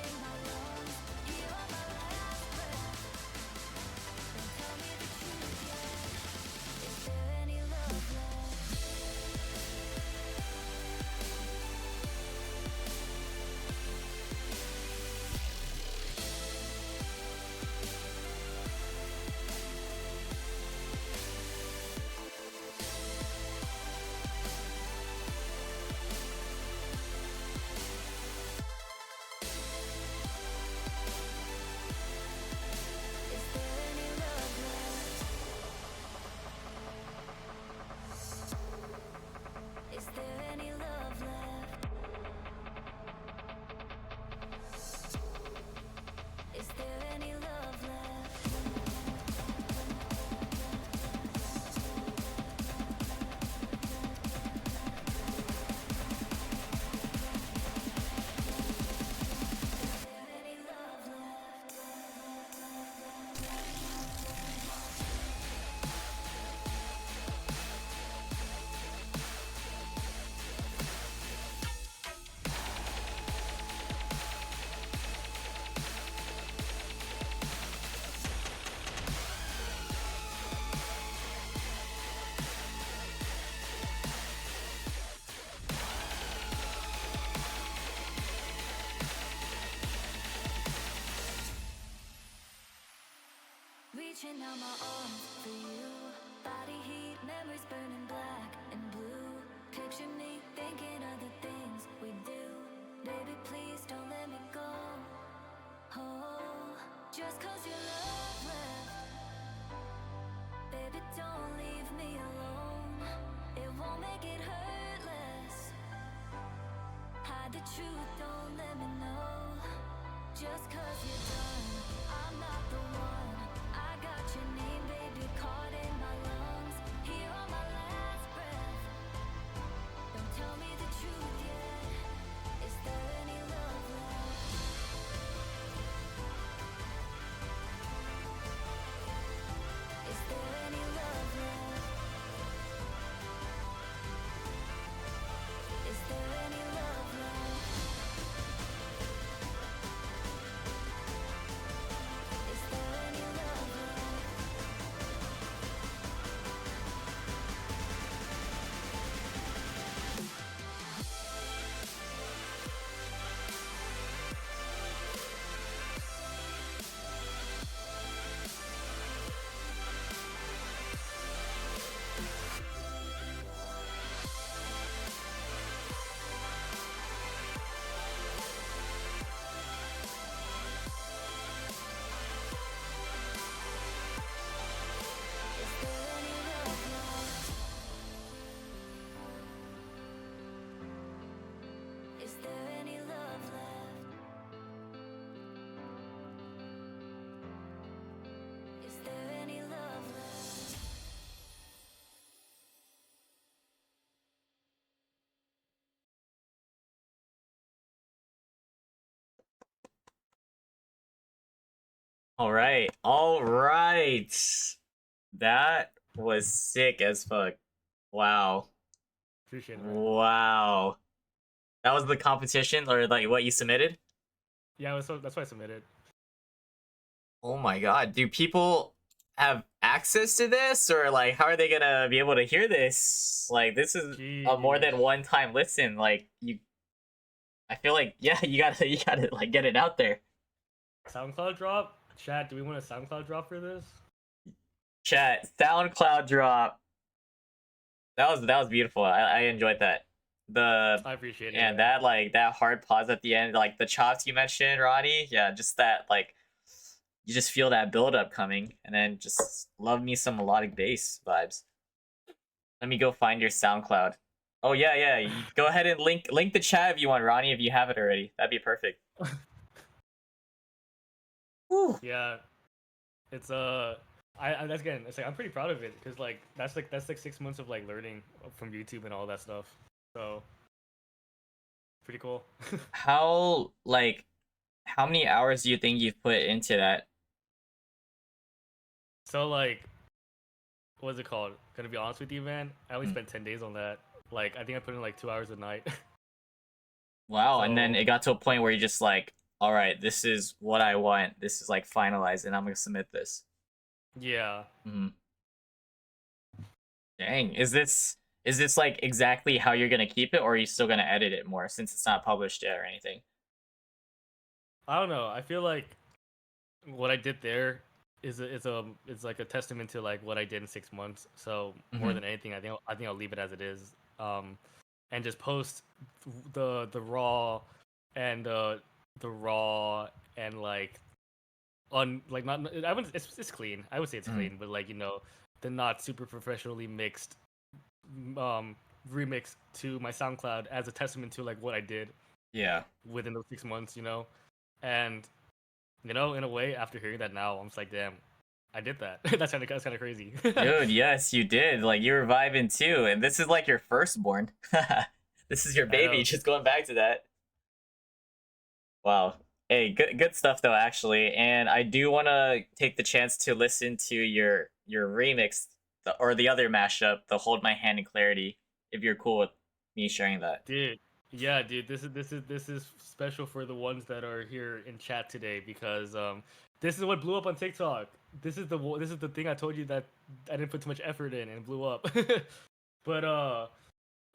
reaching out my arms for you. Body heat, memories burning black and blue. Picture me thinking of the things we do. Baby, please don't let me go. Oh, just cause your love left. Baby, don't leave me alone. It won't make it hurt less. Hide the truth, don't let me know. Just cause you're done, I'm not the one. I got your name, baby, caught in my lungs. Here on my last breath. Don't tell me the truth yet. Is there any love left? Is there any love left? Is there any love left? Is there any love left? Is there any love left? Is there any love left? Is there any love left? All right. All right. That was sick as fuck. Wow. Appreciate it, man. Wow. That was the competition or like what you submitted? Yeah, that's why I submitted. Oh my god. Do people have access to this or like how are they going to be able to hear this? Like this is a more than Jeez. one time listen. Like I feel like yeah, you gotta like get it out there. SoundCloud drop? Chat, do we want a SoundCloud drop for this? Chat, SoundCloud drop. That was beautiful. I enjoyed that. The I appreciate it. and man. that like that hard pause at the end, like the chops you mentioned, Ronnie. Yeah, just that like you just feel that build up coming, and then just love me some melodic bass vibes. Let me go find your SoundCloud. Oh yeah. You go ahead and link the chat if you want, Ronnie, if you have it already. That'd be perfect. Whew. Yeah, it's I that's again, it's like I'm pretty proud of it because like that's like 6 months of like learning from YouTube and all that stuff. So pretty cool. How many hours do you think you've put into that? So like, what's it called? Gonna be honest with you, man. I only Hmm. spent 10 days on that. Like I think I put in like 2 hours a night. Wow, and then So- it got to a point where you're just like, all right, this is what I want. This is like finalized, and I'm gonna submit this. yeah. Hmm. Dang, is this like exactly how you're gonna keep it, or are you still gonna edit it more since it's not published yet or anything? I don't know. I feel like what I did there is like a testament to like what I did in 6 months. So more Mhm. than anything, I think I'll leave it as it is, and just post the raw and the raw and like on like not I wouldn't it's clean. I would say it's Mhm. clean, but like the not super professionally mixed remix to my SoundCloud as a testament to like what I did Yeah. within those 6 months, and in a way, after hearing that now, I'm just like, damn, I did that. That's kind of crazy. Dude, yes, you did. Like you were vibing too, and this is like your firstborn. This is your I baby. know. Just going back to that. Wow. Hey, good stuff though, actually. And I do want to take the chance to listen to your remix or the other mashup, the "Hold My Hand in Clarity," if you're cool with me sharing that. Dude, yeah, dude, this is special for the ones that are here in chat today because this is what blew up on TikTok. This is the thing I told you that I didn't put too much effort in and it blew up. But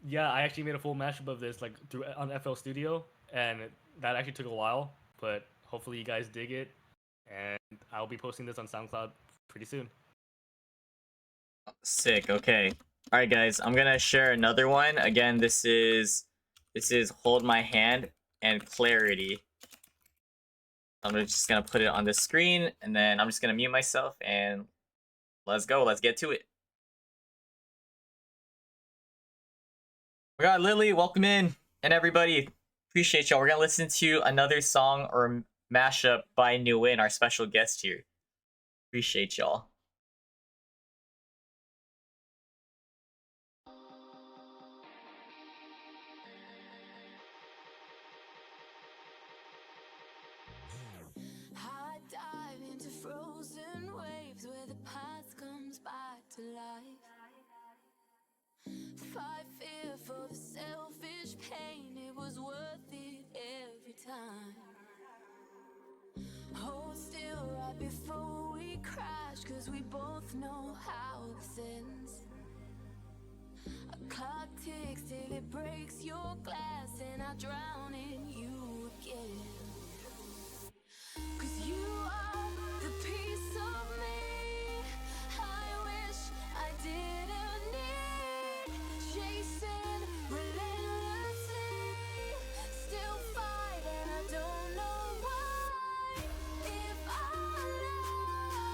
yeah, I actually made a full mashup of this like through on FL Studio, and that actually took a while, but hopefully you guys dig it. and I'll be posting this on SoundCloud pretty soon. Sick. Okay. All right, guys. I'm gonna share another one. Again, this is Hold My Hand and Clarity. I'm just gonna put it on the screen, and then I'm just gonna mute myself, and let's go. Let's get to it. We got Lily. Welcome in, and everybody. Appreciate y'all. We're gonna listen to another song or mashup by NUWIN, our special guest here. Appreciate y'all. High dive into frozen waves where the past comes back to life. Fight fear for the selfish pain, it was worth it every time. Hold still right before we crash, cause we both know how this ends. A clock ticks till it breaks your glass, and I drown in you again. Cause you are the piece of me I wish I didn't need. Chasing relentlessly, still fight and I don't know why. If our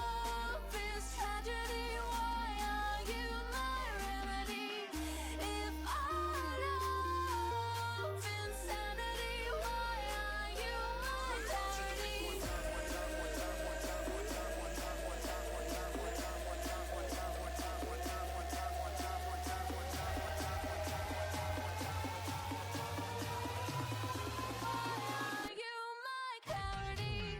love is tragedy, why are you my remedy? If our love insanity, why are you my parody? Are you my clarity?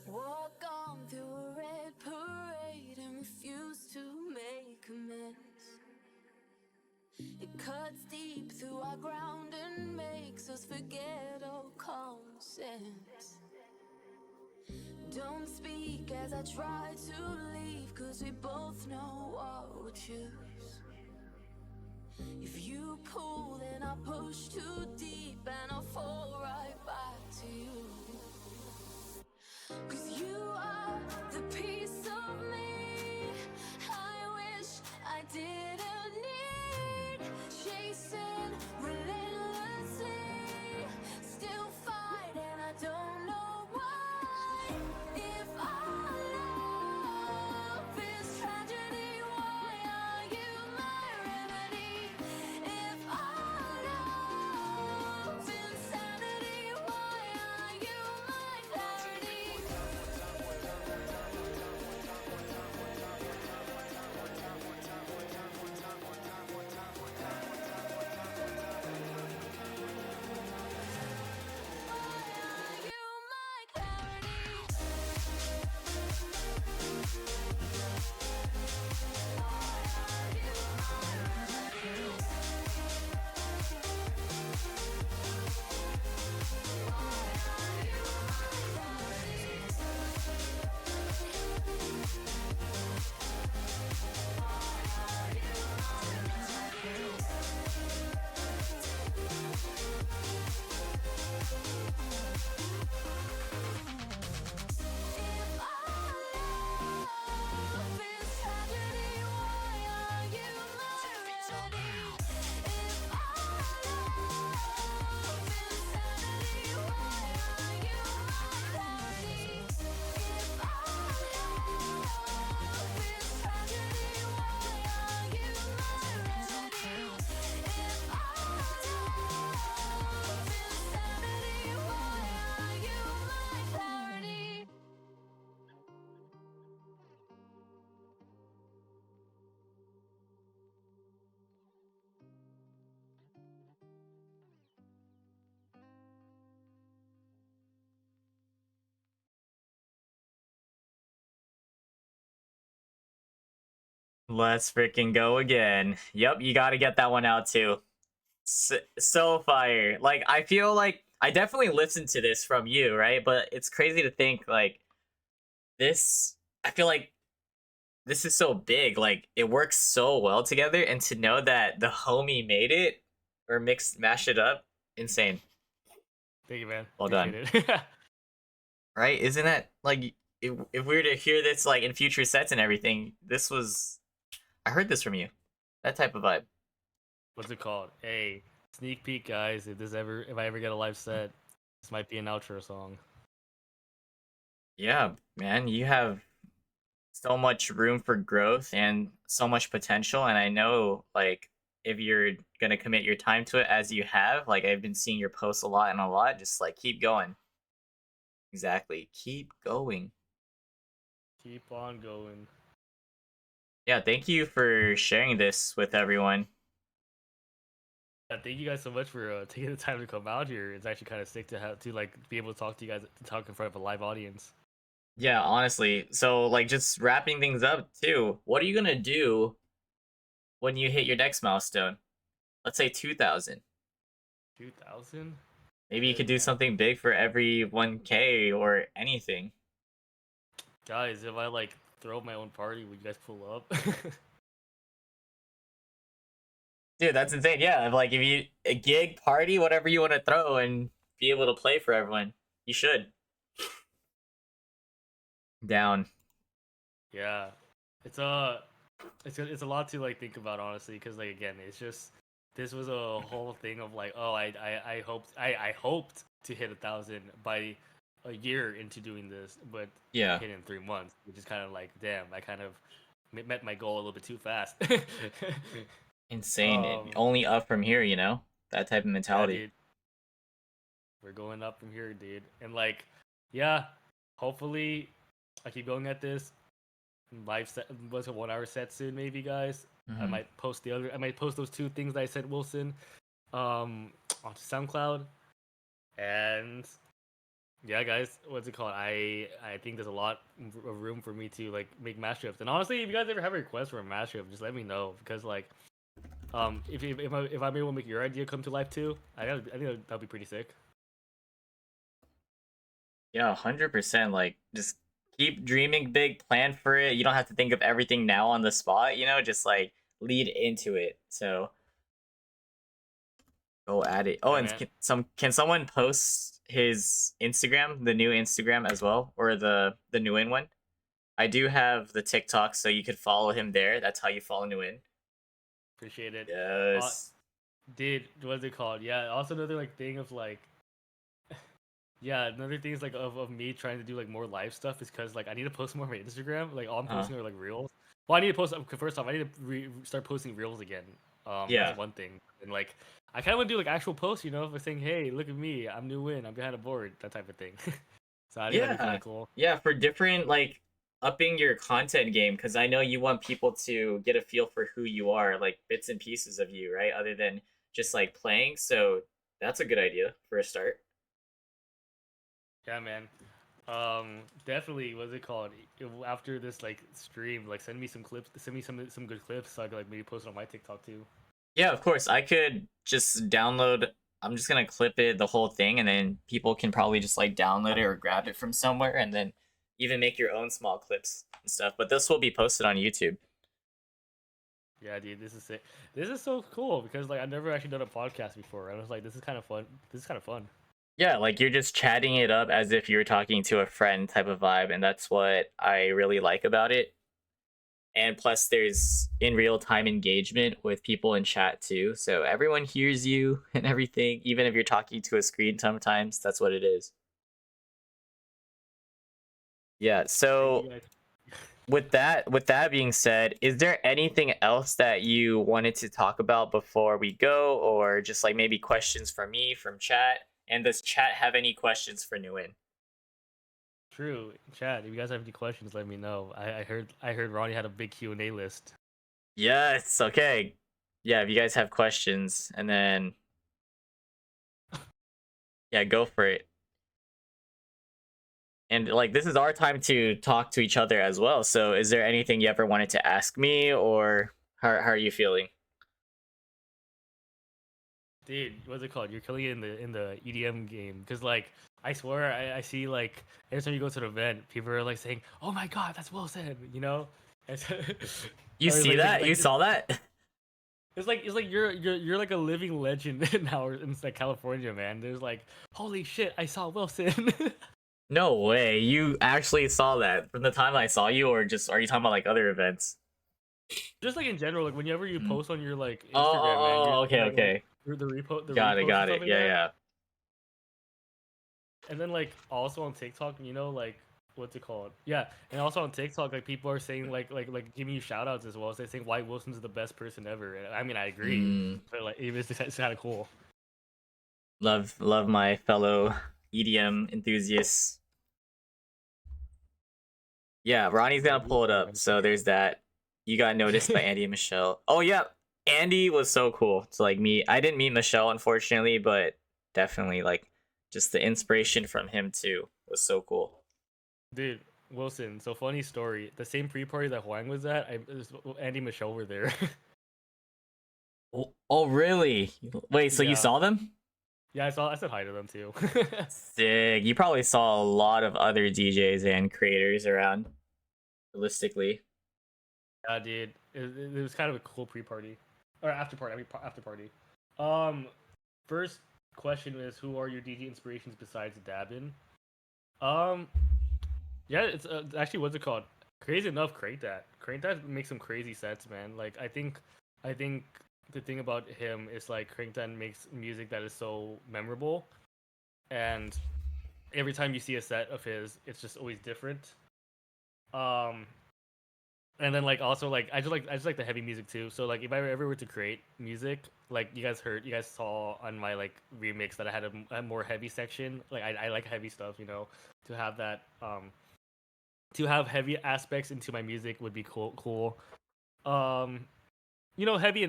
Walk on through a red parade and refuse to make amends. It cuts deep through our ground and makes us forget all common sense. Don't speak as I try to leave, cause we both know what we'll choose. If you pull, then I'll push too deep and I'll fall right back to you. Cause you are the piece of me I wish I didn't need. Chasing relentlessly, still fight and I don't know why. If our love is tragedy, why are you my remedy? If our love insanity, why Let's freaking go again. Yep, you got to get that one out too. So fire. Like I feel like I definitely listened to this from you, right? But it's crazy to think like this. I feel like this is so big. Like it works so well together, and to know that the homie made it or mashed it up, insane. Thank you, man. Well done. Appreciate it. Right? Isn't that like if we were to hear this like in future sets and everything, this was I heard this from you. That type of vibe. What's it called? Hey, sneak peek, guys. If I ever get a live set, this might be an outro song. Yeah, man, you have so much room for growth and so much potential, and I know like if you're gonna commit your time to it as you have, like I've been seeing your posts a lot and a lot, just like keep going. Exactly. Keep going. Keep on going. Yeah, thank you for sharing this with everyone. Yeah, thank you guys so much for taking the time to come out here. It's actually kind of sick to have to like be able to talk to you guys, to talk in front of a live audience. Yeah, honestly. So like just wrapping things up too. What are you gonna do when you hit your next milestone? Let's say 2,000. 2000? Maybe you Good, could do man. something big for every 1K or anything. Guys, if I like throw my own party, would you guys pull up? Dude, that's insane. Yeah, like if you a gig party, whatever you want to throw and be able to play for everyone, you should. Down. Yeah, it's it's a lot to like think about, honestly, because like again, it's just this was a whole thing of like, oh, I hoped to hit 1,000 by a year into doing this, but Yeah. hit in 3 months, which is kind of like, damn, I kind of met my goal a little bit too fast. Insane. um, Only up from here, you know? That type of yeah, mentality. dude, we're going up from here, dude, and like, yeah, hopefully, I keep going at this. Live set was a 1 hour set soon, maybe, guys. I Mhm. might post I might post those 2 things that I sent Wilson onto SoundCloud. And yeah, guys, what's it called? I think there's a lot of room for me to like make mashups. And honestly, if you guys ever have a request for a mashup, just let me know, because like if I'm able to make your idea come to life too, I think that'd be pretty sick. Yeah, 100%. Like, just keep dreaming big, plan for it. You don't have to think of everything now on the spot, you know? Just like lead into it. So go at it. Oh, Yeah, and man. can someone post his Instagram, the new Instagram as well, or the NUWIN one? I do have the TikTok, so you could follow him there. That's how you follow NUWIN. Appreciate it. Yes. Dude, what's it called? Yeah, also another like thing of like yeah, another thing is like of me trying to do like more live stuff is because like I need to post more on my Instagram. Like all I'm Uh-huh. posting are like reels. Well, I need to post first off. I need to start posting reels again. Yeah. That's one thing. And like I kind of want to do like actual posts, you know, for saying, "Hey, look at me, I'm NUWIN, I'm behind a board," that type of thing. So I think that'd be kind Yeah. of cool. Yeah, for different like upping your content game, because I know you want people to get a feel for who you are, like bits and pieces of you, right? Other than just like playing. So that's a good idea for a start. Yeah, man. Definitely. What's it called? After this like stream, like send me some clips. Send me some good clips so I could like maybe post it on my TikTok too. Yeah, of course. I could just download. I'm just gonna clip it the whole thing, and then people can probably just like download it or grab it from somewhere, and then even make your own small clips and stuff. But this will be posted on YouTube. Yeah, dude, this is sick. This is so cool because like I've never actually done a podcast before. I was like, this is kind of fun. This is kind of fun. Yeah, like you're just chatting it up as if you were talking to a friend type of vibe, and that's what I really like about it. And plus, there's in real time engagement with people in chat too, so everyone hears you and everything, even if you're talking to a screen. Sometimes that's what it is. Yeah. Thank So you guys. with that being said, is there anything else that you wanted to talk about before we go, or just like maybe questions from me from chat? And does chat have any questions for NUWIN? True, Chad. If you guys have any questions, let me know. I heard Ronnie had a big Q&A list. Yes. Okay. Yeah. If you guys have questions, and then yeah, go for it. and like this is our time to talk to each other as well. So, is there anything you ever wanted to ask me, or how are you feeling? Dude, what's it called? You're killing it in the EDM game. Cause like I swear I see like every time you go to an event, people are like saying, "Oh my god, that's Wilson," you know? You Or, see that? You saw that? it's like you're like a living legend now in like California, man. There's like, holy shit, I saw Wilson. No way. You actually saw that from the time I saw you, or just are you talking about like other events? Just like in general, like whenever you Mm. post on your like Oh, Instagram, man, oh, you're oh, okay, like okay. the Got it, reposts and got stuff it. like Yeah, that. yeah. And then like also on TikTok, you know, like what's it called? Yeah, and also on TikTok, like people are saying like giving you shout outs as well. So they're saying White Wilson's the best person ever. And I mean, I agree, Mm, but like it's kind of cool. love my fellow EDM enthusiasts. Yeah, Ronnie's Yeah, gonna pull it up. So there's that. You got noticed by Andy and Michelle. Oh yeah, Andy was so cool. It's like me. I didn't meet Michelle unfortunately, but definitely like just the inspiration from him too was so cool. Dude, Wilson. So funny story. The same pre-party that Huang was at, Andy and Michelle were there. Oh really? Wait, so you Yeah, saw them? yeah. I said hi to them too. Sick. You probably saw a lot of other DJs and creators around. Realistically. Yeah, dude. It was kind of a cool pre-party or after party. I mean, after party. Um, first question is, who are your DJ inspirations besides Dabin? Um, yeah, it's actually what's it called? Crazy enough, Crank That. Crank That makes some crazy sets, man. Like I think the thing about him is like Crank That makes music that is so memorable, and every time you see a set of his, it's just always different. Um, and then like also like I just like the heavy music too. So like if I ever were to create music, like you guys saw on my like remix that I had a more heavy section. Like I like heavy stuff, you know, to have that to have heavy aspects into my music would be cool. Um, you know, heavy,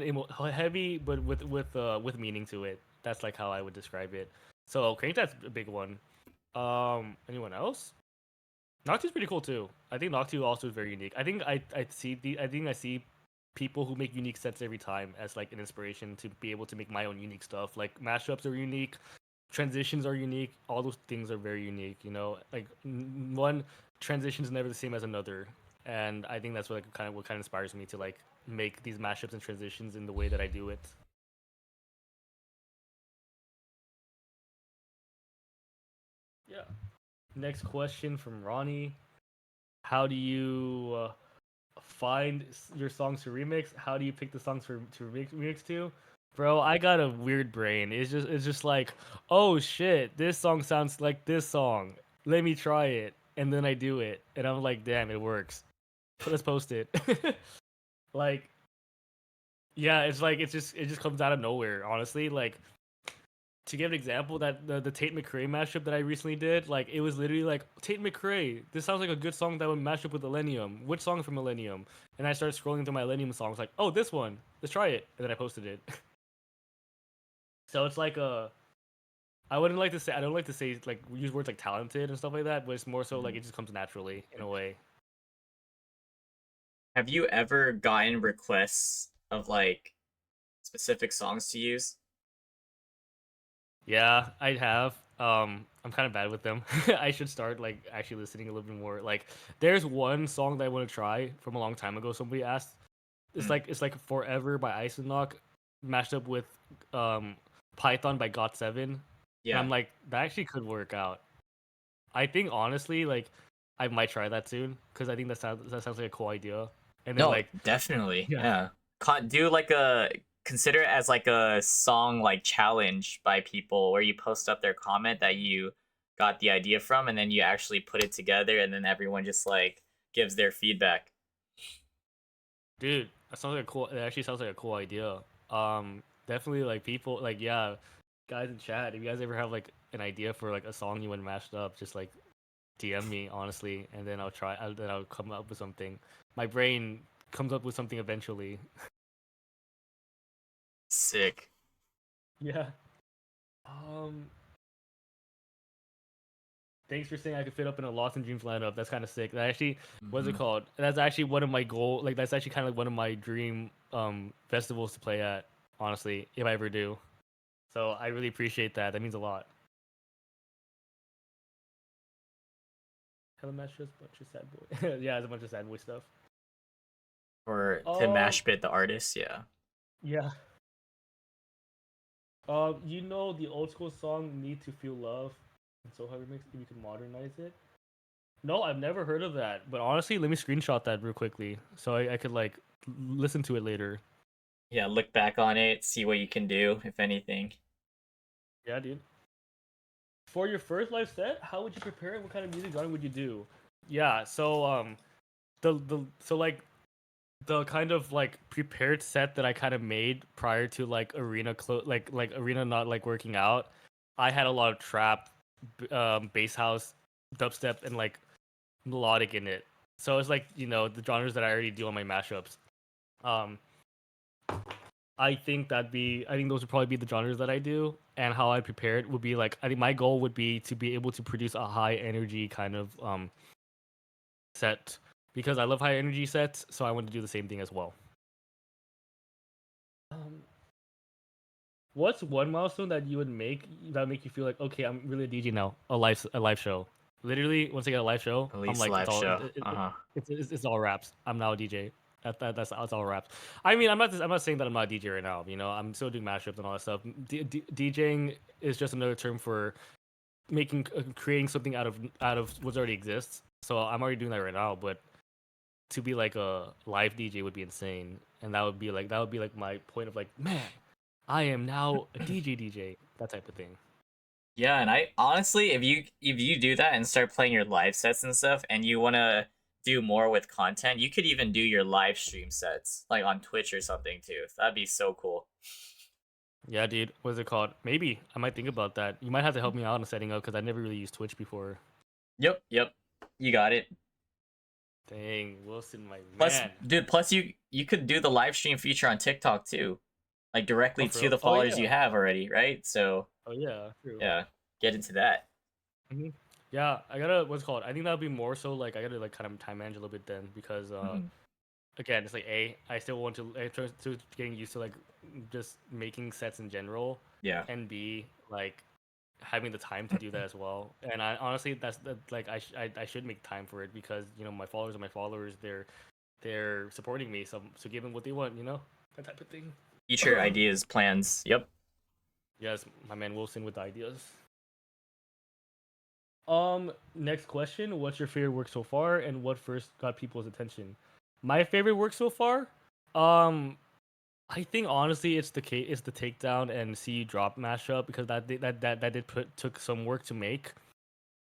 but with meaning to it. That's like how I would describe it. So I think that's a big one. Anyone else? Noctu's pretty cool too. I think Noctu also is very unique. I think I see people who make unique sets every time as like an inspiration to be able to make my own unique stuff. Like mashups are unique, transitions are unique. All those things are very unique. You know, like one transition is never the same as another, and I think that's what like, what kind of inspires me to like make these mashups and transitions in the way that I do it. Yeah. Next question from Ronnie. How do you find your songs to remix? How do you pick the songs to remix to? Bro, I got a weird brain. It's just like, oh shit, this song sounds like this song. Let me try it, and then I do it, and I'm like, damn, it works. Let's post it. Like, yeah, it's like it just comes out of nowhere. Honestly, like to give an example, that the Tate McRae mashup that I recently did, like it was literally like Tate McRae. This sounds like a good song that would mash up with Millennium. Which song from Millennium? And I started scrolling through my Millennium songs, like, oh, this one. Let's try it, and then I posted it. So it's like a. I wouldn't like to say. I don't like to say like use words like talented and stuff like that, but it's more so like it just comes naturally in a way. Have you ever gotten requests of like specific songs to use? Yeah, I have. I'm kind of bad with them. I should start like actually listening a little bit more. Like, there's one song that I want to try from a long time ago. Somebody asked. Mm, It's like "Forever" by Knock, mashed up with um Python by Got7, and yeah. I'm like, that actually could work out. I think honestly, like, I might try that soon because I think that sounds like a cool idea. And then No, like, definitely. yeah, Yeah. Do like a consider it as like a song like challenge by people where you post up their comment that you got the idea from, and then you actually put it together, and then everyone just like gives their feedback. dude, that sounds like a cool. It actually sounds like a cool idea. Definitely like people like yeah, guys in chat. If you guys ever have like an idea for like a song you want mashed up, just like DM me honestly, and then then I'll come up with something. My brain comes up with something eventually. Sick. Yeah. Um. Thanks for saying I could fit up in a Lost in Dreams lineup. That's kind of sick. That actually, what's it Mhm. called? That's actually one of my goal. Like that's actually kind of like one of my dream festivals to play at. Honestly, if I ever do. So I really appreciate that. That means a lot. Hella match just bunch of sad boy. Yeah, it's a bunch of sad boy stuff. Or to Um, mash bit the artist, yeah. yeah. You know the old school song "Need to Feel Love," and so how remix if you can modernize it. No, I've never heard of that. But honestly, let me screenshot that real quickly so I could like listen to it later. Yeah, look back on it, see what you can do, if anything. Yeah, dude. For your first live set, how would you prepare it? What kind of music genre would you do? Yeah, so the so like the kind of like prepared set that I kind of made prior to like like arena not like working out, I had a lot of trap, bass house, dubstep, and like melodic in it. So it's like the genres that I already do on my mashups. Um, I think those would probably be the genres that I do, and how I prepare it would be like I think my goal would be to be able to produce a high energy kind of set because I love high energy sets, so I want to do the same thing as well. Um, what's one milestone that you would make that would make you feel like okay, I'm really a DJ now, a live show. Literally, once I get a live show, At I'm least like live show. it, Uh-huh. it's all raps. I'm now a DJ. That's all raps. I mean, I'm not saying that I'm not a DJ right now. I'm still doing mashups and all that stuff. DJing is just another term for creating something out of what already exists. So I'm already doing that right now. But to be like a live DJ would be insane, and that would be like my point of like, man, I am now a DJ, that type of thing. Yeah, and I honestly, if you do that and start playing your live sets and stuff, and you wanna do more with content, you could even do your live stream sets, like on Twitch or something too. That'd be so cool. Yeah, dude. What's it called? Maybe I might think about that. You might have to help me out in setting up because I never really used Twitch before. Yep. You got it. Dang, Wilson, my Plus, man. dude, plus you could do the live stream feature on TikTok too, like Oh, directly for to real? the Oh followers you yeah. have already, right? So Oh yeah. True. yeah, get into that. Yeah, I gotta. What's it called? I think that'll be more so like I gotta like kind of time manage a little bit then because Mhm. again it's like I still want to to getting used to like just making sets in general, Yeah. and B like having the time to do that as well. And I honestly like I should make time for it because my followers are my followers. They're supporting me, so give them what they want, that type of thing. Future ideas, plans. Yep. Yes, my man Wilson with the ideas. Next question. What's your favorite work so far, and what first got people's attention? My favorite work so far, um, I think honestly it's the takedown and see you drop mashup because that did took some work to make,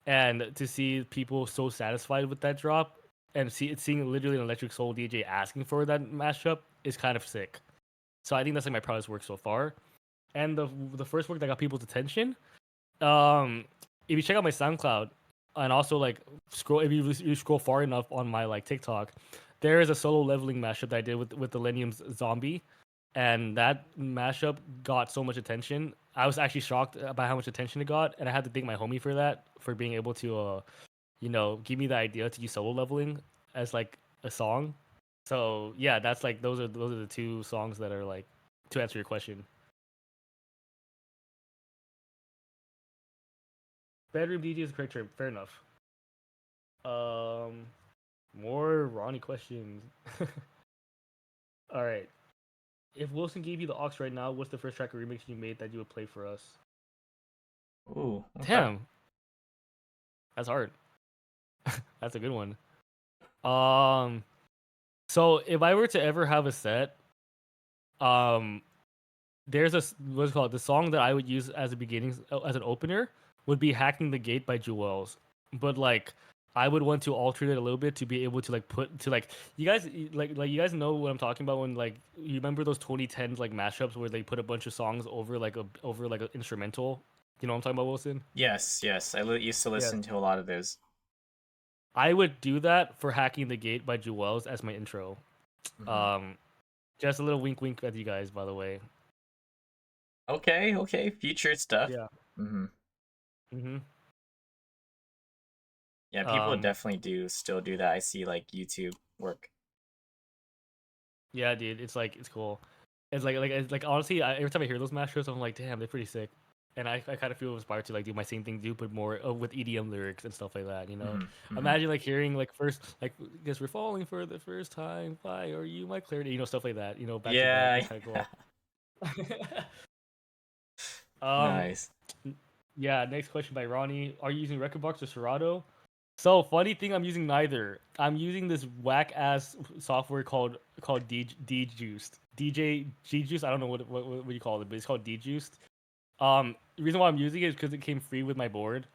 and to see people so satisfied with that drop and seeing literally an Electric Soul DJ asking for that mashup is kind of sick. So I think that's like my proudest work so far. And the first work that got people's attention, um, if you check out my SoundCloud and also like you scroll far enough on my like TikTok, there is a solo leveling mashup that I did with Millennium's Zombie, and that mashup got so much attention. I was actually shocked about how much attention it got, and I had to thank my homie for that for being able to give me the idea to use solo leveling as like a song. So yeah, that's like those are the two songs that are like to answer your question. Bedroom DJ is the correct term. Fair enough. Um, more Ronnie questions. All right. If Wilson gave you the aux right now, what's the first track or remix you made that you would play for us? Ooh. Okay. Damn, that's hard. That's a good one. Um, so if I were to ever have a set, um, there's what's it called the song that I would use as a beginning as an opener would be "Hacking the Gate" by Jewels, but like I would want to alter it a little bit to be able to like put to like you guys like you guys know what I'm talking about when like you remember those 2010s like mashups where they put a bunch of songs over like an instrumental. You know what I'm talking about, Wilson? Yes. Used to Yes. listen to a lot of those. I would do that for "Hacking the Gate" by Jewels as my intro. Mhm. Um, just a little wink, wink at you guys, by the way. Okay. Future stuff. Yeah. Mm-hmm. Mm-hmm. Yeah, people Um, definitely do still do that. I see like YouTube work. yeah, dude, it's cool. It's like honestly, every time I hear those mashups, I'm like, damn, they're pretty sick. And I kind of feel inspired to like do my same thing, do but more with EDM lyrics and stuff like that. You know, Hmm. imagine like hearing like first like guess we're falling for the first time. Why are you my clarity? You know, stuff like that. You know, back to back. Yeah. It's kind of cool. um, Nice. yeah. Next question by Ronnie: are you using Rekordbox or Serato? So funny thing, I'm using neither. I'm using this whack ass software called D Juiced. DJ G Juice. I don't know what you call it, but it's called D Juiced. The reason why I'm using it is because it came free with my board.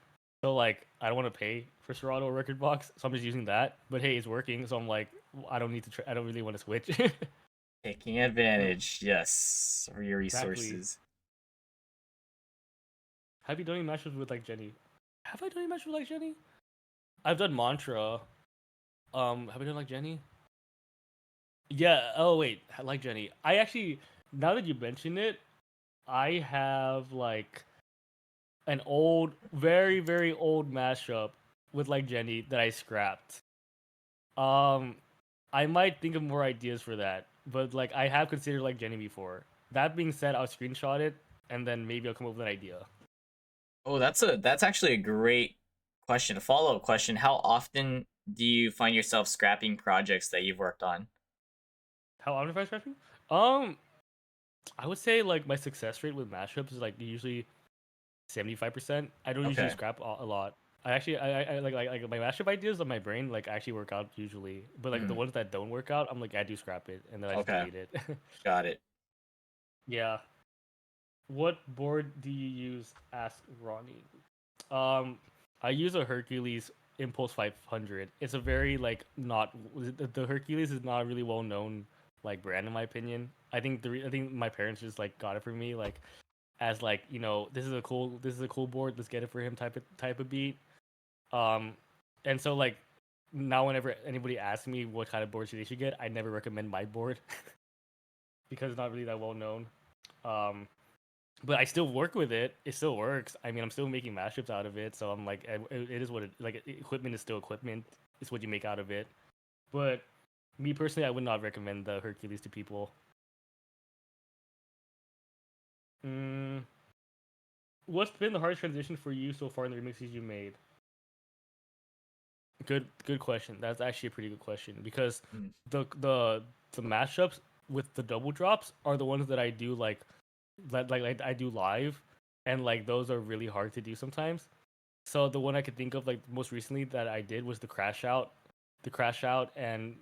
So like I don't want to pay for Serato or Rekordbox, so I'm just using that. But hey, it's working, so I'm like I don't need to. I don't really want to switch. Taking advantage, yes, of your Exactly. resources. Have you done any matches with like Jenny? Have I done any matches with like Jenny? I've done Mantra. Have I done like Jenny? Yeah. Oh wait, I like Jenny. I actually, now that you mention it, I have like an old, very very old mashup with like Jenny that I scrapped. Um, I might think of more ideas for that, but like I have considered like Jenny before. That being said, I'll screenshot it and then maybe I'll come up with an idea. Oh, that's actually a great question. A follow-up question. How often do you find yourself scrapping projects that you've worked on? How often am I scrapping? Um, I would say like my success rate with mashups is like usually 75%. I don't usually Okay. scrap a lot. I actually I like my mashup ideas on my brain like actually work out usually, but like the Mm, ones that don't work out, I'm like I do scrap it and then I just okay. delete it. Got it. Yeah. What board do you use? Ask Ronnie. Um, I use a Hercules Impulse 500. It's a very like not the Hercules is not a really well known like brand in my opinion. I think my parents just like got it for me like as like this is a cool board, let's get it for him type of beat. Um, and so like now whenever anybody asks me what kind of board they should get, I never recommend my board because it's not really that well known. Um, but I still work with it. It still works. I mean, I'm still making mashups out of it. So I'm like, it is what it like. Equipment is still equipment. It's what you make out of it. But me personally, I would not recommend the Hercules to people. Mm, what's been the hardest transition for you so far in the remixes you made? Good question. That's actually a pretty good question because Mm, the mashups with the double drops are the ones that I do like I do live, and like those are really hard to do sometimes. So the one I could think of like most recently that I did was the crash out and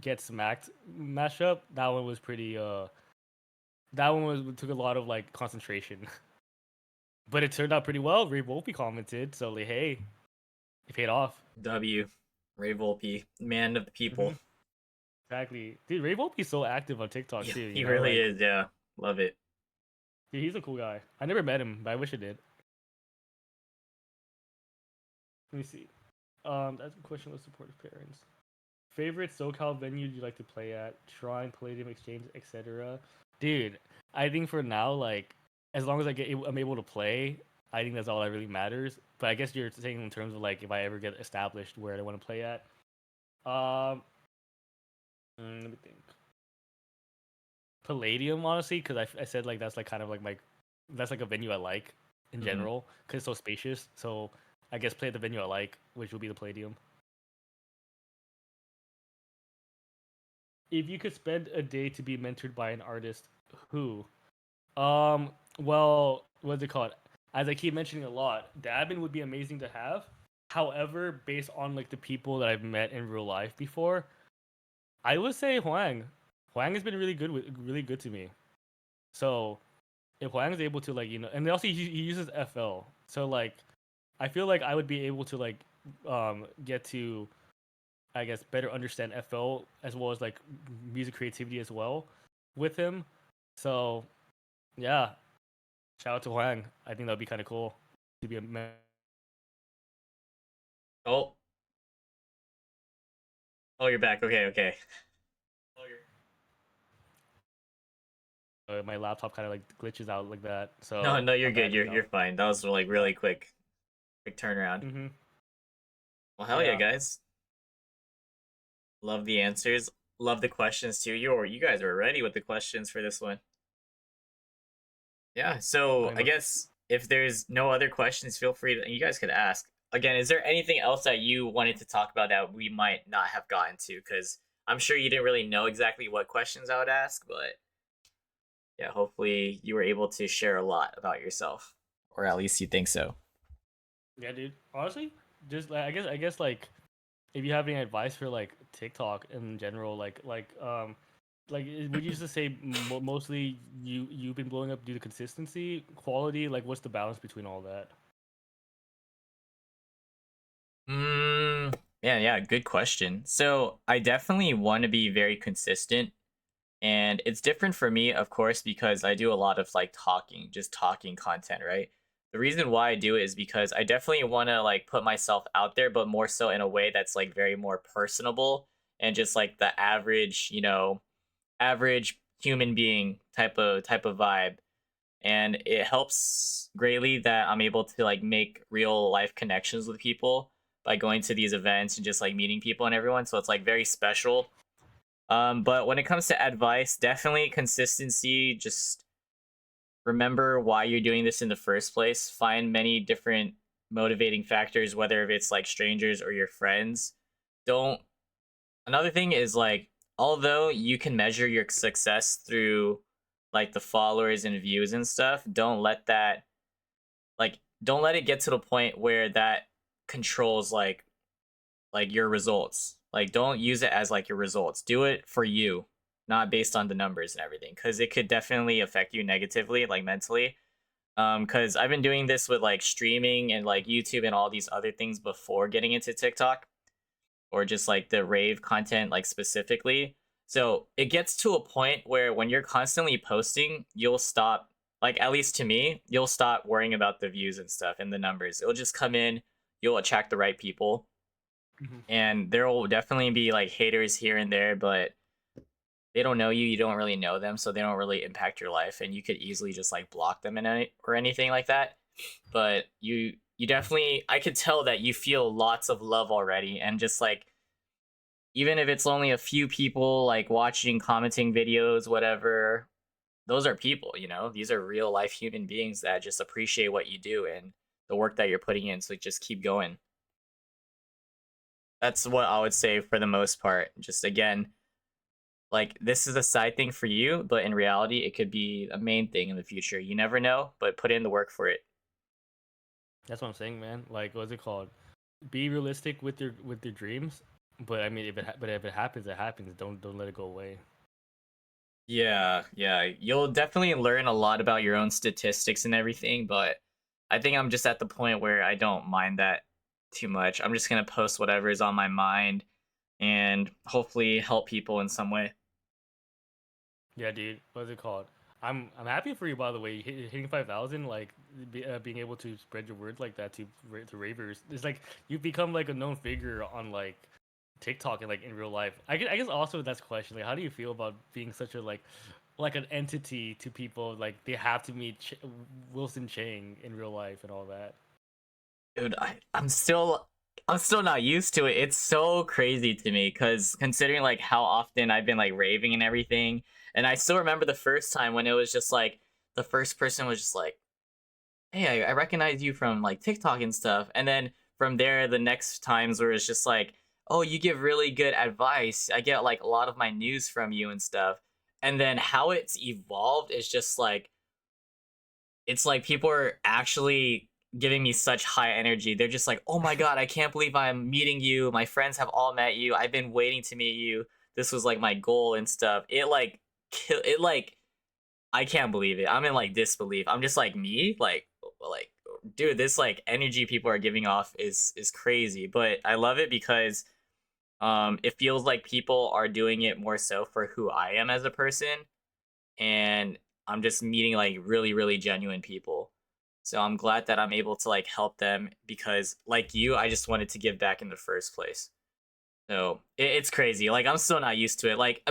get smacked mashup. That one was pretty that one was took a lot of like concentration, but it turned out pretty well. Rave Wolfie commented, so like hey, it paid off. W. Ray Volpe, man of the Hmm. people. Exactly, dude. Rave Wolfie's so active on TikTok Yeah, too. You he know, really like is. Yeah, love it. dude, he's a cool guy. I never met him, but I wish I did. Let me see. That's a question with supportive parents. Favorite SoCal venue you like to play at? Shrine, Palladium, Exchange, etc. Dude, I think for now, like, as long as I'm able to play, I think that's all that really matters. But I guess you're saying in terms of like if I ever get established where I want to play at. Um, let me think. Palladium, honestly, because I said like that's like kind of like that's like a venue I like in Hmm. general because it's so spacious. So I guess play at the venue I like, which will be the Palladium. If you could spend a day to be mentored by an artist, who? Well, what's it called? As I keep mentioning a lot, Dabin would be amazing to have. However, based on like the people that I've met in real life before, I would say Huang. Huang has been really good to me. So if Huang is able to like and also he uses FL, so like I feel like I would be able to like get to I guess better understand FL as well as like music creativity as well with him. So yeah, shout out to Huang. I think that'd be kind of cool to be a Oh, oh, you're back. Okay, okay. my laptop kind of like glitches out like that. No, So no, you're I'm good. back You're now. fine. That was like Yeah. really quick, quick turnaround. Mm-hmm. Well, hell yeah, Yeah. guys. Love the answers. Love the questions too. You guys were ready with the questions for this one. Yeah. So I I know. guess if there's no other questions, feel free to. You guys could ask again. Is there anything else that you wanted to talk about that we might not have gotten to? Because I'm sure you didn't really know exactly what questions I would ask, but yeah, hopefully you were able to share a lot about yourself, or at least you think so. Yeah, dude. Honestly, just like I guess like if you have any advice for like TikTok in general, like would you just say mostly you've been blowing up due to consistency, quality? Like, what's the balance between all that? Yeah, good question. So I definitely want to be very consistent, and it's different for me, of course, because I do a lot of like talking, just talking content, right? The reason why I do it is because I definitely want to like put myself out there, but more so in a way that's like very more personable and just like the average, average human being type of vibe. And it helps greatly that I'm able to like make real life connections with people by going to these events and just like meeting people and everyone. So it's like very special. But when it comes to advice, definitely consistency. Just remember why you're doing this in the first place. Find many different motivating factors, whether if it's like strangers or your friends. Don't. Another thing is like, although you can measure your success through like the followers and views and stuff, don't let it get to the point where that controls like your results. Like don't use it as like your results. Do it for you, not based on the numbers and everything, cuz it could definitely affect you negatively like mentally. Cuz I've been doing this with like streaming and like YouTube and all these other things before getting into TikTok or just like the rave content like specifically. So it gets to a point where when you're constantly posting, you'll stop, like at least to me, you'll stop worrying about the views and stuff and the numbers. It'll just come in, you'll attract the right people, Hmm. and there will definitely be like haters here and there, but they don't know you, you don't really know them, so they don't really impact your life, and you could easily just like block them or anything like that. But you definitely, I could tell that you feel lots of love already, and just like even if it's only a few people like watching, commenting videos, whatever, those are people, these are real life human beings that just appreciate what you do and the work that you're putting in. So just keep going. That's what I would say for the most part. Just again, like this is a side thing for you, but in reality, it could be a main thing in the future. You never know, but put in the work for it. That's what I'm saying, man. Like, what's it called? Be realistic with your dreams. But I mean, but if it happens, it happens. Don't let it go away. Yeah. You'll definitely learn a lot about your own statistics and everything, but I think I'm just at the point where I don't mind that too much. I'm just gonna post whatever is on my mind and hopefully help people in some way. Yeah, dude. What's it called? I'm happy for you, by the way. Hitting 5,000, like being able to spread your words like that to ravers. It's like you've become like a known figure on like TikTok and like in real life. I guess also that's a question. Like, how do you feel about being such a like an entity to people? Like they have to meet Wilson Chang in real life and all that. Dude, I'm still not used to it. It's so crazy to me because considering like how often I've been like raving and everything, and I still remember the first time when it was just like the first person was just like, "Hey, I recognize you from like TikTok and stuff," and then from there, the next times where it's just like, "Oh, you give really good advice. I get like a lot of my news from you and stuff," and then how it's evolved is just like it's like people are actually giving me such high energy. They're just like, "Oh my god, I can't believe I'm meeting you. My friends have all met you. I've been waiting to meet you. This was like my goal and stuff." It like it like I can't believe it. I'm in like disbelief. I'm just like me, like dude, this like energy people are giving off is crazy. But I love it because it feels like people are doing it more so for who I am as a person, and I'm just meeting like really genuine people. So I'm glad that I'm able to like help them because like you, I just wanted to give back in the first place. So it's crazy. Like I'm still not used to it. Like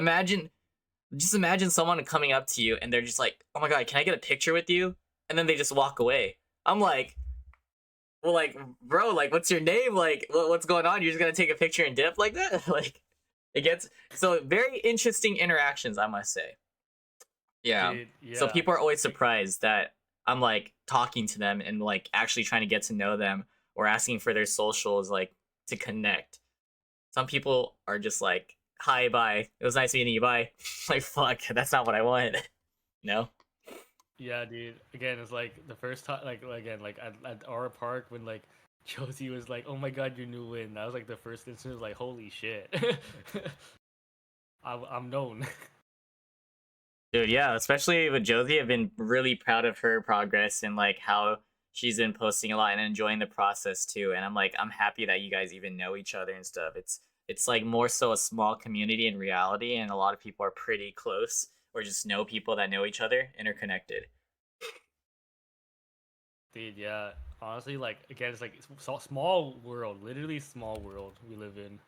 just imagine someone coming up to you and they're just like, "Oh my god, can I get a picture with you?" And then they just walk away. I'm like, well, like, bro, like, what's your name? Like, what's going on? You're just gonna take a picture and dip like that? Like, it gets so very interesting interactions, I must say. Yeah. Dude, So yeah. people are always surprised that I'm like talking to them and like actually trying to get to know them or asking for their socials, like to connect. Some people are just like, "Hi, bye. It was nice meeting you. Bye." Like, fuck, that's not what I want. No. Yeah, dude. Again, it's like the first time, like again, like at our park when like Josie was like, "Oh my God, you're new in." That was like the first instance. Like, holy shit, I'm known. Dude, yeah, especially with Josie, I've been really proud of her progress and like how she's been posting a lot and enjoying the process too. And I'm like, I'm happy that you guys even know each other and stuff. It's like more so a small community in reality, and a lot of people are pretty close or just know people that know each other, interconnected. Dude, yeah. Honestly, like again, it's like small world, literally small world we live in.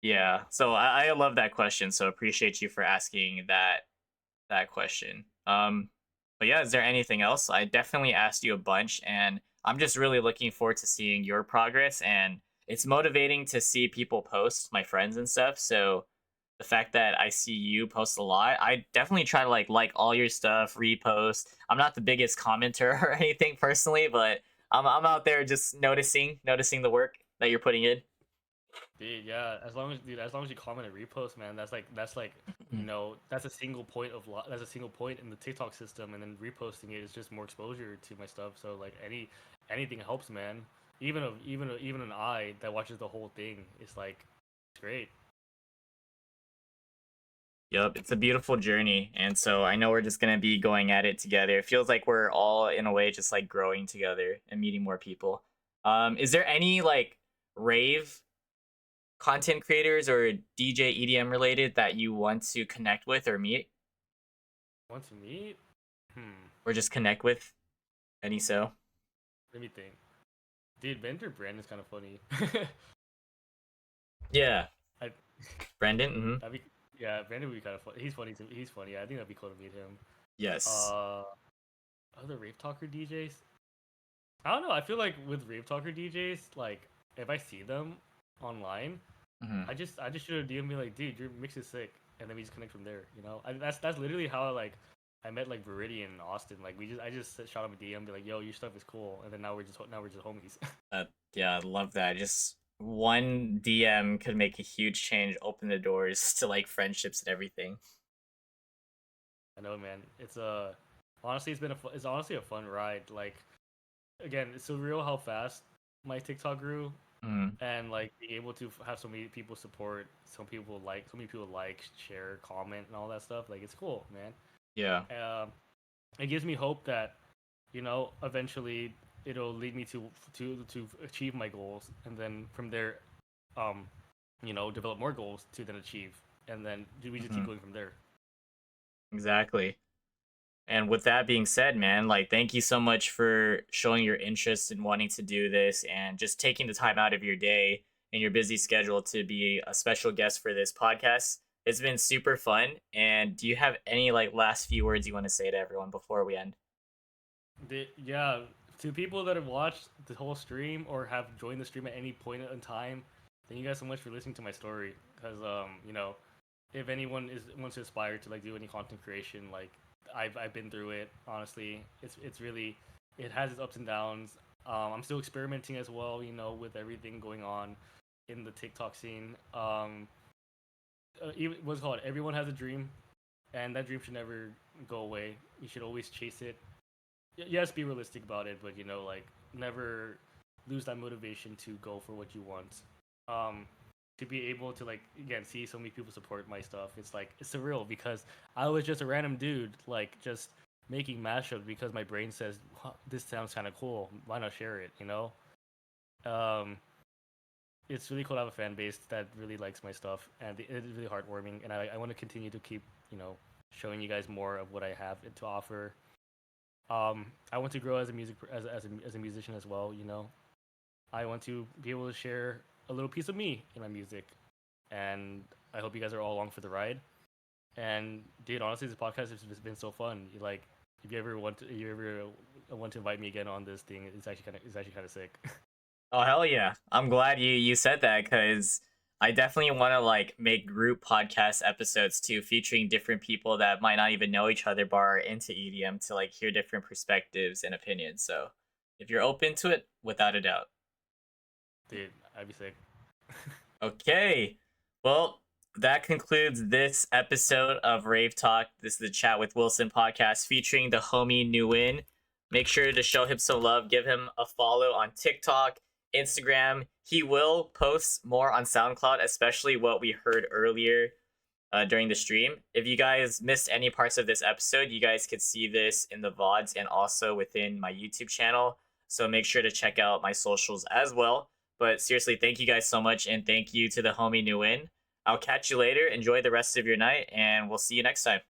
Yeah, so I love that question. So appreciate you for asking that question. But yeah, is there anything else? I definitely asked you a bunch, and I'm just really looking forward to seeing your progress. And it's motivating to see people post, my friends and stuff. So the fact that I see you post a lot, I definitely try to like all your stuff, repost. I'm not the biggest commenter or anything personally, but I'm out there just noticing the work that you're putting in. Dude, yeah. As long as you comment and repost, man, that's like, that's a single point that's a single point in the TikTok system, and then reposting it is just more exposure to my stuff. So like anything helps, man. Even an eye that watches the whole thing is like, it's great. Yep, it's a beautiful journey. And so I know we're just going to be going at it together. It feels like we're all in a way just like growing together and meeting more people. Is there any like rave content creators or DJ EDM related that you want to connect with or meet Want to meet? Hmm. or just connect with? Any so? Let me think. Dude, Bender Brand is kind of funny. Yeah, I Brendan. that'd be Yeah, Brandon would be kind of funny. He's funny. He's funny. I think that'd be cool to meet him. Yes. Uh, Other Rave Talker DJs. I don't know. I feel like with Rave Talker DJs, like if I see them online, Hmm. I just should have DM me like, dude, your mix is sick, and then we just connect from there. That's literally how I met like Viridian in Austin. Like I just shot him a DM, be like, yo, your stuff is cool, and then now we're just homies. Yeah, I love that. Just one DM could make a huge change, open the doors to like friendships and everything. I know, man. It's honestly it's honestly a fun ride. Like again, it's surreal how fast my TikTok grew, Mhm. and like being able to have so many people support, so many people like, share, comment, and all that stuff. Like it's cool, man. Yeah. It gives me hope that eventually it'll lead me to achieve my goals, and then from there, um, develop more goals to then achieve, and then we just keep Mhm. going from there. Exactly. And with that being said, man, like thank you so much for showing your interest in wanting to do this and just taking the time out of your day and your busy schedule to be a special guest for this podcast. It's been super fun. And do you have any like last few words you want to say to everyone before we end? Yeah, to people that have watched the whole stream or have joined the stream at any point in time, thank you guys so much for listening to my story. Because if anyone wants to aspire to like do any content creation, like I've been through it. Honestly, it's really, it has its ups and downs. I'm still experimenting as well, with everything going on in the TikTok scene. Even what's it called, everyone has a dream, and that dream should never go away. You should always chase it. Yes, be realistic about it, but like never lose that motivation to go for what you want. Um, to be able to like again see so many people support my stuff, it's like it's surreal because I was just a random dude, like just making mashups because my brain says this sounds kind of cool. Why not share it? Um, it's really cool to have a fan base that really likes my stuff, and it's really heartwarming. And I want to continue to keep showing you guys more of what I have to offer. I want to grow as a as a musician as well. I want to be able to share a little piece of me in my music, and I hope you guys are all along for the ride. And dude, honestly, this podcast has been so fun. Like if you ever want to invite me again on this thing, it's actually kind of sick. Oh hell yeah! I'm glad you said that because I definitely want to like make group podcast episodes too, featuring different people that might not even know each other but are into EDM to like hear different perspectives and opinions. So if you're open to it, without a doubt. Dude, I'd be sick. Okay, well that concludes this episode of Rave Talk. This is the Chat with Wilson podcast featuring the homie NUWIN. Make sure to show him some love. Give him a follow on TikTok, Instagram. He will post more on SoundCloud, especially what we heard earlier during the stream. If you guys missed any parts of this episode, you guys could see this in the VODs and also within my YouTube channel. So make sure to check out my socials as well. But seriously, thank you guys so much. And thank you to the homie NUWIN. I'll catch you later. Enjoy the rest of your night. And we'll see you next time.